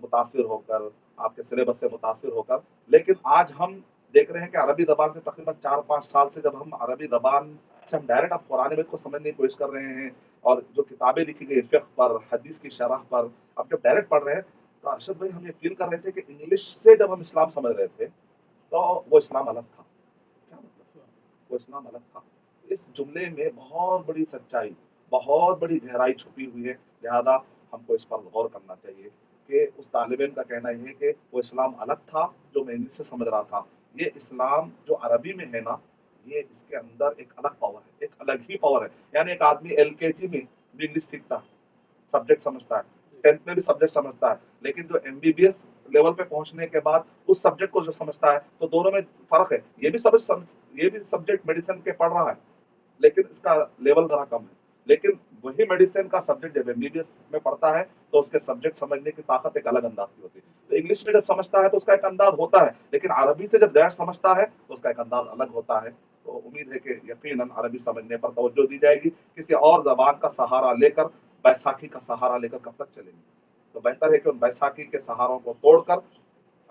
मुतासिर होकर, आपके सिलेबस से मुतासिर होकर, लेकिन आज हम देख रहे हैं कि अरबी ज़बान से तकरीबन 4-5 साल से जब हम अरबी ज़बान से हम डायरेक्ट अब कुरान मजीद को समझने की कोशिश कर रहे हैं, اور جو کتابیں لکھی گئی فقہ پر، حدیث کی شرح پر، اب جب ڈائریکٹ پڑھ رہے ہیں تو ارشد بھائی ہم یہ فیل کر رہے تھے کہ انگلش سے جب ہم اسلام سمجھ رہے تھے تو وہ اسلام الگ تھا. کیا مطلب؟ وہ اسلام الگ تھا. اس جملے میں بہت بڑی سچائی، بہت بڑی گہرائی چھپی ہوئی ہے. لہذا ہم کو اس پر غور کرنا چاہیے کہ اس طالب علم کا کہنا یہ ہے کہ وہ اسلام الگ تھا جو میں انگلش سے سمجھ رہا تھا. یہ اسلام جو عربی میں ہے نا، یہ اس کے اندر ایک الگ پاور ہے، ایک الگ ہی پاور ہے. یعنی ایک آدمی LKG میں بھی انگلش سیکھتا ہے، سبجیکٹ سمجھتا ہے، 10th میں بھی سبجیکٹ سمجھتا ہے، لیکن جو MBBS لیول پہ پہنچنے کے بعد اس سبجیکٹ کو جو سمجھتا ہے تو دونوں میں فرق ہے. یہ بھی سبجیکٹ میڈیسن کے پڑھ رہا ہے لیکن اس کا لیول ذرا کم ہے. لیکن وہی میڈیسن کا سبجیکٹ جب MBBS میں پڑھتا ہے تو اس کے سبجیکٹ سمجھنے کی طاقت ایک الگ انداز کی ہوتی ہے. تو انگلش میں جب سمجھتا ہے تو اس کا ایک انداز ہوتا ہے، لیکن عربی سے جب ڈائریکٹ سمجھتا ہے تو اس کا ایک انداز الگ ہوتا ہے. تو امید ہے کہ یقیناً عربی سمجھنے پر توجہ دی جائے گی. کسی اور زبان کا سہارا لے کر، بیساکھی کا سہارا لے کر کب تک چلیں گے؟ تو بہتر ہے کہ ان بیساکھی کے سہاروں کو توڑ کر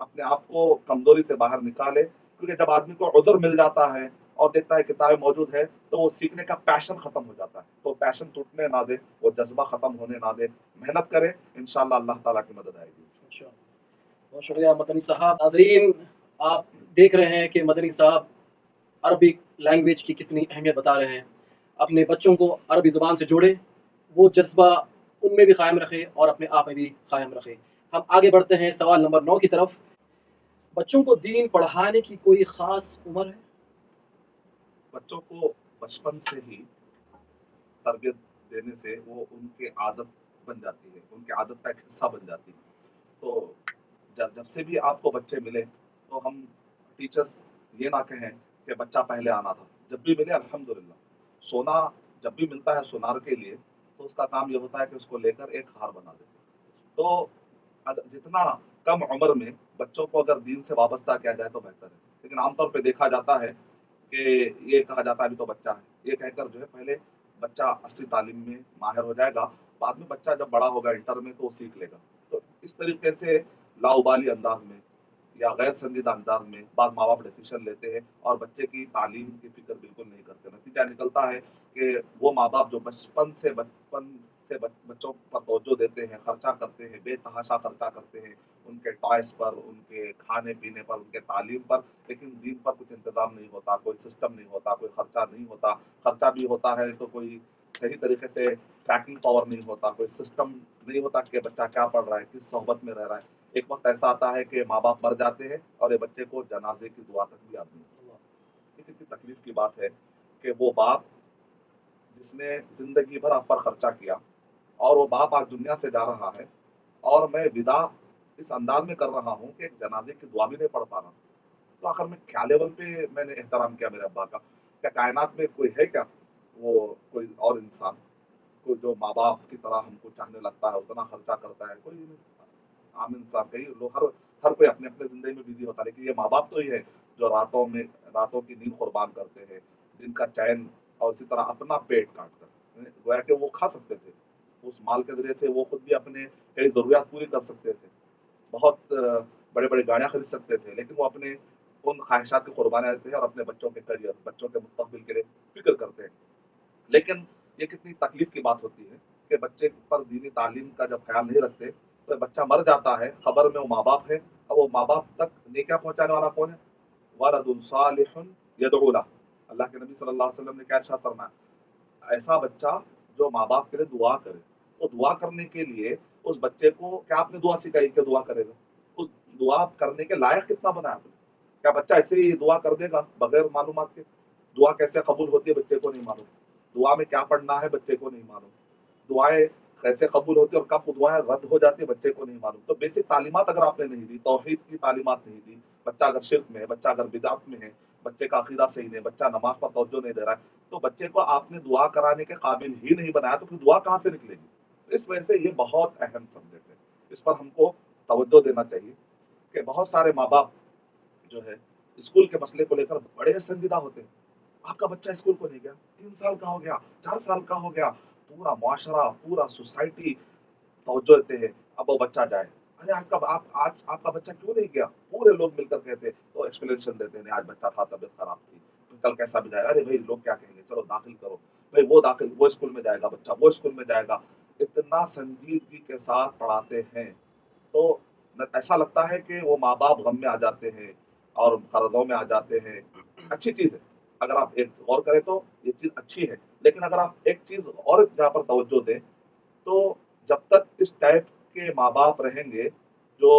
اپنے آپ کو کمزوری سے باہر نکالے. کیونکہ جب آدمی کو عذر مل جاتا ہے اور دیکھتا ہے کتابیں موجود ہے تو وہ سیکھنے کا پیشن ختم ہو جاتا ہے. تو پیشن ٹوٹنے نہ دے، وہ جذبہ ختم ہونے نہ دے، محنت کرے، انشاءاللہ اللہ تعالیٰ کی مدد آئے گی. انشاءاللہ. بہت شکریہ مدنی صاحب. ناظرین، آپ دیکھ رہے ہیں کہ مدنی صاحب عربک لینگویج کی کتنی اہمیت بتا رہے ہیں. اپنے بچوں کو عربی زبان سے جوڑیں، وہ جذبہ ان میں بھی قائم رکھیں اور اپنے آپ میں بھی قائم رکھیں. ہم آگے بڑھتے ہیں سوال نمبر 9 کی طرف. بچوں کو دین پڑھانے کی کوئی خاص عمر ہے؟ بچوں کو بچپن سے ہی تربیت دینے سے وہ ان کی عادت بن جاتی ہے، ان کی عادت کا ایک حصہ بن جاتی ہے. تو جب سے بھی آپ کو بچے ملے تو ہم ٹیچرز یہ نہ کہیں کہ بچہ پہلے آنا تھا. جب بھی ملے الحمدللہ. سونا جب بھی ملتا ہے سونار کے لیے تو اس کا کام یہ ہوتا ہے کہ اس کو لے کر ایک ہار بنا دے. تو جتنا کم عمر میں بچوں کو اگر دین سے وابستہ کیا جائے تو بہتر ہے. لیکن عام طور پہ دیکھا جاتا ہے کہ یہ کہا جاتا ہے ابھی تو بچہ ہے، یہ کہہ کر جو ہے پہلے بچہ اصلی تعلیم میں ماہر ہو جائے گا، بعد میں بچہ جب بڑا ہوگا انٹر میں تو وہ سیکھ لے گا. تو اس طریقے سے لاؤبالی انداز میں یا غیر سنجیدہ انداز میں بعض ماں باپ ڈیسیشن لیتے ہیں اور بچے کی تعلیم کی فکر بالکل نہیں کرتے. نتیجہ نکلتا ہے کہ وہ ماں باپ جو بچپن سے بچوں پر توجہ دیتے ہیں، خرچہ کرتے ہیں، بے تحاشا خرچہ کرتے ہیں ان کے ٹوائز پر، ان کے کھانے پینے پر، ان کے تعلیم پر، لیکن دین پر کچھ انتظام نہیں ہوتا، کوئی سسٹم نہیں ہوتا، کوئی خرچہ نہیں ہوتا. خرچہ بھی ہوتا ہے تو کوئی صحیح طریقے سے ٹریکنگ پاور نہیں ہوتا، کوئی سسٹم نہیں ہوتا کہ بچہ کیا پڑھ رہا ہے، کس صحبت میں رہ رہا ہے. ایک وقت ایسا آتا ہے کہ ماں باپ مر جاتے ہیں اور یہ بچے کو جنازے کی دعا تک بھی یاد نہیں ہوتی. یہ کتنی تکلیف کی بات ہے کہ وہ باپ جس نے زندگی بھر آپ پر خرچہ کیا اور وہ باپ آج دنیا سے جا رہا ہے اور میں ودا اس انداز میں کر رہا ہوں کہ ایک جنازے کی دعا بھی نہیں پڑھ پا رہا. تو آخر میں کیا لیول پہ میں نے احترام کیا میرے ابا کا؟ کیا کائنات میں کوئی ہے کیا وہ کوئی اور انسان کو جو ماں باپ کی طرح ہم کو چاہنے لگتا ہے، اتنا خرچہ کرتا ہے؟ کوئی عام انسان. کئی لوگ ہر کوئی اپنے اپنے زندگی میں بزی ہوتا ہے، لیکن یہ ماں باپ تو ہی ہے جو راتوں کی نیند قربان کرتے ہیں، جن کا چین اور اسی طرح اپنا پیٹ کاٹ کر گویا کہ وہ کھا سکتے تھے اس مال کے ذریعے سے، وہ خود بھی اپنے کئی ضروریات پوری کر سکتے تھے، بہت بڑے بڑے گاڑیاں خرید سکتے تھے، لیکن وہ اپنے ان خواہشات کی قربانیاں دیتے ہیں اور اپنے بچوں کے کریئر، بچوں کے مستقبل کے لیے فکر کرتے ہیں. لیکن یہ کتنی تکلیف کی بات ہوتی ہے کہ بچے پر دینی تعلیم کا جب خیال نہیں رکھتے تو بچہ مر جاتا ہے، خبر میں وہ ماں باپ ہے، اور وہ ماں باپ تک نیکیاں پہنچانے والا کون ہے؟ ولد صالح یدعو له. اللہ کے نبی صلی اللہ علیہ وسلم نے کیا ارشاد فرمایا؟ ایسا بچہ جو ماں باپ کے لیے دعا کرے. تو دعا کرنے کے لیے اس بچے کو کیا آپ نے دعا سکھائی کہ دعا کرے گا؟ اس دعا کرنے کے لائق کتنا بنا آپ نے؟ کیا بچہ ایسے ہی دعا کر دے گا بغیر معلومات کے؟ دعا کیسے قبول ہوتی ہے بچے کو نہیں معلوم، دعا میں کیا پڑھنا ہے بچے کو نہیں معلوم، دعائیں کیسے قبول ہوتی ہے اور کب دعائیں رد ہو جاتی ہے بچے کو نہیں معلوم. تو بیسک تعلیمات اگر آپ نے نہیں دی، توحید کی تعلیمات نہیں دی، بچہ اگر شرک میں ہے، بچہ اگر بدعت میں ہے، بچے کا عقیدہ صحیح نہیں، بچہ نماز پر توجہ نہیں دے رہا ہے، تو بچے کو آپ نے دعا کرانے کے قابل ہی نہیں بنایا تو پھر دعا کہاں سے نکلے گی؟ اس وجہ سے یہ بہت اہم سبجیکٹ ہے، اس پر ہم کو توجہ دینا چاہیے کہ بہت سارے ماں باپ جو ہے اسکول کے مسئلے کو لے کر بڑے سنجیدہ ہوتے ہیں. آپ کا بچہ اسکول کو نہیں گیا، 3 سال کا ہو گیا، 4 سال کا ہو گیا، پورا معاشرہ، پورا سوسائٹی توجہ دیتے ہیں اب وہ بچہ جائے. ارے آپ کا بچہ کیوں نہیں گیا؟ پورے لوگ مل کر کہتے تو ایکسپلینیشن دیتے ہیں، آج بچہ تھا، طبیعت خراب تھی، کل کیسا بھی جائے، ارے بھائی لوگ کیا کہیں گے، چلو داخل کرو. بھائی وہ اسکول میں جائے گا بچہ، وہ اسکول میں جائے گا، اتنا سنجیدگی کے ساتھ پڑھاتے ہیں تو ایسا لگتا ہے کہ وہ ماں باپ غم میں آ جاتے ہیں اور قرضوں میں آ جاتے ہیں. اچھی چیز ہے، اگر آپ ایک غور کریں تو یہ چیز اچھی ہے، لیکن اگر آپ ایک چیز اور جہاں پر توجہ دیں تو جب تک اس ٹائپ کے ماں باپ رہیں گے جو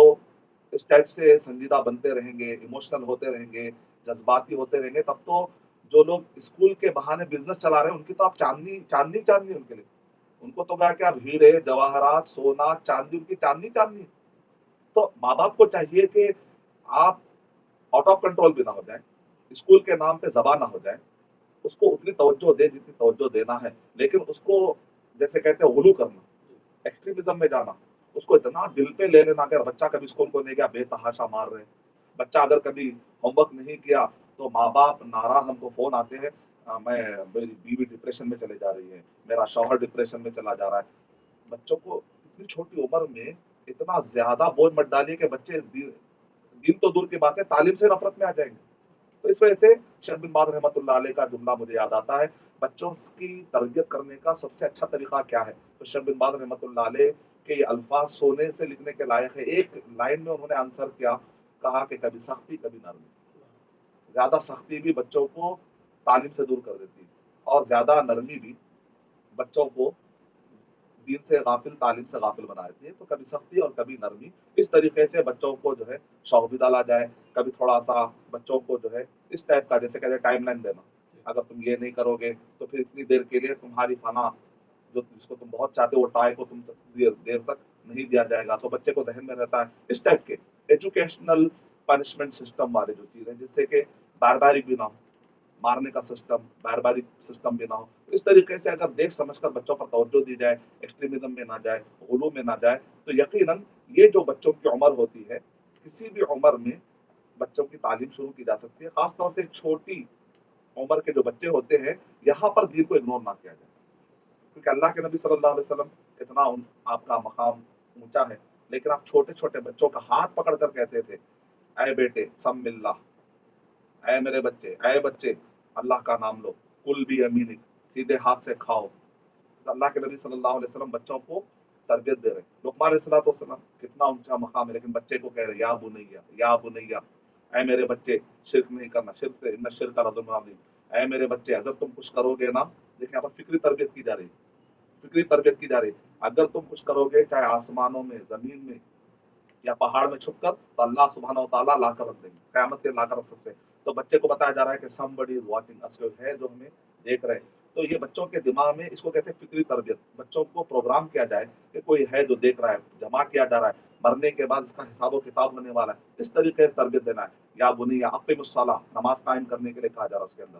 اس ٹائپ سے سنجیدہ بنتے رہیں گے، ایموشنل ہوتے رہیں گے، جذباتی ہوتے رہیں گے، تب تو جو لوگ اسکول کے بہانے بزنس چلا رہے ہیں ان کی تو آپ چاندنی چاندنی چاندنی ان کے لیے، ان کو تو کہا کہ اب ہیرے جواہرات سونا چاندی ان کی چاندنی چاندنی. تو ماں باپ کو چاہیے کہ آپ آؤٹ آف کنٹرول بھی نہ ہو جائیں، اسکول کے نام پہ ذبح نہ ہو جائیں، اس کو اتنی توجہ دے جتنی توجہ دینا ہے، لیکن اس کو جیسے کہتے ہیں غلو کرنا، ایکسٹریمزم میں جانا، اس کو اتنا دل پہ لے لینا کہ بچہ کبھی اسکول کو نہیں گیا بے تحاشا مار رہے ہیں. بچہ اگر کبھی ہوم ورک نہیں کیا تو ماں باپ ناراض، ہم کو فون آتے ہیں میں میری بیوی ڈپریشن میں چلے جا رہی ہے، میرا شوہر ڈپریشن میں چلا جا رہا ہے. بچوں کو اتنی چھوٹی عمر میں اتنا زیادہ بوجھ مت ڈالیے کہ بچے دین تو دور کی بات ہے تعلیم سے نفرت میں آ جائیں گے. تو اس وجہ سے شیخ بن باز رحمۃ اللہ علیہ کا جملہ مجھے یاد آتا ہے، بچوں کی تربیت کرنے کا سب سے اچھا طریقہ کیا ہے؟ تو شیخ بن باز رحمۃ اللہ علیہ کے یہ الفاظ سونے سے لکھنے کے لائق ہے. ایک لائن میں انہوں نے آنسر کیا، کہا کہ کبھی سختی کبھی نرمی. زیادہ سختی بھی بچوں کو تعلیم سے دور کر دیتی ہے اور زیادہ نرمی بھی بچوں کو دین سے غافل تعلیم سے غافل بنا دیتی ہے. تو کبھی سختی اور کبھی نرمی، اس طریقے سے بچوں کو جو ہے شوق بھی ڈالا جائے. کبھی تھوڑا سا بچوں کو جو ہے اس ٹائپ کا جیسے کہتے ہیں ٹائم لائن دینا، اگر تم یہ نہیں کرو گے تو پھر اتنی دیر کے لیے تمہاری فنا جو جس کو تم بہت چاہتے ہو وہ ٹائے کو تم سے دیر تک نہیں دیا جائے گا. تو بچے کو ذہن میں رہتا ہے اس ٹائپ کے ایجوکیشنل پنشمنٹ سسٹم والے جو چیزیں جس سے کہ بارباری بھی نہ ہو، مارنے کا سسٹم بارباری سسٹم بھی نہ ہو. اس طریقے سے اگر دیکھ سمجھ کر بچوں پر توجہ دی جائے، ایکسٹریمزم میں نہ جائے، غلو میں نہ جائے، تو یقیناً یہ جو بچوں کی عمر ہوتی ہے کسی بھی عمر میں بچوں کی تعلیم شروع کی جا سکتی ہے. خاص طور سے چھوٹی عمر کے جو بچے ہوتے ہیں یہاں پر دین کو اگنور نہ کیا جائے، کیونکہ اللہ کے نبی صلی اللہ علیہ وسلم اتنا آپ کا مقام اونچا ہے، لیکن آپ چھوٹے چھوٹے بچوں کا ہاتھ پکڑ کر کہتے تھے اے بیٹے سم اللہ، اے میرے بچے، اے بچے اللہ کا نام لو، کل بھی امینک، سیدھے ہاتھ سے کھاؤ. تو اللہ کے نبی صلی اللہ علیہ وسلم بچوں کو تربیت دے رہے ہیں. لقمان علیہ الصلوۃ والسلام کتنا اونچا مقام ہے، لیکن بچے کو کہہ رہے یا بنیا یا بنیا، اے میرے بچے شرک نہیں کرنا، شرک سے ان الشرک لظلم عظیم. اے میرے بچے اگر تم کچھ کرو گے نا، دیکھیں یہاں پر فکری تربیت کی جا رہی ہے، فکری تربیت کی جا رہی ہے. اگر تم کچھ کرو گے چاہے آسمانوں میں زمین میں یا پہاڑ میں چھپ کر، تو اللہ سبحانہ و تعالیٰ لا کر رکھ دیں گے، قیامت کے لا کر رکھ سکتے ہیں. تو بچے کو بتایا جا رہا ہے کہ سم بڑی واچنگ اس ہے جو ہمیں دیکھ رہے ہیں. تو یہ بچوں کے دماغ میں اس کو کہتے ہیں فکری تربیت. بچوں کو پروگرام کیا جائے کہ کوئی ہے جو دیکھ رہا ہے، جمع کیا جا رہا ہے، مرنے کے بعد اس کا حساب و کتاب ہونے والا ہے. اس طریقے سے تربیت دینا ہے. یا بنی اقیم الصلاۃ، نماز قائم کرنے کے لیے کہا جا رہا ہے اس کے اندر.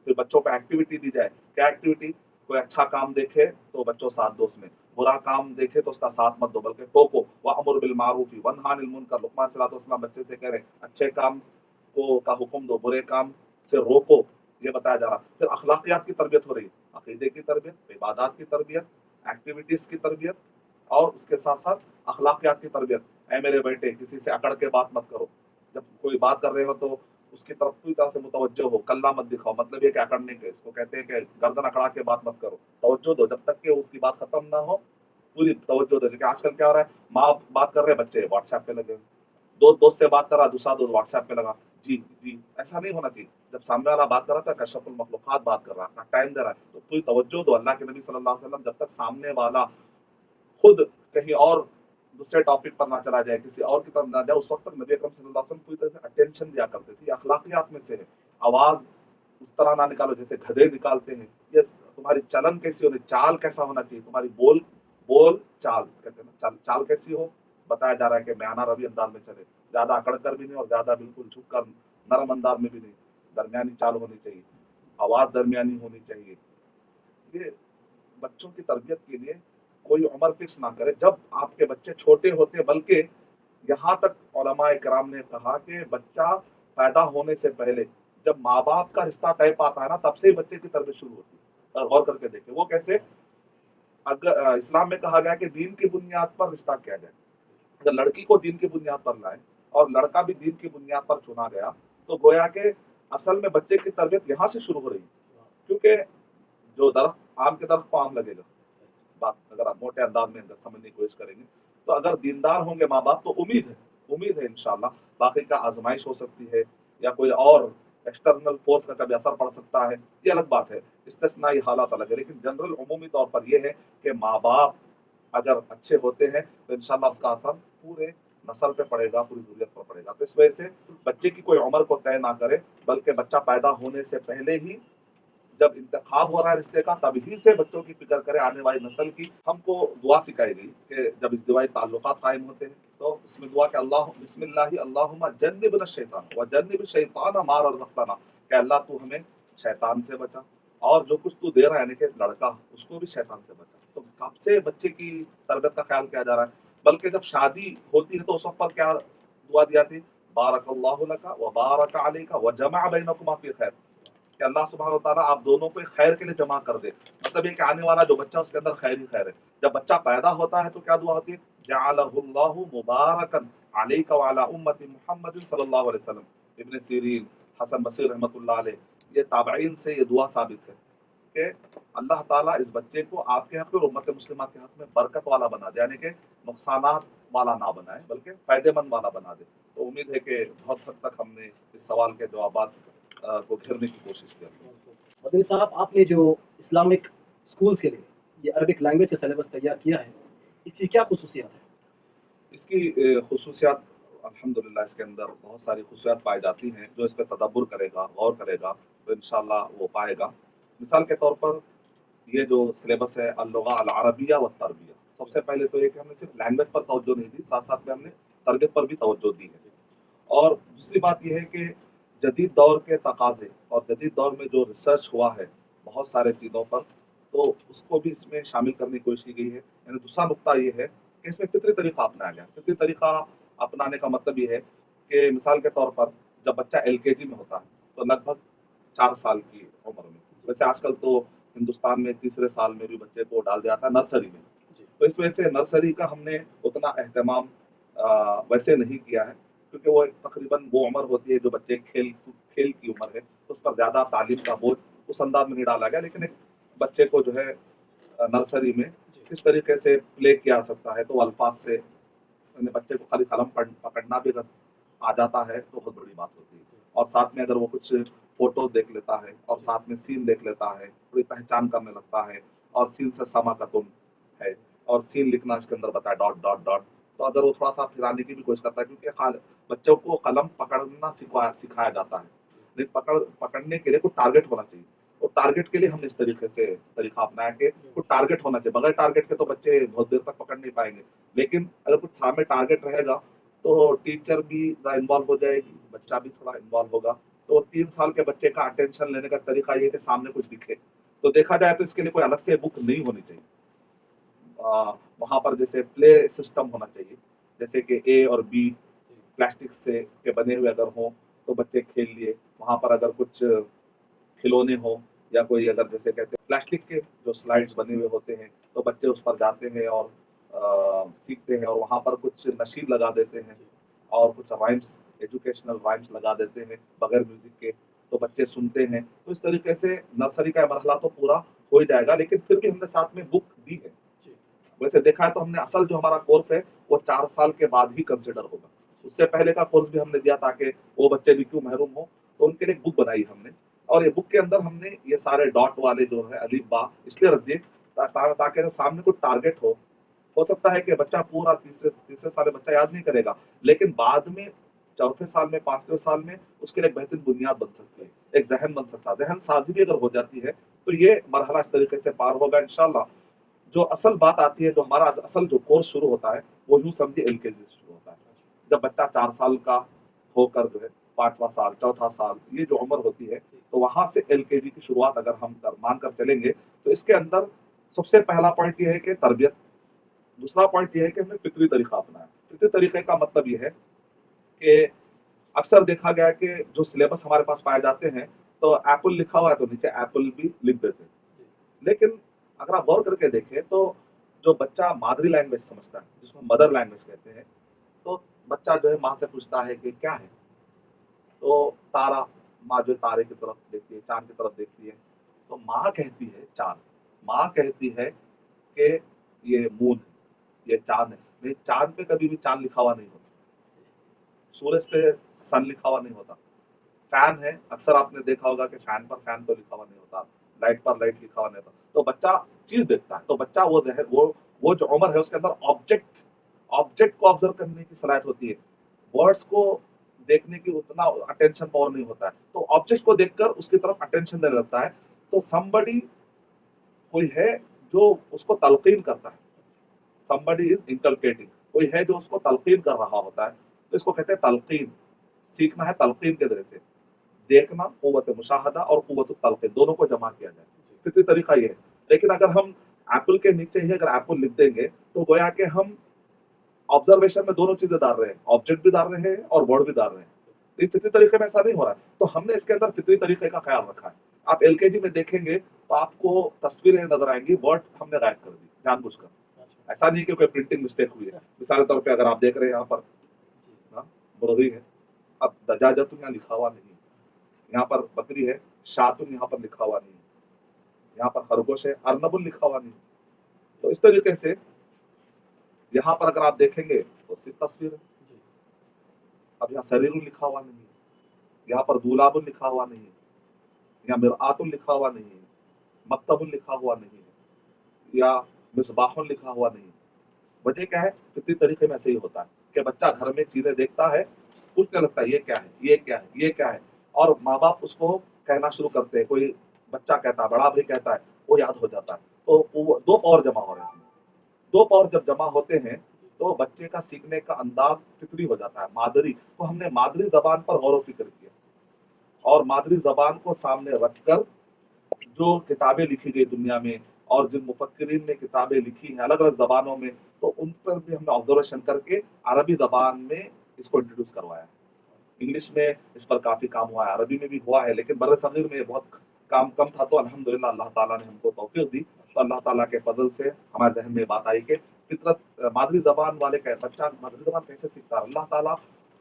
پھر بچوں کو ایکٹیویٹی دی جائے. کیا ایکٹیویٹی؟ کوئی اچھا کام دیکھے تو بچوں ساتھ دو اس میں، برا کام دیکھے تو اس کا ساتھ مت دو بلکہ ٹوکو. وَأْمُرْ بِالْمَعْرُوفِ وَانْهَ عَنِ الْمُنْكَرِ، لقمان صلی اللہ علیہ وسلم بچے سے کہہ رہے ہیں اچھے کام کو کا حکم دو، برے کام سے روکو، یہ بتایا جا رہا. پھر اخلاقیات کی تربیت ہو رہی ہے، عقیدے کی تربیت، عبادات کی تربیت، ایکٹیویٹیز کی تربیت، اور اس کے ساتھ ساتھ اخلاقیات کی تربیت. اے میرے بیٹے کسی سے اکڑ کے بات مت کرو، جب کوئی بات کر رہے ہو تو اس کی طرف پوری طرح سے متوجہ ہو، کلہ مت دکھاؤ. مطلب یہ کہ اکڑنے کے، اس کو کہتے ہیں کہ گردن اکڑا کے بات مت کرو، توجہ دو جب تک کہ اس کی بات ختم نہ ہو، پوری توجہ دو. لیکن آج کل کیا ہو رہا ہے، ماں بات کر رہے ہیں بچے واٹس ایپ پہ لگے ہوئے، دوست سے بات کر رہا دوسرا دوست واٹس ایپ پہ لگا. جی جی ایسا نہیں ہونا چاہیے. جب سامنے والا بات کر رہا تھا کشف المخلوقات بات کر رہا ہے، اپنا ٹائم دے رہا ہے، تو پوری توجہ دو. اللہ کے نبی صلی اللہ علیہ وسلم جب تک سامنے والا خود کہیں اور دوسرے ٹاپک پر نہ چلا جائے، کسی اور کی طرف نہ جائے، اس وقت تک نبی اکرم صلی اللہ علیہ وسلم پوری طرح سے اٹینشن دیا کرتے تھے. اخلاقیات میں سے ہے. آواز اس طرح نہ نکالو جیسے گدھے نکالتے ہیں. یہ تمہاری چلن کیسی ہونی، چال کیسا ہونا چاہیے، تمہاری بول چال کہتے ہیں نا، چال کیسی ہو بتایا جا رہا ہے کہ میانہ روی انداز میں چلے، زیادہ اکڑ کر بھی نہیں اور زیادہ بالکل جھک کر نرم انداز میں بھی نہیں، درمیانی چال ہونی چاہیے، آواز درمیانی ہونی چاہیے. یہ بچوں کی تربیت کے لیے کوئی عمر فکس نہ کرے جب آپ کے بچے چھوٹے ہوتے، بلکہ یہاں تک علماء کرام نے کہا کہ بچہ پیدا ہونے سے پہلے جب ماں باپ کا رشتہ طے پاتا ہے نا، تب سے ہی بچے کی تربیت شروع ہوتی ہے. اور غور کر کے دیکھیں وہ کیسے. اگر اسلام میں کہا گیا کہ دین کی بنیاد پر رشتہ کیا جائے. اگر لڑکی کو دین کی بنیاد پر لائے اور لڑکا بھی دین کی بنیاد پر چنا گیا، تو گویا کہ اصل میں بچے کی تربیت یہاں سے شروع ہو رہی ہے. کیونکہ जो दरख्त आम के दरख्त को आम लगेगा, बात अगर आप मोटे अंदाज में अगर समझने की कोशिश करेंगे, तो अगर दीनदार होंगे माँ बाप तो उम्मीद है इंशाल्लाह। बाकी का आजमाइश हो सकती है या कोई और एक्सटर्नल फोर्स का कभी असर पड़ सकता है, ये अलग बात है, इस्तिस्नाई हालात अलग है, लेकिन जनरल उमूमी तौर पर ये है कि माँ बाप अगर अच्छे होते हैं तो इंशाल्लाह उसका असर पूरे नस्ल पे पड़ेगा, पूरी ज़ुर्रियत पर पड़ेगा। तो इस वजह से बच्चे की कोई उम्र को तय ना करे, बल्कि बच्चा पैदा होने से पहले ही जब इंतखाब हो रहा है रिश्ते का, तभी से बच्चों की फिक्र करें आने वाली नस्ल की। हमको दुआ सिखाई गई कि जब इज़्दिवाई ताल्लुकात कायम होते हैं तो इसमें दुआ कि अल्लाह बिस्मिल्लाहि अल्लाहुम्मा जन्निबना शैतान व जन्निब शैतान मा रज़क़तना, कि अल्लाह तू हमें शैतान से बचा और जो कुछ तू दे रहा है यानी कि लड़का, उसको भी शैतान से बचा। तो कब से बच्चे की तरबियत का ख्याल किया जा रहा है, बल्कि जब शादी होती है तो उस वक्त पर क्या दुआ दी जाती है, बारकल्लाहु लका व बारक अलैका व जमा बैनकुमा फी खैर, कि अल्लाह सुब्हानहू व तआला आप दोनों को एक खैर के लिए जमा कर दे। मतलब ये कि आने वाला जो बच्चा उसके अंदर खैर ही खैर है। जब बच्चा पैदा होता है तो क्या दुआ होती है, जअलहुल्लाहु मुबारकन अलैका व अला उम्मति मुहम्मदिन सल्लल्लाहु अलैहि वसल्लम। इब्न सीरीन, हसन बसीर रहमतुल्लाह अलैह, ये ताबईन से ये दुआ साबित है कि अल्लाह ताला इस बच्चे को आपके हक में और उम्मत मुस्लिमा के हक में बरकत वाला बना दे, यानी कि नुकसानात वाला ना बनाए बल्कि फायदेमंद वाला बना दे। तो उम्मीद है कि बहुत हद तक हमने इस सवाल के जवाबात को घेरने की कोशिश की। मदनी साहब, आपने जो इस्लामिक स्कूल्स के लिए ये अरबिक लैंग्वेज का सिलेबस तैयार किया है, इसकी क्या खसूसियात है? इसकी खसूसियात अल्हम्दुलिल्लाह इसके अंदर बहुत सारी खसूसियात पाई जाती हैं, जो इस पे तदब्बुर करेगा, गौर करेगा तो इंशाअल्लाह वो पाएगा। मिसाल के तौर पर ये जो सिलेबस है अल-लुगा अल-अरबिया व तरबिया, सबसे पहले तो ये कि हमने सिर्फ लैंग्वेज पर तवज्जो नहीं दी, साथ-साथ में हमने तरबियत पर भी तवज्जो दी है। और दूसरी बात ये है कि जदीद दौर के तकाज़े और जदीद दौर में जो रिसर्च हुआ है बहुत सारे चीज़ों पर, तो उसको भी इसमें शामिल करने की कोशिश की गई है। यानी दूसरा नुकता ये है कि इसमें फितरी तरीका अपनाया गया। फितरी तरीका अपनाने का मतलब ये है कि मिसाल के तौर पर जब बच्चा एलकेजी में होता है तो लगभग 4 साल की उम्र में, वैसे आजकल तो हिंदुस्तान में तीसरे साल में भी बच्चे को डाल दिया जाता है नर्सरी में। जी। तो इस वजह से नर्सरी का हमने उतना एहतमाम वैसे नहीं किया है, क्योंकि वो तकरीबन वो उम्र होती है जो बच्चे खेल की उम्र है, तो उस पर ज़्यादा तालीम का बोझ उस अंदाज में नहीं डाला गया। लेकिन एक बच्चे को जो है नर्सरी में जी। किस तरीके से प्ले किया जा सकता है, तो अल्फाज से यानी बच्चे को खाली कलम पकड़ना भी अगर आ जाता है तो बहुत बड़ी बात होती है। और साथ में अगर वो कुछ फोटोज देख लेता है और साथ में सीन देख लेता है, थोड़ी पहचान करने लगता है, और सीन से समाकतुन है और सीन लिखना इसके अंदर बताया डॉट डॉट डॉट, तो अगर वो थोड़ा सा फिराने की भी कोशिश करता है, क्योंकि बच्चों को कलम पकड़ना सिखाया जाता है, लेकिन पकड़ने के लिए कुछ टारगेट होना चाहिए। और टारगेट के लिए हमने इस तरीके से तरीका अपनाया कि कुछ टारगेट होना चाहिए, बगैर टारगेट के तो बच्चे बहुत देर तक पकड़ नहीं पाएंगे। लेकिन अगर कुछ सामने टारगेट रहेगा तो टीचर भी इन्वॉल्व हो जाएगी, बच्चा भी थोड़ा इन्वॉल्व होगा। तो 3 साल के बच्चे का अटेंशन लेने का तरीका ये है कि सामने कुछ दिखे। तो देखा जाए तो इसके लिए कोई अलग से बुक नहीं होनी चाहिए। वहाँ पर जैसे प्ले सिस्टम होना चाहिए, जैसे कि ए और बी प्लास्टिक से के बने हुए अगर हों तो बच्चे खेल लिए। वहाँ पर अगर कुछ खिलौने हों या कोई अगर जैसे कहते हैं प्लास्टिक के जो स्लाइड्स बने हुए होते हैं, तो बच्चे उस पर जाते हैं और सीखते हैं, और वहाँ पर कुछ नशीद लगा देते हैं और कुछ राइम्स, एजुकेशनल राइम्स लगा देते हैं बगैर म्यूजिक के, तो बच्चे सुनते हैं। तो इस तरीके से नर्सरी का मरहला तो पूरा हो ही जाएगा, लेकिन फिर भी हमने साथ में बुक दी है। जी। वैसे देखा है तो हमने असल जो हमारा कोर्स है वो 4 साल के बाद ही कंसिडर होगा। उससे पहले का कोर्स भी हमने दिया ताकि वो बच्चे भी क्यों महरूम हो, तो उनके लिए एक बुक बनाई हमने। और ये बुक के अंदर हमने ये सारे डॉट वाले जो है अलिफ बा इसलिए रख दिए ताकि सामने कोई टारगेट हो सकता है कि बच्चा पूरा तीसरे तीसरे साल में बच्चा याद नहीं करेगा, लेकिन बाद में चौथे साल में, पांचवें साल में उसके लिए एक बेहतरीन बुनियाद बन सकती है, एक जहन बन सकता है। जहन साजी भी अगर हो जाती है तो ये मरहला इस तरीके से पार होगा इंशाल्लाह। जो असल बात आती है, जो हमारा असल जो कोर्स शुरू होता है वो यूं समझिए एलकेजी से शुरू होता है। जब बच्चा 4 साल का होकर जो है 5वां साल, चौथा साल, ये जो उम्र होती है, तो वहां से एलकेजी की शुरुआत अगर हम मानकर चलेंगे तो इसके अंदर सबसे पहला पॉइंट ये है कि तरबियत। दूसरा पॉइंट ये है कि हमने फितरी तरीका अपनाया। फितरी तरीके का मतलब ये है कि अक्सर देखा गया है कि जो सिलेबस हमारे पास पाए जाते हैं, तो एप्पल लिखा हुआ है तो नीचे एप्पल भी लिख देते हैं। लेकिन अगर आप गौर करके देखें तो जो बच्चा मादरी लैंग्वेज समझता है, जिसको मदर लैंग्वेज कहते हैं, तो बच्चा जो है माँ से पूछता है कि क्या है, तो तारा, माँ जो तारे की तरफ देखती है, चांद की तरफ देखती है, تو ماں کہتی ہے چاند، ماں کہتی ہے کہ یہ مون ہے، یہ چاند ہے، نہیں چاند پہ کبھی بھی چاند لکھا ہوا نہیں ہوتا، سورج پہ سن لکھا ہوا نہیں ہوتا، فین ہے اکثر آپ نے دیکھا ہوگا کہ فین پر فین تو لکھا ہوا نہیں ہوتا، لائٹ پر لائٹ لکھا ہوا نہیں ہوتا، تو بچہ چیز دیکھتا ہے، تو بچہ وہ جو عمر ہے اس کے اندر آبجیکٹ کو آبزرو کرنے کی صلاحیت ہوتی ہے، ورڈز کو دیکھنے کی اتنا اٹینشن پاور نہیں ہوتا ہے، تو آبجیکٹ کو دیکھ کر اس کی طرف اٹینشن دینے لگتا ہے، تو somebody کوئی ہے جو اس کو تلقین کرتا ہے، somebody is inculcating، کوئی ہے جو اس کو تلقین کر رہا ہوتا ہے، تو اس کو کہتے ہیں تلقین، سیکھنا ہے تلقین کے ذریعے سے، دیکھنا قوت مشاہدہ اور قوت التلقین دونوں کو جمع کیا جائے، فطری طریقہ یہ ہے، لیکن اگر ہم ایپل کے نیچے ہی اگر ایپل لکھ دیں گے تو گویا کہ ہم آبزرویشن میں دونوں چیزیں ڈال رہے ہیں، آبجیکٹ بھی ڈال رہے ہیں اور ورڈ بھی ڈال رہے ہیں، یہ فطری طریقے میں ایسا نہیں ہو رہا ہے، تو ہم نے اس کے اندر فطری طریقے کا خیال رکھا ہے، آپ ایل کے جی میں دیکھیں گے تو آپ کو تصویریں نظر آئیں گی، ورڈ ہم نے غائب کر دی جان بوجھ کر، ایسا نہیں کہ کوئی پرنٹنگ مسٹیک ہوئی ہے، مثال کے طور پہ اگر آپ دیکھ رہے ہیں یہاں پر مرغی ہے، اب دجاجت یہاں لکھا ہوا نہیں ہے، یہاں پر بکری ہے، شاتن یہاں پر لکھا ہوا نہیں ہے، یہاں پر خرگوش ہے، ارنب لکھا ہوا نہیں ہے، تو اس طریقے سے یہاں پر اگر آپ دیکھیں گے تو صرف تصویر ہے، اب یہاں سریر لکھا ہوا نہیں ہے، یہاں پر دولاب لکھا ہوا نہیں ہے، یہاں مرآت لکھا ہوا نہیں ہے، مکتب لکھا ہوا نہیں ہے، یا مصباح لکھا ہوا نہیں ہے، وجہ کیا ہے؟ فطری طریقے میں ایسے ہی ہوتا ہے کہ بچہ گھر میں چیزیں دیکھتا ہے، پوچھنے لگتا ہے یہ کیا ہے، یہ کیا ہے، یہ کیا ہے، اور ماں باپ اس کو کہنا شروع کرتے ہیں، کوئی بچہ کہتا ہے، بڑا بھی کہتا ہے، وہ یاد ہو جاتا ہے، تو وہ دو پاور جمع ہو رہے ہیں، دو پاور جب جمع ہوتے ہیں تو بچے کا سیکھنے کا انداز فطری ہو جاتا ہے، مادری، تو ہم نے مادری زبان پر غور و فکر کیا اور مادری زبان کو سامنے رکھ کر جو کتابیں لکھی گئی دنیا میں اور جن مفکرین نے کتابیں لکھی ہیں الگ الگ زبانوں میں، تو ان پر بھی ہم نے آبزرویشن کر کے عربی زبان میں اس کو انٹروڈیوس کروایا ہے، انگلش میں اس پر کافی کام ہوا ہے، عربی میں بھی ہوا ہے، لیکن بر صغیر میں یہ بہت کام کم تھا، تو الحمدللہ اللہ تعالیٰ نے ہم کو توفیق دی، تو اللہ تعالیٰ کے فضل سے ہمارے ذہن میں بات آئی کہ فطرت مادری زبان والے کا بچہ مادری زبان کیسے سیکھتا ہے، اللہ تعالیٰ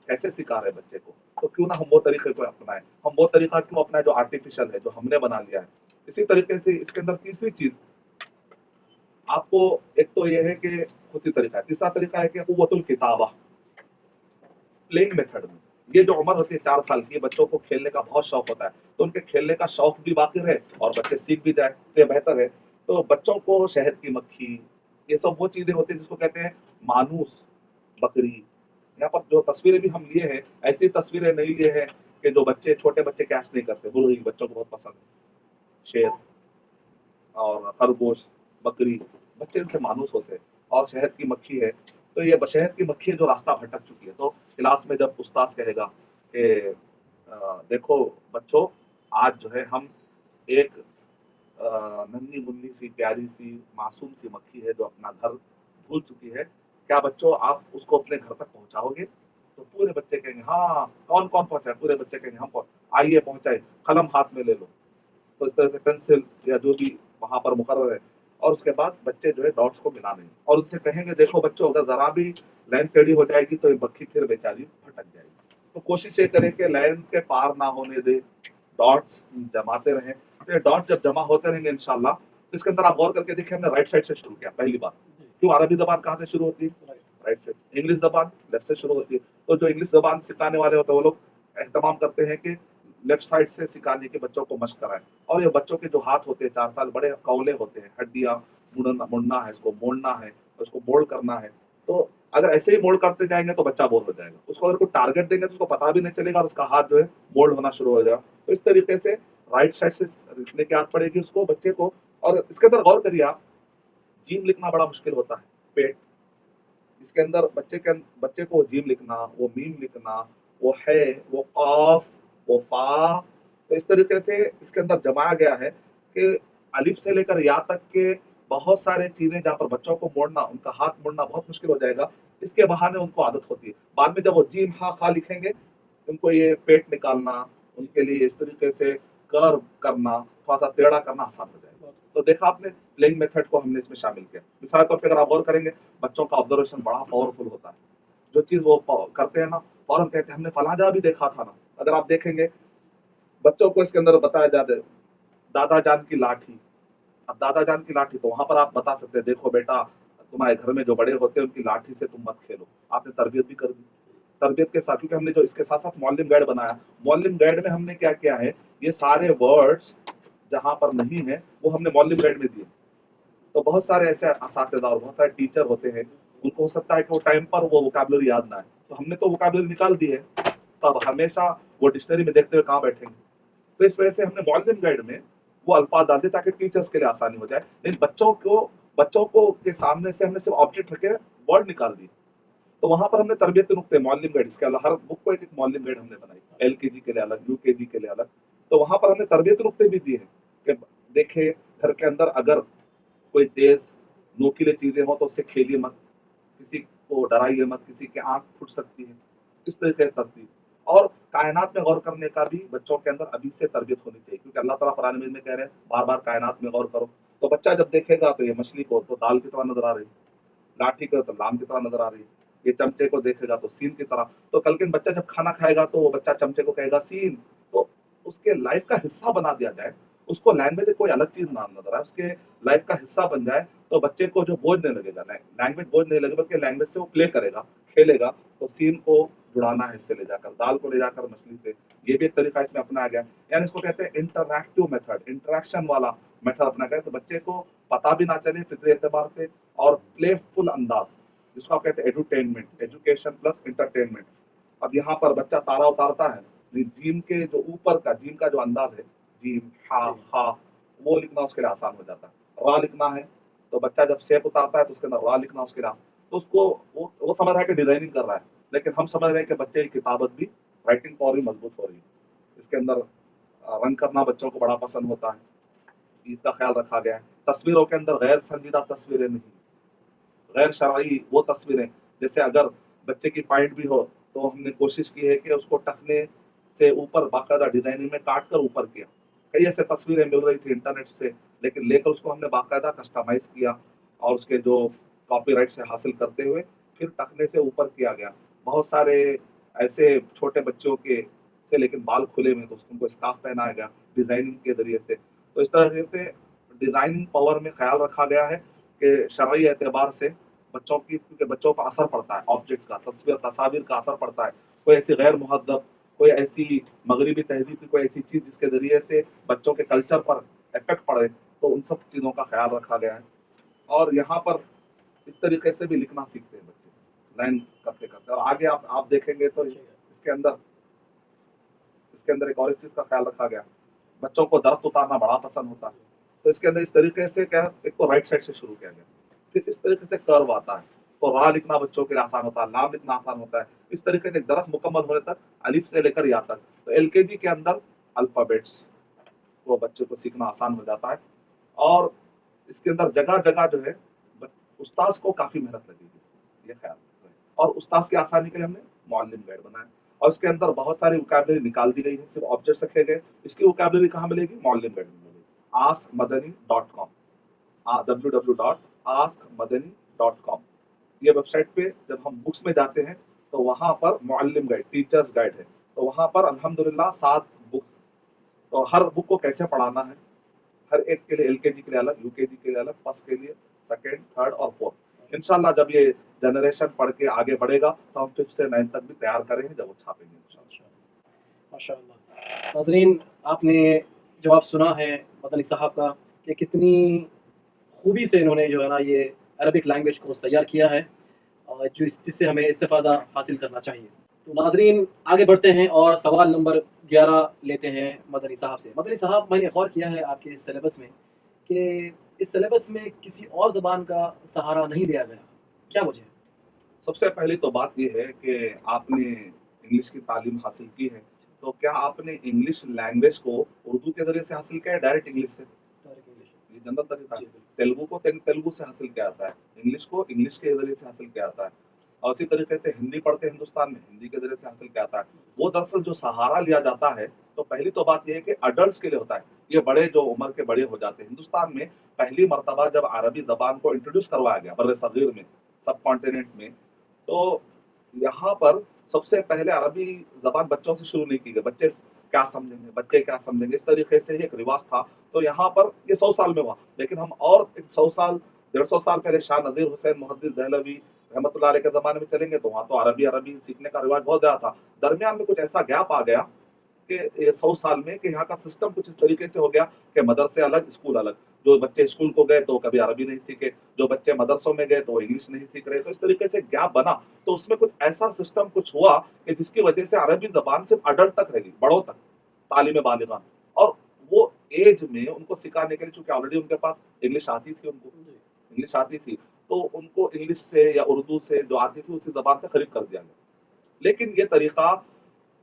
کیسے سکھا رہے بچے کو، تو کیوں نہ ہم وہ طریقے کو اپنائیں، ہم وہ طریقہ کیوں اپنائیں جو آرٹیفیشل ہے، جو ہم نے بنا لیا ہے، اسی طریقے سے اس کے اندر تیسری چیز آپ کو ایک تو یہ ہے کہ خود ہی طریقہ ہے، تیسرا طریقہ ہے کہ قوت الکتابہ، پلینگ میتھڈ میں، یہ جو عمر ہوتی ہے 4 سال کی، بچوں کو کھیلنے کا بہت شوق ہوتا ہے، تو ان کے کھیلنے کا شوق بھی باقی رہے اور بچے سیکھ بھی جائے تو یہ بہتر ہے، تو بچوں کو شہد کی مکھی، یہ سب وہ چیزیں ہوتی ہیں جس کو کہتے ہیں مانوس، بکری، یہاں پر جو تصویریں بھی ہم لیے ہیں ایسی تصویریں نہیں لیے ہیں کہ جو بچے چھوٹے بچے کیچ نہیں کرتے، مرغی بچوں کو بہت پسند ہے، شیر اور خرگوش، بکری، بچے ان سے مانوس ہوتے ہیں، اور شہد کی مکھی ہے، تو یہ شہد کی مکھی ہے جو راستہ بھٹک چکی ہے، تو کلاس میں جب استاذ کہے گا کہ دیکھو بچوں آج جو ہے ہم ایک ننھی منھی سی پیاری سی معصوم سی مکھی ہے جو اپنا گھر بھول چکی ہے، کیا بچوں آپ اس کو اپنے گھر تک پہنچاؤ گے؟ تو پورے بچے کہیں گے ہاں، کون کون پہنچائے؟ پورے بچے کہیں گے ہم آئیے پہنچائے، قلم ہاتھ میں لے لو، تو اس طرح سے پینسل یا جو بھی وہاں پر مقرر ہے، اور اس کے بعد بچے جو ہے ڈاٹس کو ملا نہیں اور ان سے کہیں گے دیکھو بچوں اگر ذرا بھی لائن ٹیڑھی ہو جائے گی تو یہ مکھی پھر بیچاری بھٹک جائے گی، تو کوشش یہ کریں کہ لائن کے پار نہ ہونے دے، ڈاٹس جماتے رہیں، تو یہ ڈاٹ جب جمع ہوتے رہیں گے انشاءاللہ، تو اس کے اندر آپ غور کر کے دیکھیں ہم نے رائٹ سائڈ سے شروع کیا، پہلی بات کیوں عربی زبان کہاں سے شروع ہوتی ہے؟ رائٹ سے، انگلش زبان لیفٹ سے شروع ہوتی ہے، تو جو انگلش زبان سکھانے والے ہوتے ہیں وہ لوگ اہتمام کرتے ہیں کہ لیفٹ سائڈ سے سکھانے کے بچوں کو مشق کرائیں، اور یہ بچوں کے جو ہاتھ ہوتے ہیں 4 سال بڑے قولے ہوتے ہیں، ہڈیاں مڑنا ہے، اس کو موڑنا ہے، اس کو مولڈ کرنا ہے، تو اگر ایسے ہی مولڈ کرتے جائیں گے تو بچہ بور ہو جائے گا، اس کو اگر کوئی ٹارگیٹ دیں گے تو اس کو پتا بھی نہیں چلے گا اور اس کا ہاتھ جو ہے مولڈ ہونا شروع ہو جائے گا، تو اس طریقے سے رائٹ سائڈ سے لکھنے کی عادت پڑے گی اس کو بچے کو، اور اس کے اندر غور کریے آپ، جیم لکھنا بڑا مشکل ہوتا ہے، پیٹ، اس کے اندر بچے کو جیم لکھنا، وہ میم لکھنا، وہ ہے، وہ قاف، وہ فا، تو اس طریقے سے اس کے اندر جمایا گیا ہے کہ الف سے لے کر یا تک کے بہت سارے چیزیں جہاں پر بچوں کو موڑنا، ان کا ہاتھ موڑنا بہت مشکل ہو جائے گا، اس کے بہانے ان کو عادت ہوتی ہے، بعد میں جب وہ جیم ہا خا لکھیں گے ان کو یہ پیٹ نکالنا، ان کے لیے اس طریقے سے کرو کرنا، تھوڑا سا ٹیڑھا کرنا آسان ہو جائے گا، تو دیکھا آپ نے پلینگ میتھڈ کو ہم نے اس میں شامل کیا، مثال کے طور پہ اگر آپ غور کریں گے بچوں کا آبزرویشن بڑا پاورفل ہوتا ہے، جو چیز وہ کرتے ہیں نا فوراً کہتے ہیں ہم نے فلاں جگہ بھی دیکھا تھا نا، اگر آپ دیکھیں گے بچوں کو اس کے اندر بتایا جاتا ہے दादा जान की लाठी, अब दादा जान की लाठी तो वहां पर आप बता सकते हैं देखो बेटा तुम्हारे घर में जो बड़े होते हैं उनकी लाठी से तुम मत खेलो, आपने तरबियत भी कर दी। तरबियत के साथ क्योंकि हमने जो इसके साथ साथ मौलिम गाइड बनाया, मौलिम गाइड में हमने क्या किया है, ये सारे वर्ड्स जहां पर नहीं है वो हमने मौलिम गाइड में दिए। तो बहुत सारे ऐसे असातिज़ा और बहुत सारे टीचर होते हैं, उनको हो सकता है कि वो टाइम पर वो वोकैबुलरी याद ना आए, तो हमने तो वोकैबुलरी निकाल दी है, तो अब हमेशा वो डिक्शनरी में देखते हुए कहाँ बैठेंगे। तो इस वजह से हमने मॉडर्न गाइड में वो अल्फाज डाल दिए ताकि टीचर्स के लिए आसानी हो जाए, लेकिन बच्चों को के सामने से हमने सिर्फ ऑब्जेक्ट रखे वर्ड निकाल दिए। तो वहां पर हमने तरबियत के नुक्ते मौलिम गाइड, इसके अलावा हर बुक को एक मौलिम गाइड हमने बनाई, एलकेजी के लिए अलग, यूकेजी के लिए अलग। तो वहां पर हमने तरबियत के नुक्ते भी दिए हैं कि देखे घर के अंदर अगर कोई तेज नोकीले चीजें हो तो उससे खेलिए मत, किसी को डराइए मत, किसी की आंख फूट सकती है, इस तरीके से तरतीब। और कायनात में गौर करने का भी बच्चों के अंदर अभी से तरबियत होनी चाहिए, क्योंकि अल्लाह ताला कुरान मजीद में कह रहे हैं बार बार कायनात में गौर करो। तो बच्चा जब देखेगा तो ये मछली को तो दाल की तरह नजर आ रही है, लाठी को तो लाम की तरह नजर आ रही है, ये चमचे को देखेगा तो सीन की तरह। तो कल के दिन बच्चा जब खाना खाएगा तो वो बच्चा चमचे को कहेगा सीन, तो उसके लाइफ का हिस्सा बना दिया जाए, उसको लैंग्वेज कोई अलग चीज ना नजर आए, उसके लाइफ का हिस्सा बन जाए, तो बच्चे को जो बोझ नहीं लगेगा, लैंग्वेज बोझ नहीं लगेगा, बल्कि लैंग्वेज से वो प्ले करेगा, खेलेगा। तो सीन को जुड़ाना है इससे ले जाकर, दाल को ले जाकर मछली से, ये भी एक तरीका इसमें अपनाया गया। यानी इसको कहते हैं इंटरैक्टिव मेथड, इंटरेक्शन वाला मेथड अपना गया, तो बच्चे को पता भी ना चले फिक्री एतबार से, और प्लेफुल अंदाज, जिसको आप कहते हैं एडुटेनमेंट, एजुकेशन प्लस इंटरटेनमेंट। अब यहाँ पर बच्चा तारा उतारता है, जीम के जो ऊपर का जीम का जो अंदाज है, जीम हा जी हा, वो लिखना उसके लिए आसान हो जाता है। रा लिखना है तो बच्चा जब सेप उतारता है तो उसके अंदर रा लिखना उसके लिए तो उसको वो समझ रहा है कि डिजाइनिंग कर रहा है, लेकिन हम समझ रहे हैं कि बच्चे की किताबत भी, राइटिंग पावर भी मजबूत हो रही है। इसके अंदर रन करना बच्चों को बड़ा पसंद होता है, इसका ख्याल रखा गया है। तस्वीरों के अंदर गैर संजीदा तस्वीरें नहीं, गैर शरई वो तस्वीरें, जैसे अगर बच्चे की पाइट भी हो तो हमने कोशिश की है कि उसको टखने से ऊपर बाकायदा डिजाइनिंग में काट कर ऊपर किया। कई ऐसे तस्वीरें मिल रही थी इंटरनेट से, लेकिन लेकर उसको हमने बाकायदा कस्टमाइज किया, और उसके जो कॉपीराइट से हासिल करते हुए फिर टखने से ऊपर किया गया। बहुत सारे ऐसे छोटे बच्चों के थे लेकिन बाल खुले में, तो उनको स्कार्फ पहनाया गया डिजाइनिंग के जरिए से। तो इस तरह से डिजाइनिंग पावर में ख्याल रखा गया है कि शरई एतबार से बच्चों की, क्योंकि बच्चों पर असर पड़ता है ऑब्जेक्ट का, तस्वीर का असर पड़ता है। कोई ऐसी गैर मुहद्दब, कोई ऐसी मगरिबी तहजीब की कोई ऐसी चीज जिसके जरिए से बच्चों के कल्चर पर इफेक्ट पड़े, तो उन सब चीजों का ख्याल रखा गया है। और यहाँ पर इस तरीके से भी लिखना सीखते हैं बच्चे, लाइन करते करते। और आगे आप देखेंगे तो इसके अंदर एक और एक चीज का ख्याल रखा गया, बच्चों को दरख्त उतारना बड़ा पसंद होता है, तो इसके अंदर इस तरीके से क्या, एक तो राइट साइड से शुरू किया गया, फिर इस तरीके से कर्व आता है, तो रा लिखना बच्चों के लिए आसान होता है, लाम लिखना आसान होता है। इस तरीके से एक दरख्त मुकम्मल होने तक, अलिफ से लेकर या तक, तो एलकेजी के अंदर अल्फाबेट्स को बच्चे को सीखना आसान हो जाता है। और इसके अंदर जगह जगह जो है उस्ताद को काफी मेहनत लगेगी, ये ख्याल रखना है। और उस्ताद की आसानी के लिए हमने मौलिम गाइड बनाया, और इसके अंदर बहुत सारी वोकैबुलरी निकाल दी गई है, सिर्फ ऑब्जेक्ट्स रखे गए। इसकी वोकैबुलरी कहाँ मिलेगी? मौलिम गाइड में मिलेगी, askmadani.com, www.askmadani.com। ये वेबसाइट पे जब हम बुक्स में जाते हैं तो वहां पर मुअल्लिम गाइड, टीचर्स गाइड है, तो वहां पर अल्हम्दुलिल्लाह 7 बुक्स, तो हर बुक को कैसे पढ़ाना है, हर एक के लिए, एलकेजी के लिए अलग, यूकेजी के लिए अलग, फर्स्ट के लिए, सेकंड, थर्ड और फोर्थ। इंशाल्लाह जब ये जनरेशन पढ़ के आगे बढ़ेगा तो हम 5th से 9th तक भी तैयार करेंगे जब वो छापेंगे इंशाल्लाह। माशाअल्लाह। नाज़रीन, आपने जवाब सुना है मदनी साहब का कि कितनी खूबी से इन्होंने जो है ना ये अरबिक लैंग्वेज कोर्स तैयार किया है, जिससे हमें इस्तिफ़ादा हासिल करना चाहिए। तो नाज़रीन आगे बढ़ते हैं और सवाल नंबर 11 लेते हैं मदनी साहब से। मदनी साहब, मैंने गौर किया है आपके इस सिलेबस में कि इस सिलेबस में किसी और ज़बान का सहारा नहीं लिया गया, क्या वजह है? सबसे पहली तो बात ये है कि आपने इंग्लिश की तालीम हासिल की है, तो क्या आपने इंग्लिश लैंग्वेज को उर्दू के जरिए से हासिल किया है, डायरेक्ट इंग्लिश से? Direct English. ये जनरल तरीका है। जी, बिल्कुल। तेलुगु को तेलुगु से हासिल किया जाता है, इंग्लिश को इंग्लिश के जरिए से हासिल किया जाता है, और इसी तरीके से हिंदी पढ़ते हैं हिंदुस्तान में, हिंदी के जरिए से हासिल किया जाता है। वो दरअसल जो सहारा लिया जाता है, तो पहली तो बात यह है कि अडल्ट्स के लिए होता है, ये बड़े जो उम्र के बड़े हो जाते हैं। हिंदुस्तान में पहली मर्तबा जब अरबी जबान को इंट्रोड्यूस करवाया गया बर्रे सगीर में, सब कॉन्टिनेंट में, तो यहाँ पर सबसे पहले अरबी जबान बच्चों से शुरू नहीं की गई। बच्चे क्या समझेंगे, बच्चे क्या समझेंगे, इस तरीके से ही एक रिवाज था। तो यहाँ पर ये 100 साल में हुआ, लेकिन हम और 100 साल 150 साल पहले शाह नदीर हुसैन मुहद्दिस दहलवी रहमतुल्लाह अलैह के ज़माने में चलेंगे तो वहाँ तो अरबी अरबी सीखने का रिवाज बहुत ज़्यादा था। दरमियान में कुछ ऐसा गैप आ गया कि ये 100 साल में कि यहाँ का सिस्टम कुछ इस तरीके से हो गया कि मदरसे अलग, स्कूल अलग। जो बच्चे स्कूल को गए तो कभी अरबी नहीं सीखे, जो बच्चे मदरसों में गए तो वो इंग्लिश नहीं सीख रहे। तो इस तरीके से गैप बना, तो उसमें कुछ ऐसा सिस्टम कुछ हुआ कि जिसकी वजह से अरबी ज़बान सिर्फ़ अडल्ट तक रह गई, बड़ों तक, तालीम बालिगान। और वो एज में उनको सिखाने के लिए चूँकि ऑलरेडी उनके पास इंग्लिश आती थी उनको, जी, इंग्लिश आती थी, तो उनको इंग्लिश से या उर्दू से जो आती थी उसी ज़बान से खरीद कर दिया गया। लेकिन ये तरीका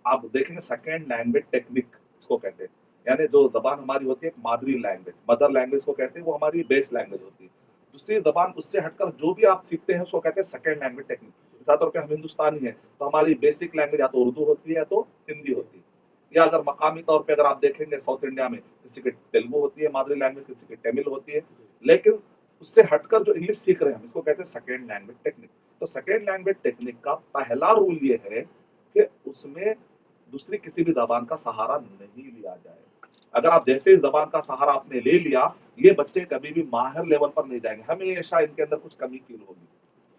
आप देखेंगे सेकंड लैंग्वेज टेक्निक इसको कहते हैं। यानी जो ज़बान हमारी होती है एक मादरी लैंग्वेज, मदर लैंग्वेज को कहते हैं, वो हमारी बेस लैंग्वेज होती है। दूसरी ज़बान उससे हटकर जो भी आप सीखते हैं उसको कहते हैं सेकंड लैंग्वेज टेक्निक। मिसाल तौर पे हम हिंदुस्तानी हैं, तो हमारी बेसिक लैंग्वेज या तो उर्दू होती है या तो हिंदी जी, होती है। या अगर मकामी तौर पे अगर आप देखेंगे साउथ इंडिया में किसी की तेलुगु होती है मादरी लैंग्वेज, किसी की तमिल होती है। जी, लेकिन उससे हटकर जो इंग्लिश सीख रहे हैं हम इसको कहते हैं सेकंड लैंग्वेज टेक्निक। तो सेकंड लैंग्वेज टेक्निक का पहला रूल ये है कि उसमें दूसरी किसी भी ज़बान का सहारा नहीं लिया जाए। अगर आप जैसे ही ज़बान का सहारा आपने ले लिया, ये बच्चे कभी भी माहिर लेवल पर नहीं जाएँगे, हमेशा इनके अंदर कुछ कमी फ़ील होगी।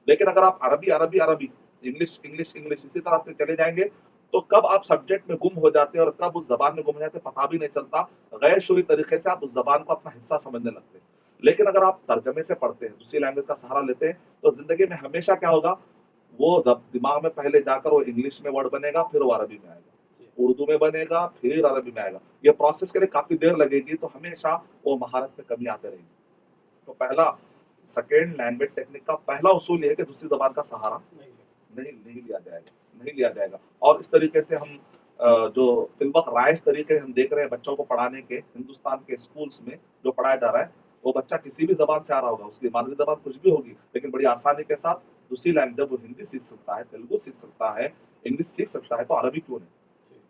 लेकिन अगर आप अरबी, अरबी, अरबी, इंग्लिश, इंग्लिश, इंग्लिश इसी तरह से चले जाएँगे, तो कब आप सब्जेक्ट में गुम हो जाते हैं और कब उस ज़बान में गुम हो जाते हैं पता भी नहीं चलता। गैर शुरी तरीके से आप उस ज़बान को अपना हिस्सा समझने लगते हैं। लेकिन अगर आप तर्जमे से पढ़ते हैं, दूसरी लैंग्वेज का सहारा लेते हैं, तो ज़िंदगी में हमेशा क्या होगा, वो दिमाग में पहले जाकर वो इंग्लिश में वर्ड बनेगा, फिर वो अरबी में आएगा। जी, उर्दू में बनेगा, फिर अरबी में आएगा। ये प्रोसेस के लिए काफ़ी देर लगेगी, तो हमेशा वो महारत में कमी आते रहेगी। तो पहला सेकंड लैंग्वेज टेक्निक का पहला उसूल ये है कि दूसरी ज़बान का सहारा नहीं है। नहीं लिया जाएगा, नहीं लिया जाएगा। और इस तरीके से हम जो फ़िलवक़्त राइज तरीके हम देख रहे हैं बच्चों को पढ़ाने के हिंदुस्तान के स्कूल्स में जो पढ़ाया जा रहा है, वो बच्चा किसी भी ज़बान से आ रहा होगा, उसकी मादरी ज़बान कुछ भी होगी, लेकिन बड़ी आसानी के साथ दूसरी लैंग्वेज जब वो हिंदी सीख सकता है, तेलुगु सीख सकता है, इंग्लिश सीख सकता है, तो अरबी क्यों नहीं? जी,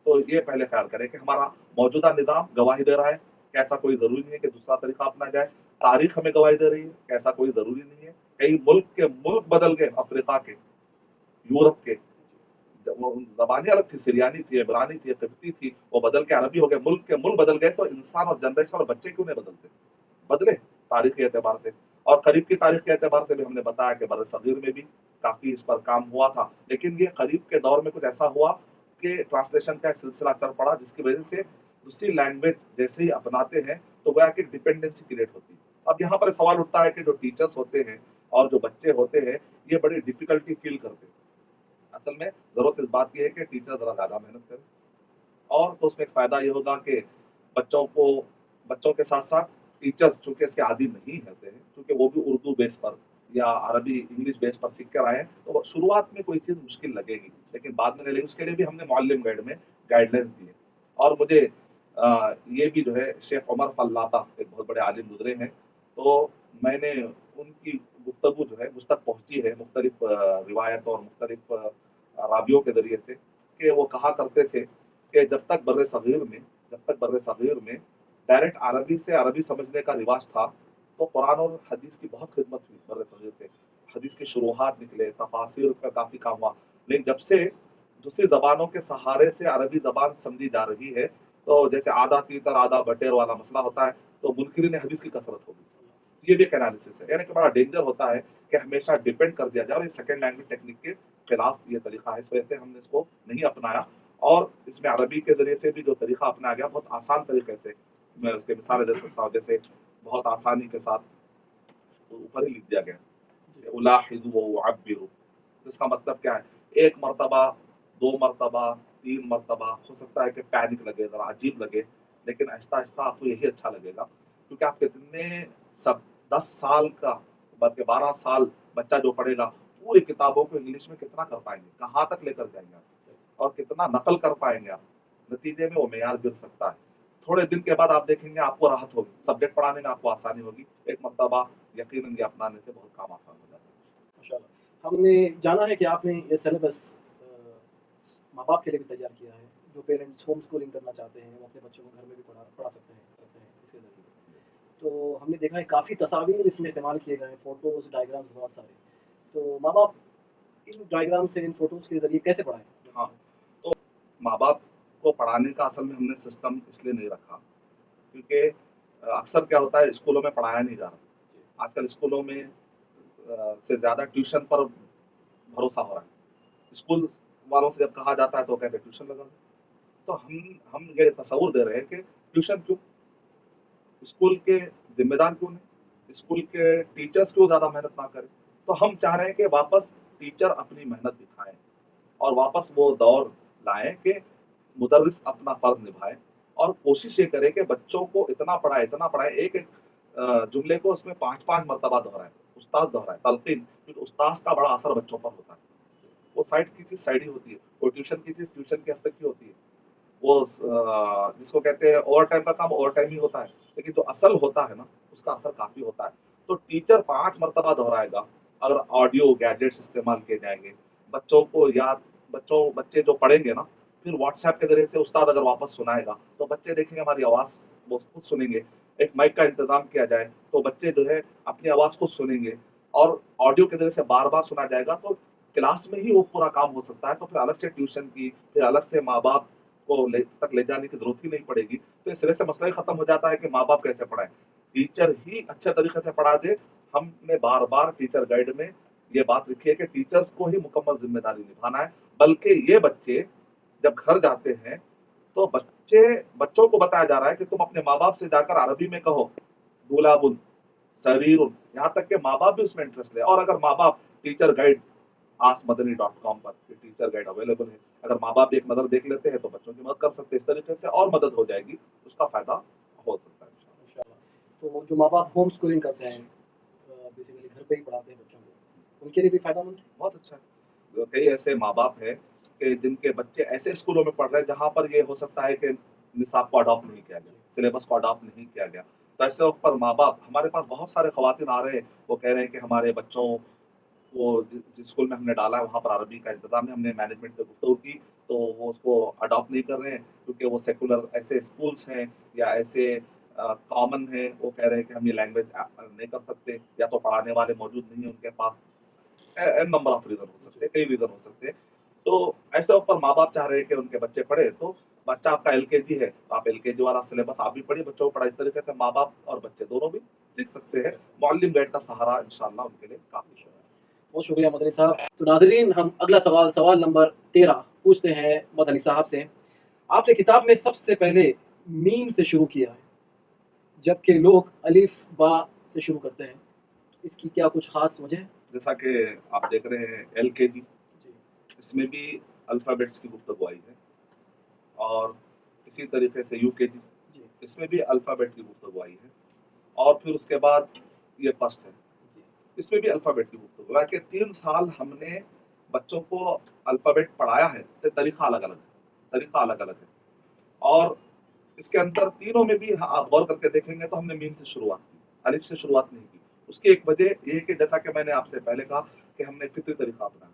तो ये पहले ख़्याल करें कि हमारा मौजूदा निज़ाम गवाही दे रहा है कि ऐसा कोई ज़रूरी नहीं है कि दूसरा तरीक़ा अपना जाए। तारीख़ हमें गवाही दे रही है कि ऐसा कोई ज़रूरी नहीं है। कई मुल्क बदल गए अफ़्रीका के, यूरोप के। वो ज़बानें अलग थी, सिरियानी थी, इब्रानी थी, किब्ती थी, वो बदल के अरबी हो गए, मुल्क बदल गए, तो इंसान और जनरेशन और बच्चे क्यों नहीं बदलते? बदले, तारीख़ के एतबार से। और करीब की तारीख़ के एतबार से भी हमने बताया कि बर्र-ए-सग़ीर में भी काफ़ी इस पर काम हुआ था। लेकिन ये करीब के दौर में कुछ ऐसा हुआ कि ट्रांसलेशन का सिलसिला चल पड़ा, जिसकी वजह से दूसरी लैंग्वेज जैसे ही अपनाते हैं, तो गोया कि डिपेंडेंसी क्रिएट होती है। अब यहाँ पर सवाल उठता है कि जो टीचर्स होते हैं और जो बच्चे होते हैं, ये बड़ी डिफ़िकल्टी फ़ील करते हैं। असल में ज़रूरत इस बात की है कि टीचर ज़रा ज़्यादा मेहनत करें। और तो उसमें एक फ़ायदा ये होगा कि बच्चों को बच्चों के साथ-साथ टीचर्स चूँकि इसके आदी नहीं होते हैं, क्योंकि वो भी उर्दू बेस पर या अरबी, इंग्लिश बेस पर सीख कर आए हैं, तो शुरुआत में कोई चीज़ मुश्किल लगेगी, लेकिन बाद में नहीं लगेगी। उसके लिए भी हमने मुअल्लिम गाइड में गाइडलाइंस दी है। और मुझे ये भी जो है शेख उमर फल्लाता एक बहुत बड़े आलिम गुज़रे हैं, तो मैंने उनकी गुफ्तगू जो है मुझ तक पहुँची है मुख्तलिफ़ रिवायत और मुख्तलिफ़ रावियों के ज़रिए से, कि वो कहा करते थे कि जब तक बर्र-ए-सग़ीर में डायरेक्ट अरबी से अरबी समझने का रिवाज था, तो कुरान और हदीस की बहुत खिदमत हुई बर्र-ए-सग़ीर से। हदीस के शुरूहात निकले, तफ़ासीर का काफ़ी काम हुआ। लेकिन जब से दूसरी ज़बानों के सहारे से अरबी ज़बान समझी जा रही है, तो जैसे आधा तीतर आधा बटेर वाला मसला होता है, तो मुनकिरीन हदीस की कसरत होगी। ये भी एक एनालिसिस है, यानी कि बड़ा डेंजर होता है कि हमेशा डिपेंड कर दिया जाए, और ये सेकंड लैंग्वेज टेक्निक के खिलाफ ये तरीका है। इस वजह से हमने इसको नहीं अपनाया, और इसमें अरबी के ज़रिए से भी जो तरीका अपनाया गया, बहुत आसान तरीके से, मैं उसकी मिसालें दे सकता हूँ। जैसे बहुत आसानी के साथ ऊपर ही लिख दिया गया जी, है, उलाहिज़ु व उअब्बिरु। इसका मतलब क्या है? 1 मर्तबा, 2 मर्तबा, 3 मर्तबा, हो सकता है कि पैनिक लगे, ज़रा अजीब लगे, लेकिन आहिस्ता-आहिस्ता आपको यही अच्छा लगेगा। क्योंकि आप कितने सब 10 साल का, बल्कि 12 साल बच्चा जो पढ़ेगा, पूरी किताबों को इंग्लिश में कितना कर पाएँगे? कहाँ तक लेकर जाएँगे आप? सही, और कितना नकल कर पाएँगे आप? नतीजे में वो मेयार गिर सकता है। थोड़े दिन के बाद आप देखेंगे आपको राहत होगी, सब्जेक्ट पढ़ाने में आपको आसानी होगी। एक मर्तबा यकीनन ये अपनाने से बहुत काम आसान हो जाता है। माशाल्लाह। हमने जाना है कि आपने ये सिलेबस माँ-बाप के लिए भी तैयार किया है, जो पेरेंट्स होम स्कूलिंग करना चाहते हैं, वो अपने बच्चों को घर में भी पढ़ा सकते हैं इसके ज़रिए। तो हमने देखा है काफ़ी तस्वीर इसमें इस्तेमाल किए गए हैं, फ़ोटोज़, डायग्राम्स बहुत सारे। तो माँ-बाप इन डायग्राम से, इन फ़ोटोज़ के ज़रिए कैसे पढ़ाएँ अपने हाँ, बच्चों को? तो माँ-बाप को पढ़ाने का असल में हमने सिस्टम इसलिए नहीं रखा क्योंकि अक्सर क्या होता है स्कूलों में पढ़ाया नहीं जा रहा। आजकल स्कूलों में से ज़्यादा ट्यूशन पर भरोसा हो रहा है। स्कूल वालों से जब कहा जाता है तो कहते हैं ट्यूशन लगा दो। तो हम ये तसव्वुर दे रहे हैं कि ट्यूशन क्यों? स्कूल के ज़िम्मेदार क्यों नहीं? स्कूल के टीचर्स क्यों ज़्यादा मेहनत ना करें? तो हम चाह रहे हैं कि वापस टीचर अपनी मेहनत दिखाएँ और वापस वो दौर लाएँ कि मुदर्रिस अपना फ़र्ज़ निभाए और कोशिश ये करे कि बच्चों को इतना पढ़ाए, एक-एक जुमले को उसमें 5-5 मर्तबा दोहराए, उस्ताद दोहराए, तलक़ीन, क्योंकि उस्ताद का बड़ा असर बच्चों पर होता है। वो साइड की चीज़ साइड ही होती है, वो ट्यूशन की चीज़ ट्यूशन के हद तक ही होती है। वो जिसको कहते हैं ओवर टाइम का काम ओवर टाइम ही होता है, लेकिन जो असल होता है ना, उसका असर काफ़ी होता है। तो टीचर 5 मर्तबा दोहराएगा, अगर ऑडियो गैजेट्स इस्तेमाल किए जाएँगे, बच्चों को याद बच्चे जो पढ़ेंगे ना, फिर व्हाट्सऐप के ज़रिए से उस्ताद अगर वापस सुनाएगा, तो बच्चे देखेंगे हमारी आवाज़ वो खुद सुनेंगे। एक माइक का इंतज़ाम किया जाए, तो बच्चे जो है अपनी आवाज़ खुद सुनेंगे और ऑडियो के ज़रिए से बार-बार सुना जाएगा, तो क्लास में ही वो पूरा काम हो सकता है। तो फिर अलग से ट्यूशन की, फिर अलग से माँ-बाप को ले जाने की ज़रूरत ही नहीं पड़ेगी। तो इस सिरे से मसला ही खत्म हो जाता है कि माँ-बाप कैसे पढ़ाएँ। टीचर ही अच्छे तरीके से पढ़ा दे। हमने बार-बार टीचर गाइड में ये बात लिखी है कि टीचर्स को ही मुकम्मल ज़िम्मेदारी निभाना है, बल्कि ये बच्चे जब घर जाते हैं, तो बच्चों को बताया जा रहा है कि तुम अपने माँ-बाप से जाकर अरबी में कहो, दुलाबुन, सरीरुन, यहाँ तक कि माँ-बाप भी उसमें इंटरेस्ट लें और अगर माँ-बाप टीचर गाइड आस्कमदनी.com पर टीचर गाइड अवेलेबल है। अगर माँ-बाप एक नज़र देख लेते हैं तो बच्चों की मदद कर सकते हैं। इस तरीके से और मदद हो जाएगी, उसका फ़ायदा हो सकता है इंशाअल्लाह। इंशाल्लाह। तो जो माँ-बाप होम स्कूलिंग करते हैं, बेसिकली घर पे ही पढ़ाते हैं बच्चों को, उनके लिए भी फ़ायदेमंद है? बहुत अच्छा है। कई ऐसे माँ-बाप हैं कि जिनके बच्चे ऐसे स्कूलों में पढ़ रहे हैं जहाँ पर ये हो सकता है कि निसाब को अडॉप्ट नहीं किया गया, सिलेबस को अडॉप्ट नहीं किया गया। तो ऐसे वक़्त पर माँ-बाप हमारे पास बहुत सारे ख़वातीन आ रहे हैं, वो कह रहे हैं कि हमारे बच्चों वो जिस स्कूल में हमने डाला है वहाँ पर अरबी का इंतज़ाम है, हमने मैनेजमेंट से गुफ्तगू की, तो वो उसको अडॉप्ट नहीं कर रहे हैं क्योंकि वो सेकुलर ऐसे स्कूल्स हैं या ऐसे कॉमन हैं, वो कह रहे हैं कि हम ये लैंग्वेज नहीं कर सकते या तो पढ़ाने वाले मौजूद नहीं हैं उनके पास। एन नंबर ऑफ रीज़न हो सकते हैं, कई रीज़न हो सकते हैं। तो ऐसे ऊपर माँ-बाप चाह रहे हैं कि उनके बच्चे पढ़ें, तो बच्चा आपका एलकेजी है, तो आप एलकेजी वाला सिलेबस आप भी पढ़िए, बच्चों को पढ़ाइए। इस तरीके से माँ-बाप और बच्चे दोनों भी सीख सकते हैं। मुअल्लिम गाइड का सहारा इंशाअल्लाह उनके लिए काफ़ी है। बहुत शुक्रिया मदनी साहब। तो नाज़रीन, हम अगला सवाल नंबर 13 पूछते हैं मदनी साहब से। आपने किताब में सबसे पहले मीम से शुरू किया है, जबकि लोग अलिफ बा से शुरू करते हैं। इसकी क्या कुछ ख़ास वजह है? जैसा कि आप देख रहे हैं एलकेजी, जी, इसमें भी अल्फ़ाबेट्स की गुफ्तगू आई है और इसी तरीके से यूकेजी, जी, इसमें भी अल्फ़ाबेट की गुफ्तगू आई है और फिर उसके बाद ये फर्स्ट है। जी, इसमें भी अल्फ़ाबेट की गुफ्तगू है कि 3 साल हमने बच्चों को अल्फ़ाबेट पढ़ाया है, तो तरीक़ा अलग-अलग है, तरीक़ा अलग-अलग है और इसके अंदर तीनों में भी आप गौर करके देखेंगे तो हमने मीम से शुरुआत की, अलिफ से शुरुआत नहीं की। उसकी एक वजह ये है कि जैसा कि मैंने आपसे पहले कहा कि हमने फ़ितरी तरीक़ा अपनाया।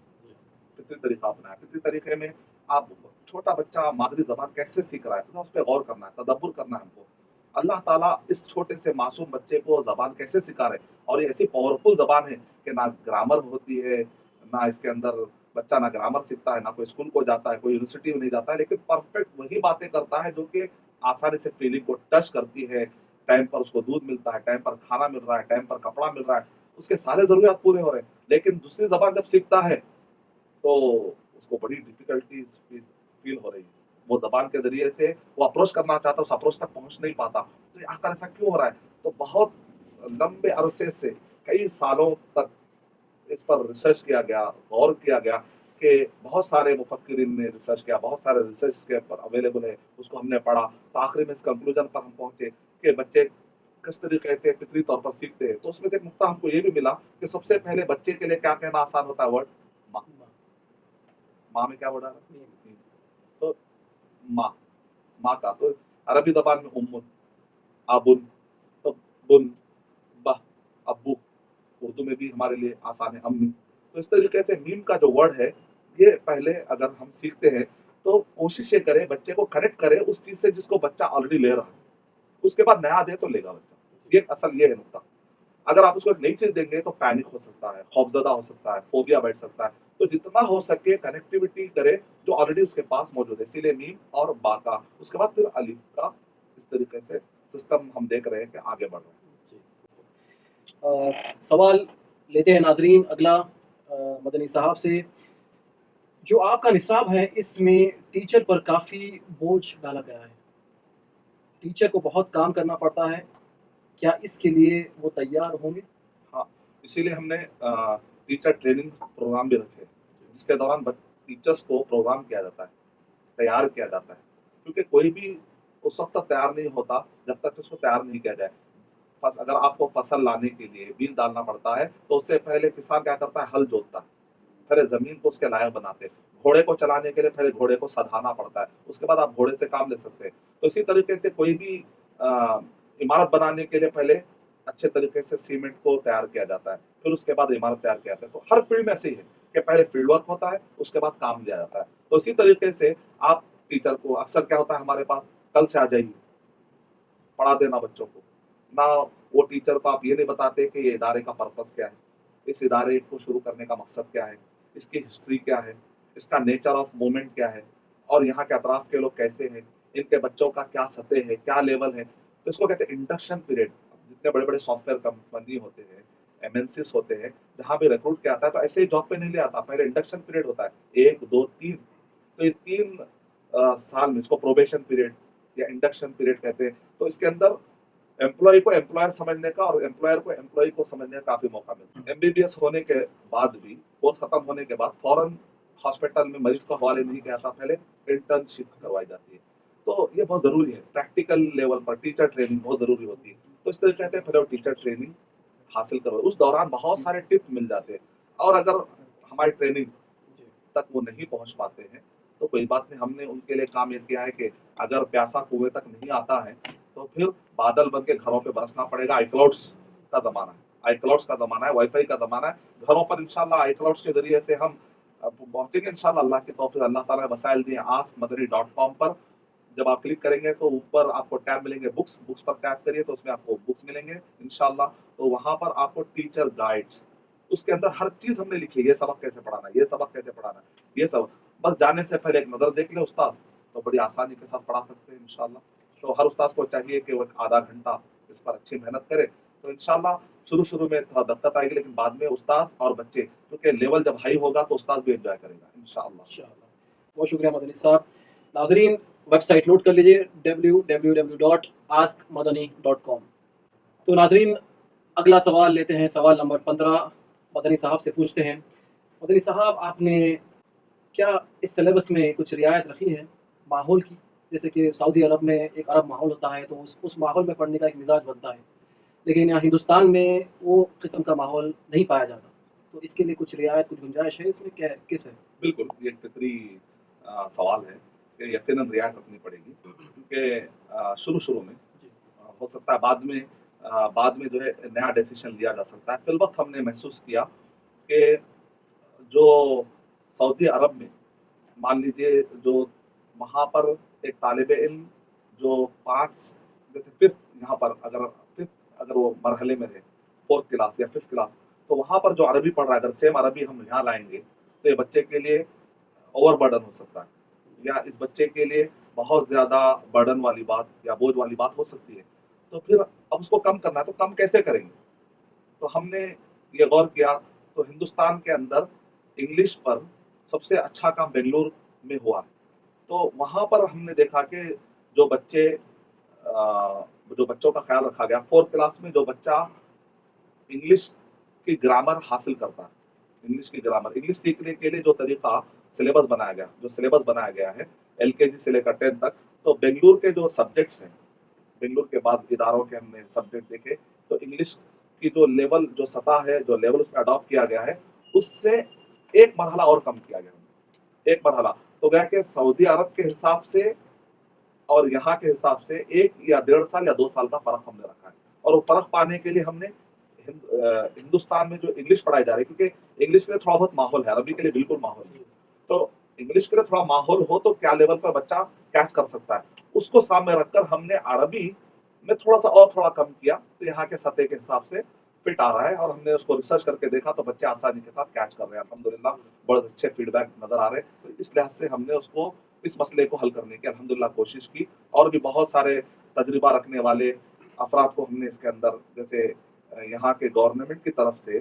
फितरी तरीक़ा अपनाया। फितरी तरीक़े में आप छोटा बच्चा मादरी ज़बान कैसे सीख रहा है, तो उस पे गौर करना है, तदब्बुर करना है हमको। अल्लाह ताला इस छोटे से मासूम बच्चे को ज़बान कैसे सिखा रहे हैं और ये ऐसी पावरफुल ज़बान है कि ना ग्रामर होती है, ना इसके अंदर बच्चा ना ग्रामर सीखता है, ना कोई स्कूल को जाता है, कोई यूनिवर्सिटी में नहीं जाता है, लेकिन परफेक्ट वही बातें करता है जो कि आसानी से फीलिंग को टच करती है, टाइम पर उसको दूध मिलता है, टाइम पर खाना मिल रहा है, टाइम पर कपड़ा मिल रहा है, उसके सारे ज़रूरियात पूरे हो रहे हैं। लेकिन दूसरी ज़बान जब सीखता है तो उसको बड़ी डिफ़िकल्टीज़ फ़ील हो रही है। वो ज़बान के ज़रिए से वो अप्रोच करना चाहता है, उस अप्रोच तक पहुँच नहीं पाता। तो ये आखिर ऐसा क्यों हो रहा है? तो बहुत लंबे अरसे से, कई सालों तक इस पर रिसर्च किया गया, गौर किया गया कि बहुत सारे मुफ़क्किरीन ने रिसर्च किया, बहुत सारे रिसर्च इसके ऊपर अवेलेबल है, उसको हमने पढ़ा। तो आखिर में इस कंक्लूज़न पर हम पहुँचे कि बच्चे किस तरीके से फितरी तौर पर सीखते हैं। तो उसमें से एक नुकता हमको ये भी मिला कि सबसे पहले बच्चे के लिए क्या कहना आसान होता है वर्ड? माँ। माँ, माँ में क्या वर्ड आ रहा मीम, है? तो माँ, माँ का तो अरबी ज़बान में उम्मुन, अबुन, तो बुन, बह, अब्बू, उर्दू में भी हमारे लिए आसान है अम्मी। तो इस तरीके से मीम का जो वर्ड है, ये पहले अगर हम सीखते हैं, तो कोशिश ये करें बच्चे को कनेक्ट करें उस चीज़ से जिसको बच्चा ऑलरेडी ले रहा है। उसके बाद नया दे तो लेगा बच्चा। ये असल ये है नुकता। अगर आप उसको एक नई चीज़ देंगे तो पैनिक हो सकता है, खौफ़ज़दा हो सकता है, फ़ोबिया बैठ सकता है। تو جتنا ہو سکے کنیکٹیوٹی کرے جو آلریڈی اس کے پاس موجود ہے، اسی لیے میم اور با کا، اس کے بعد پھر الف کا، اس طریقے سے سسٹم ہم دیکھ رہے ہیں کہ آگے بڑھ رہا ہے۔ سوال لیتے ہیں ناظرین اگلا مدنی صاحب سے، جو آپ کا نصاب ہے اس میں ٹیچر پر کافی بوجھ ڈالا گیا ہے، ٹیچر کو بہت کام کرنا پڑتا ہے، کیا اس کے لیے وہ تیار ہوں گے؟ ہاں، اسی لیے ہم نے ٹیچر ٹریننگ پروگرام بھی رکھے، جس کے دوران ٹیچرس کو پروگرام کیا جاتا ہے، تیار کیا جاتا ہے، کیونکہ کوئی بھی اس وقت تک تیار نہیں ہوتا جب تک اس کو تیار نہیں کیا جائے۔ اگر آپ کو فصل لانے کے لیے بیج ڈالنا پڑتا ہے تو اس سے پہلے کسان کیا کرتا ہے، ہل جوتتا ہے، پہلے زمین کو اس کے لائق بناتے ہیں، گھوڑے کو چلانے کے لیے پہلے گھوڑے کو سدھانا پڑتا ہے، اس کے بعد آپ گھوڑے سے کام لے سکتے ہیں۔ تو اسی طریقے سے کوئی بھی عمارت بنانے کے لیے پہلے اچھے طریقے سے سیمنٹ کو تیار کیا جاتا ہے، پھر اس کے بعد عمارت تیار کیا جاتا ہے۔ تو ہر فیلڈ میں ایسے ہی ہے کہ پہلے فیلڈ ورک ہوتا ہے، اس کے بعد کام لیا جاتا ہے۔ تو اسی طریقے سے آپ ٹیچر کو اکثر کیا ہوتا ہے، ہمارے پاس کل سے آ جائیے، پڑھا دینا بچوں کو، نہ وہ ٹیچر کو آپ یہ نہیں بتاتے کہ یہ ادارے کا پرپس کیا ہے، اس ادارے کو شروع کرنے کا مقصد کیا ہے، اس کی ہسٹری کیا ہے، اس کا نیچر آف موومنٹ کیا ہے، اور یہاں کے اطراف کے لوگ کیسے ہیں، ان کے بچوں کا کیا سطح ہے، کیا لیول ہے۔ تو اس کو کہتے ہیں انڈکشن پیریڈ۔ جتنے بڑے بڑے سافٹ ویئر کمپنی ہوتے ہیں، ایم این سیز ہوتے ہیں، جہاں بھی ریکروٹ کیا آتا ہے تو ایسے ہی جاب پہ نہیں لے آتا، پہلے انڈکشن پیریڈ ہوتا ہے، 1 2 3۔ تو یہ 3 سال میں اس کو پروبیشن پیریڈ یا انڈکشن پیریڈ کہتے ہیں۔ تو اس کے اندر امپلائی کو امپلائر سمجھنے کا اور امپلائر کو امپلائی کو سمجھنے کا کافی موقع ملتا ہے۔ ایم بی بی ایس ہونے کے بعد بھی، کورس ختم ہونے کے بعد فوراً ہاسپٹل میں مریض کو حوالے نہیں کیا جاتا، پہلے انٹرنشپ کروائی جاتی ہے۔ تو یہ بہت ضروری ہے، پریکٹیکل لیول پر ٹیچر ٹریننگ بہت ضروری ہوتی ہے۔ تو اس طرح کہتے ہیں پہلے وہ ٹیچر ٹریننگ حاصل کرو، اس دوران بہت سارے ٹپ مل جاتے ہیں، اور اگر ہماری ٹریننگ تک وہ نہیں پہنچ پاتے ہیں تو کوئی بات نہیں، ہم نے ان کے لیے کام یہ کیا ہے کہ اگر پیاسا کنویں تک نہیں آتا ہے تو پھر بادل بن کے گھروں پہ برسنا پڑے گا۔ آئی کلاؤڈس کا زمانہ ہے، آئی کلاؤڈس کا زمانہ ہے، وائی فائی کا زمانہ ہے، گھروں پر انشاءاللہ آئی کلاؤڈس کے ذریعے سے ہم پہنچیں گے انشاءاللہ۔ اللہ کی توفیق، اللہ تعالیٰ نے وسائل دیے۔ askmadani.com پر جب آپ کلک کریں گے تو اوپر آپ کو ٹیب ملیں گے، بکس پر ٹیپ کریے تو اس میں آپ کو بکس ملیں گے انشاءاللہ۔ تو وہاں پر آپ کو ٹیچر گائیڈ، اس کے اندر ہر چیز ہم نے لکھی ہے، یہ سبق کیسے پڑھانا ہے، یہ سبق کیسے پڑھانا ہے، یہ سبق بس جانے سے پہلے ایک نظر دیکھ لیں استاد تو بڑی آسانی کے ساتھ پڑھا سکتے ہیں انشاءاللہ۔ تو ہر استاد کو چاہیے کہ وہ آدھا گھنٹہ اس پر اچھی محنت کرے، تو انشاءاللہ شروع میں تھوڑا دقت آئے گی، لیکن بعد میں استاد اور بچے، کیونکہ لیول جب ہائی ہوگا تو استاد بھی انجوائے کرے گا انشاءاللہ۔ بہت شکریہ مدنی صاحب۔ ناظرین ویب سائٹ نوٹ کر لیجیے www.askmadani.com۔ تو ناظرین اگلا سوال لیتے ہیں، سوال نمبر 15 مدنی صاحب سے پوچھتے ہیں، مدنی صاحب آپ نے کیا اس سلیبس میں کچھ رعایت رکھی ہے ماحول کی؟ جیسے کہ سعودی عرب میں ایک عرب ماحول ہوتا ہے تو اس ماحول میں پڑھنے کا ایک مزاج بنتا ہے، لیکن یہاں ہندوستان میں وہ قسم کا ماحول نہیں پایا جاتا، تو اس کے لیے کچھ رعایت، کچھ گنجائش ہے اس میں، کیا کس ہے؟ بالکل، یہ ایک فطری سوال ہے کہ یقیناً رعایت رکھنی پڑے گی، کیونکہ شروع میں ہو سکتا ہے بعد میں جو ہے نیا ڈیسیشن لیا جا سکتا ہے۔ فی الوقت ہم نے محسوس کیا کہ جو سعودی عرب میں مان لیجیے، جو وہاں پر ایک طالب علم جو 5 جیسے ففتھ، یہاں پر اگر وہ مرحلے میں ہے، 4th کلاس یا 5th کلاس، تو وہاں پر جو عربی پڑھ رہا ہے، اگر سیم عربی ہم یہاں لائیں گے تو یہ بچے کے لیے اوور برڈن ہو سکتا ہے، یا اس بچے کے لیے بہت زیادہ برڈن والی بات یا بوجھ والی بات ہو سکتی ہے۔ تو پھر اب اس کو کم کرنا ہے تو کم کیسے کریں گے؟ تو ہم نے یہ غور کیا، تو ہندوستان کے اندر انگلش پر سب سے اچھا کام بنگلور میں ہوا ہے۔ تو وہاں پر ہم نے دیکھا کہ جو بچوں کا خیال رکھا گیا، 4th کلاس میں جو بچہ انگلش کی گرامر حاصل کرتا ہے، انگلش سیکھنے کے لیے جو طریقہ سلیبس بنایا گیا ہے LKG سے لے کر 10 تک، تو بنگلور کے جو سبجیکٹس ہیں، بنگلور کے بعد اداروں کے ہم نے سبجیکٹ دیکھے، تو انگلش کی جو لیول، جو سطح ہے، جو لیول اس میں اڈاپٹ کیا گیا ہے، اس سے ایک مرحلہ اور کم کیا گیا، ایک مرحلہ۔ تو گیا کہ سعودی عرب کے حساب سے اور یہاں کے حساب سے 1 یا 1.5 سال یا 2 سال کا فرق ہم نے رکھا ہے، اور وہ فرق پانے کے لیے ہم نے ہندوستان میں جو انگلش پڑھائی جا رہی ہے، کیونکہ انگلش کے لیے تھوڑا بہت ماحول ہے، عربی کے لیے بالکل ماحول نہیں، تو انگلش کے لیے تھوڑا ماحول ہو تو کیا لیول پر بچہ کیچ کر سکتا ہے، اس کو سامنے رکھ کر ہم نے عربی میں تھوڑا کم کیا، تو یہاں کے سطح کے حساب سے फिट आ रहा है और हमने उसको रिसर्च करके देखा तो बच्चे आसानी के साथ कैच कर रहे हैं अल्हम्दुलिल्लाह, बहुत अच्छे फीडबैक नज़र आ रहे हैं। तो इस लिहाज से हमने उसको इस मसले को हल करने की अल्हम्दुलिल्लाह कोशिश की और भी बहुत सारे तजुर्बा रखने वाले अफराद को हमने इसके अंदर जैसे यहाँ के गवर्नमेंट की तरफ से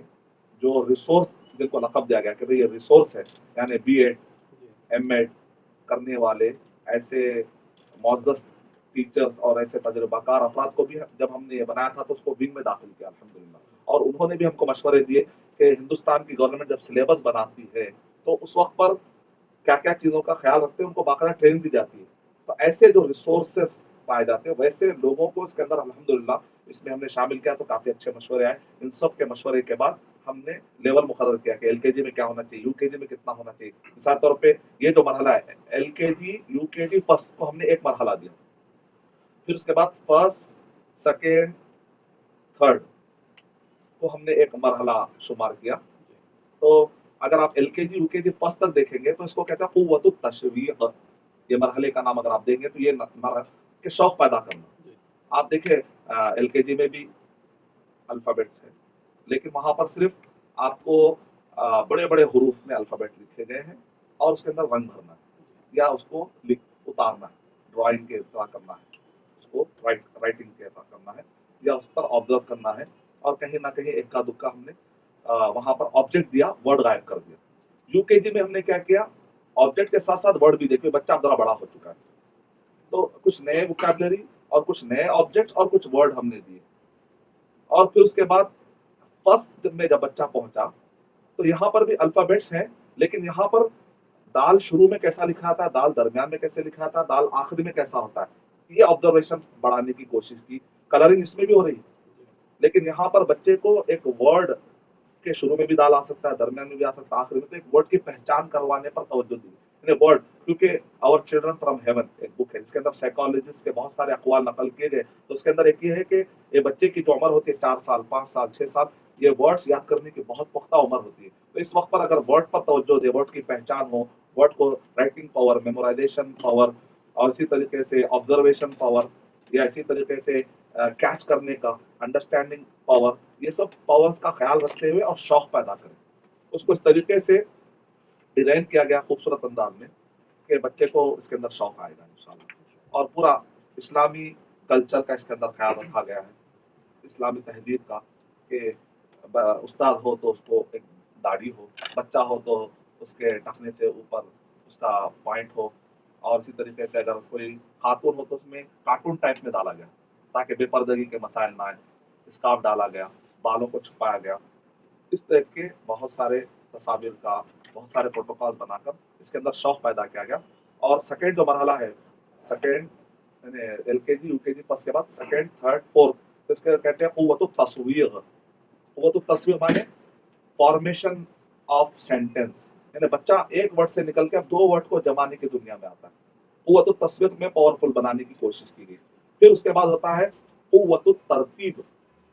जो रिसोर्स जिनको लक़ब दिया गया कि भाई ये रिसोर्स है, यानी बीएड, एमएड करने वाले ऐसे मुअज़्ज़ज़ टीचर्स और ऐसे तजुर्बाकार अफराद को भी जब हमने ये बनाया था तो उसको विंग में दाखिल किया अल्हम्दुलिल्लाह। और उन्होंने भी हमको मशवरे दिए कि हिंदुस्तान की गवर्नमेंट जब सिलेबस बनाती है तो उस वक़्त पर क्या-क्या चीज़ों का ख़्याल रखते हैं, उनको बाकायदा ट्रेनिंग दी जाती है। तो ऐसे जो रिसोर्सेज़ पाए जाते हैं, वैसे लोगों को इसके अंदर अल्हम्दुलिल्लाह इसमें हमने शामिल किया तो काफ़ी अच्छे मशवरे आए। इन सब के मशवरे के बाद हमने लेवल मुकर्रर किया कि एलकेजी में क्या होना चाहिए, यूकेजी में कितना होना चाहिए। मिसाल के तौर पे ये जो मरहला है एलकेजी, यूकेजी, फर्स्ट को हमने एक मरहला दिया। फिर उसके बाद फर्स्ट, सेकंड, थर्ड को हमने एक मरहला शुमार किया। तो अगर आप एलकेजी, यूकेजी, फर्स्ट तक देखेंगे तो इसको कहते हैं क़ुव्वतुत तशवीक़। ये मरहले का नाम अगर आप देंगे तो ये के शौक पैदा करना। आप देखिए एलकेजी में भी अल्फ़ाबेट्स है, लेकिन वहाँ पर सिर्फ़ आपको बड़े-बड़े हरूफ में अल्फ़ाबेट लिखे गए हैं और उसके अंदर रंग भरना है या उसको लिख उतारना है, ड्राइंग के तरह करना है, उसको राइटिंग के तरह करना है या उस पर ऑब्ज़र्व करना है और कहीं न कहीं इक्का-दुक्का हमने वहाँ पर ऑब्जेक्ट दिया, वर्ड गायब कर दिया। यूकेजी में हमने क्या किया, ऑब्जेक्ट के साथ-साथ वर्ड भी देखिए बच्चा अब ज़रा बड़ा हो चुका है। तो कुछ नए वोकैब्युलरी और कुछ नए ऑब्जेक्ट्स और कुछ वर्ड हमने दिए। और फिर उसके बाद फर्स्ट में जब बच्चा पहुँचा, तो यहाँ पर भी अल्फ़ाबेट्स हैं, लेकिन यहाँ पर दाल शुरू में कैसा लिखा था, दाल दरमियान में कैसे लिखा था, दाल आखिरी में कैसा होता है, ये ऑब्ज़र्वेशन बढ़ाने की कोशिश की। कलरिंग इसमें भी हो रही है, लेकिन यहाँ पर बच्चे को एक वर्ड के शुरू में भी दाल आ सकता है, दरमियान में भी आ सकता है, आखिर में, तो एक वर्ड की पहचान करवाने पर तवज्जो दी। यानी वर्ड, क्योंकि आवर चिल्ड्रन फ्रॉम हेवन एक बुक है जिसके अंदर साइकोलॉजिस्ट के बहुत सारे अक़वाल नक़ल किए गए। तो उसके अंदर एक ये है कि ये बच्चे की जो उम्र होती है 4 साल, 5 साल, 6 साल, ये वर्ड्स याद करने की बहुत पुख्ता उम्र होती है। तो इस वक़्त पर अगर वर्ड पर तवज्जो दें, वर्ड की पहचान हो, वर्ड को राइटिंग पावर, मेमोराइज़ेशन पावर और इसी तरीके से ऑब्ज़र्वेशन पावर या इसी तरीके से कैच करने का अंडरस्टैंडिंग पावर, ये सब पावर्स का ख्याल रखते हुए और शौक पैदा करें। उसको इस तरीके से डिज़ाइन किया गया खूबसूरत अंदाज में कि बच्चे को इसके अंदर शौक आएगा इंशाल्लाह। और पूरा इस्लामी कल्चर का इसके अंदर ख्याल रखा गया है, इस्लामी तहज़ीब का कि उस्ताद हो तो उसको एक दाढ़ी हो, बच्चा हो तो उसके टखने से ऊपर उसका पॉइंट हो और इसी तरीके से अगर कोई खातून हो तो उसमें कार्टून टाइप में डाला गया ताकि बेपर्दगी के मसाइल ना आए। स्कार्फ डाला गया, बालों को छुपाया गया। इस टाइप के बहुत सारे तस्वीर का, बहुत सारे प्रोटोकॉल बनाकर इसके अंदर शौक पैदा किया गया। और सेकंड जो मरहला है, सेकंड यानी एलकेजी, यूकेजी पास के बाद सेकंड, थर्ड, फोर्थ, तो इसके कहते हैं क़ुव्वतुत तस्वीर। क़ुव्वतुत तस्वीर माने फॉर्मेशन ऑफ सेंटेंस, यानी बच्चा एक वर्ड से निकल के अब 2 वर्ड को जमाने की दुनिया में आता है। क़ुव्वतुत तस्वीर में पावरफुल बनाने की कोशिश की गई। फिर उसके बाद होता है क़ुव्वतुत तरतीब,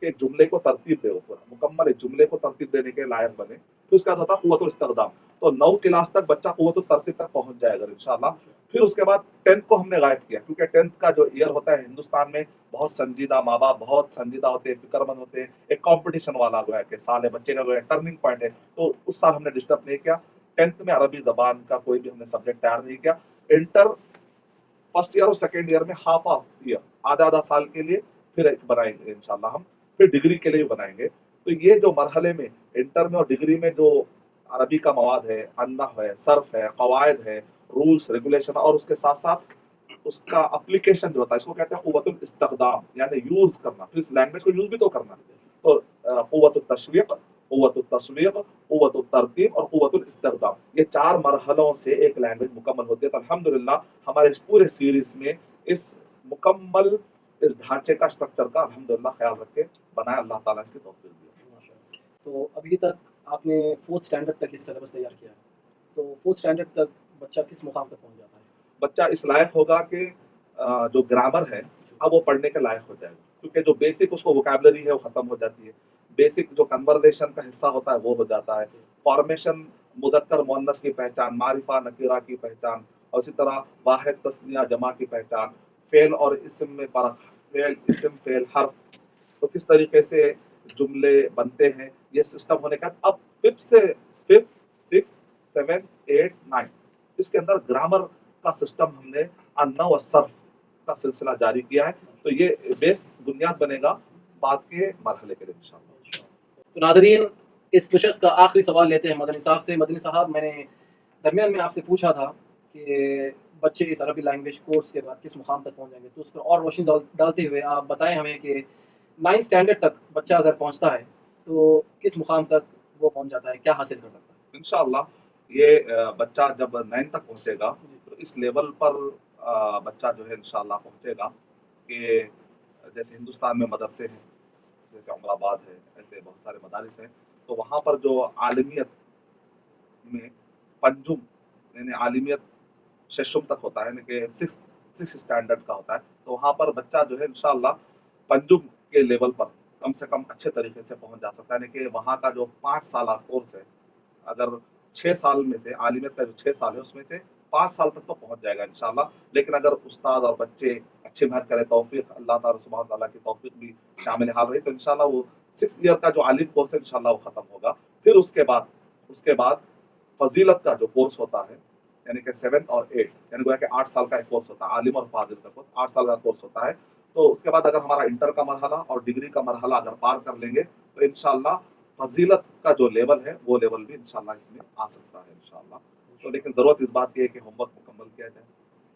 एक जुमले को तरतीब दे, पूरा मुकम्मल एक जुमले को तरतीब देने के लायक बने। फिर उसके बाद होता है क़ुव्वतुल इस्तिग़दाम। तो 9 क्लास तक बच्चा क़ुव्वतुत तरतीब तक पहुँच जाएगा इंशाअल्लाह। फिर उसके बाद 10th को हमने गायब किया क्योंकि 10th का जो ईयर होता है हिंदुस्तान में बहुत संजीदा, माँ-बाप बहुत संजीदा होते हैं, फ़िक्रमंद होते हैं। एक कॉम्पिटिशन वाला गोया कि साल है, बच्चे का गोया टर्निंग पॉइंट है। तो उस साल हमने डिस्टर्ब नहीं किया। 10th में अरबी ज़बान का कोई भी हमने सब्जेक्ट तैयार नहीं किया। इंटर फर्स्ट ईयर और सेकंड ईयर में हाफ ऑफ ईयर, आधा-आधा साल के लिए फिर एक बनाएँगे इंशाअल्लाह हम, फिर डिग्री के लिए भी बनाएँगे। तो ये जो मरहले में इंटर में और डिग्री में जो अरबी का मवाद है, अन्नहव है, सर्फ है, कवायद है, रूल्स, रेगुलेशन और उसके साथ-साथ उसका एप्लीकेशन जो होता है इसको कहते हैं क़ुव्वतुल इस्तिग़दाम, यानी यूज़ करना। फिर इस लैंग्वेज को यूज़ भी तो करना है। तो क़ुव्वतुत तशवीक़, क़ुव्वतुत तस्वीक़, क़ुव्वतुत तरतीब और क़ुव्वतुल इस्तिग़दाम, ये 4 मरहलों से एक लैंग्वेज मुकम्मल होती है। तो अल्हम्दुलिल्लाह हमारे इस पूरे सीरीज़ में इस मुकम्मल इस ढांचे का, स्ट्रक्चर का अल्हम्दुलिल्लाह ख्याल रख के बनाया, अल्लाह ताला ने इसकी तौफ़ीक़ दी। माशाअल्लाह। तो अभी तक आपने 4th स्टैंडर्ड तक इस सिलेबस तैयार किया है। तो 4th स्टैंडर्ड तक बच्चा किस मुकाम तक पहुँच जाता है? बच्चा इस लायक होगा कि जो ग्रामर है अब वो पढ़ने के लायक हो जाएगा, क्योंकि जो बेसिक उसको वोकैब्युलरी है वो खत्म हो जाती है। बेसिक जो कन्वर्सेशन का हिस्सा होता है वो हो जाता है। फॉर्मेशन, मुज़क्कर मुअन्नस की पहचान, मारिफा नकीरा की पहचान और इसी तरह वाहिद तस्निया जमा की पहचान, फ़ेल और इस्म में फ़र्क, फ़ेल, इस्म, फ़ेल, हर्फ, तो किस तरीके से जुमले बनते हैं, ये सिस्टम होने का अब फिफ्थ 6 7 8 9 इसके अंदर ग्रामर का सिस्टम हमने अन्नव और सर्फ का सिलसिला जारी किया है, तो ये बेस बुनियाद बनेगा बाद के मरहले के लिए इंशाअल्लाह। तो नाजरीन, इस नशस्त का आखिरी सवाल लेते हैं मदनी साहब से। मदनी साहब, मैंने दरमियान में आपसे पूछा था कि बच्चे इस अरबी लैंग्वेज कोर्स के बाद किस मुकाम तक पहुंच जाएंगे, तो उस पर और रोशनी डालते हुए आप बताएं हमें कि 9th स्टैंडर्ड तक बच्चा अगर पहुंचता है तो किस मुकाम तक वो पहुंच जाता है, क्या हासिल कर सकता है? इंशाअल्लाह ये बच्चा जब 9th तक पहुंचेगा तो इस लेवल पर बच्चा जो है इंशाअल्लाह पहुंचेगा कि जैसे हिंदुस्तान में मदरसे हैं, जैसे अमराबाद है, ऐसे बहुत सारे मदारिस हैं, तो वहाँ पर जो आलिमियत में पंजुम यानी आलिमियत शेषुम तक होता है, यानी कि सिक्स स्टैंडर्ड का होता है, तो वहाँ पर बच्चा जो है इंशाअल्लाह पंजुम के लेवल पर कम से कम अच्छे तरीके से पहुंच जा सकता है। यानी कि वहाँ का जो 5 साल कोर्स है, अगर 6 साल में से आलिमियत का जो 6 साल है उसमें से 5 साल तक तो पहुंच जाएगा इंशाअल्लाह। लेकिन अगर उस्ताद और बच्चे अच्छी मेहनत करें, तौफीक अल्लाह ताला सुब्हान तआला की तौफीक भी शामिल हाल रही, तो इंशाअल्लाह वो 6 ईयर का जो आलिम कोर्स है इंशाअल्लाह वो खत्म होगा। फिर उसके बाद फजीलत का जो कोर्स होता है, यानी कि 7th और 8th यानी गोया कि 8 साल का एक कोर्स होता है, आलिम और फाजिल का कोर्स 8 साल का कोर्स होता है। तो उसके बाद अगर हमारा इंटर का मरहला और डिग्री का मरहला अगर पार कर लेंगे तो इंशाअल्लाह फजीलत का जो लेवल है वो लेवल भी इंशाअल्लाह इसमें आ सकता है इंशाअल्लाह। तो लेकिन ज़रूरत इस बात की है कि होमवर्क मुकम्मल किया जाए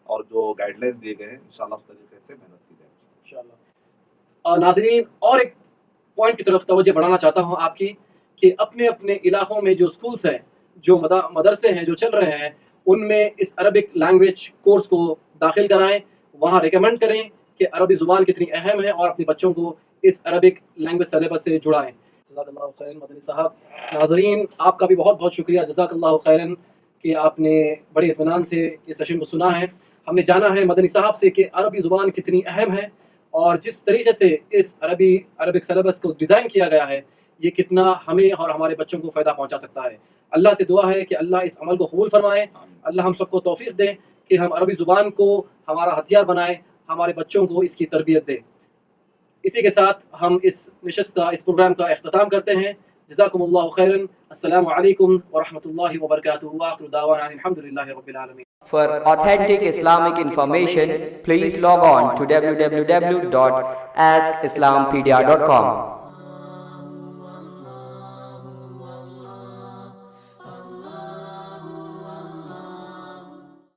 और जो गाइडलाइन दिए गए हैं इंशाअल्लाह उस तरीके से मेहनत की जाए इंशाअल्लाह। नाजरीन, और एक पॉइंट की तरफ तवज्जो बढ़ाना चाहता हूँ आपकी कि अपने अपने इलाकों में जो स्कूल्स हैं, जो मदरसे हैं जो चल रहे हैं, उनमें इस अरबिक लैंग्वेज कोर्स को दाखिल कराएं, वहाँ रिकमेंड करें कि अरबी ज़ुबान कितनी अहम है और अपने बच्चों को इस अरबिक लैंग्वेज सिलेबस से जुड़ाएं। जज़ाकल्लाहु खैरन मदनी साहब। नाज़रीन, आपका भी बहुत बहुत शुक्रिया, जज़ाकल्लाहु खैरन, कि आपने बड़े इत्मीनान से इस सेशन को सुना है। हमने जाना है मदनी साहब से कि अरबी ज़ुबान कितनी अहम है और जिस तरीके से इस अरबिक सिलेबस को डिज़ाइन किया गया है, ये कितना हमें और हमारे बच्चों को फ़ायदा पहुंचा सकता है। अल्लाह से दुआ है कि अल्लाह इस अमल को कबूल फरमाए। अल्लाह हम सबको तौफीक दे कि हम अरबी ज़ुबान को हमारा हथियार बनाए, हमारे बच्चों को इसकी तरबियत दे। इसी के साथ हम इस नशस्त का, इस प्रोग्राम का इख्तिताम करते हैं। जज़ाकुमुल्लाहु खैरन। अस्सलामु अलैकुम व रहमतुल्लाहि व बरकातुहू व आखिरु दावाना अल्हम्दुलिल्लाहि रब्बिल आलमीन। For authentic Islamic information, please log on to www.askislampedia.com.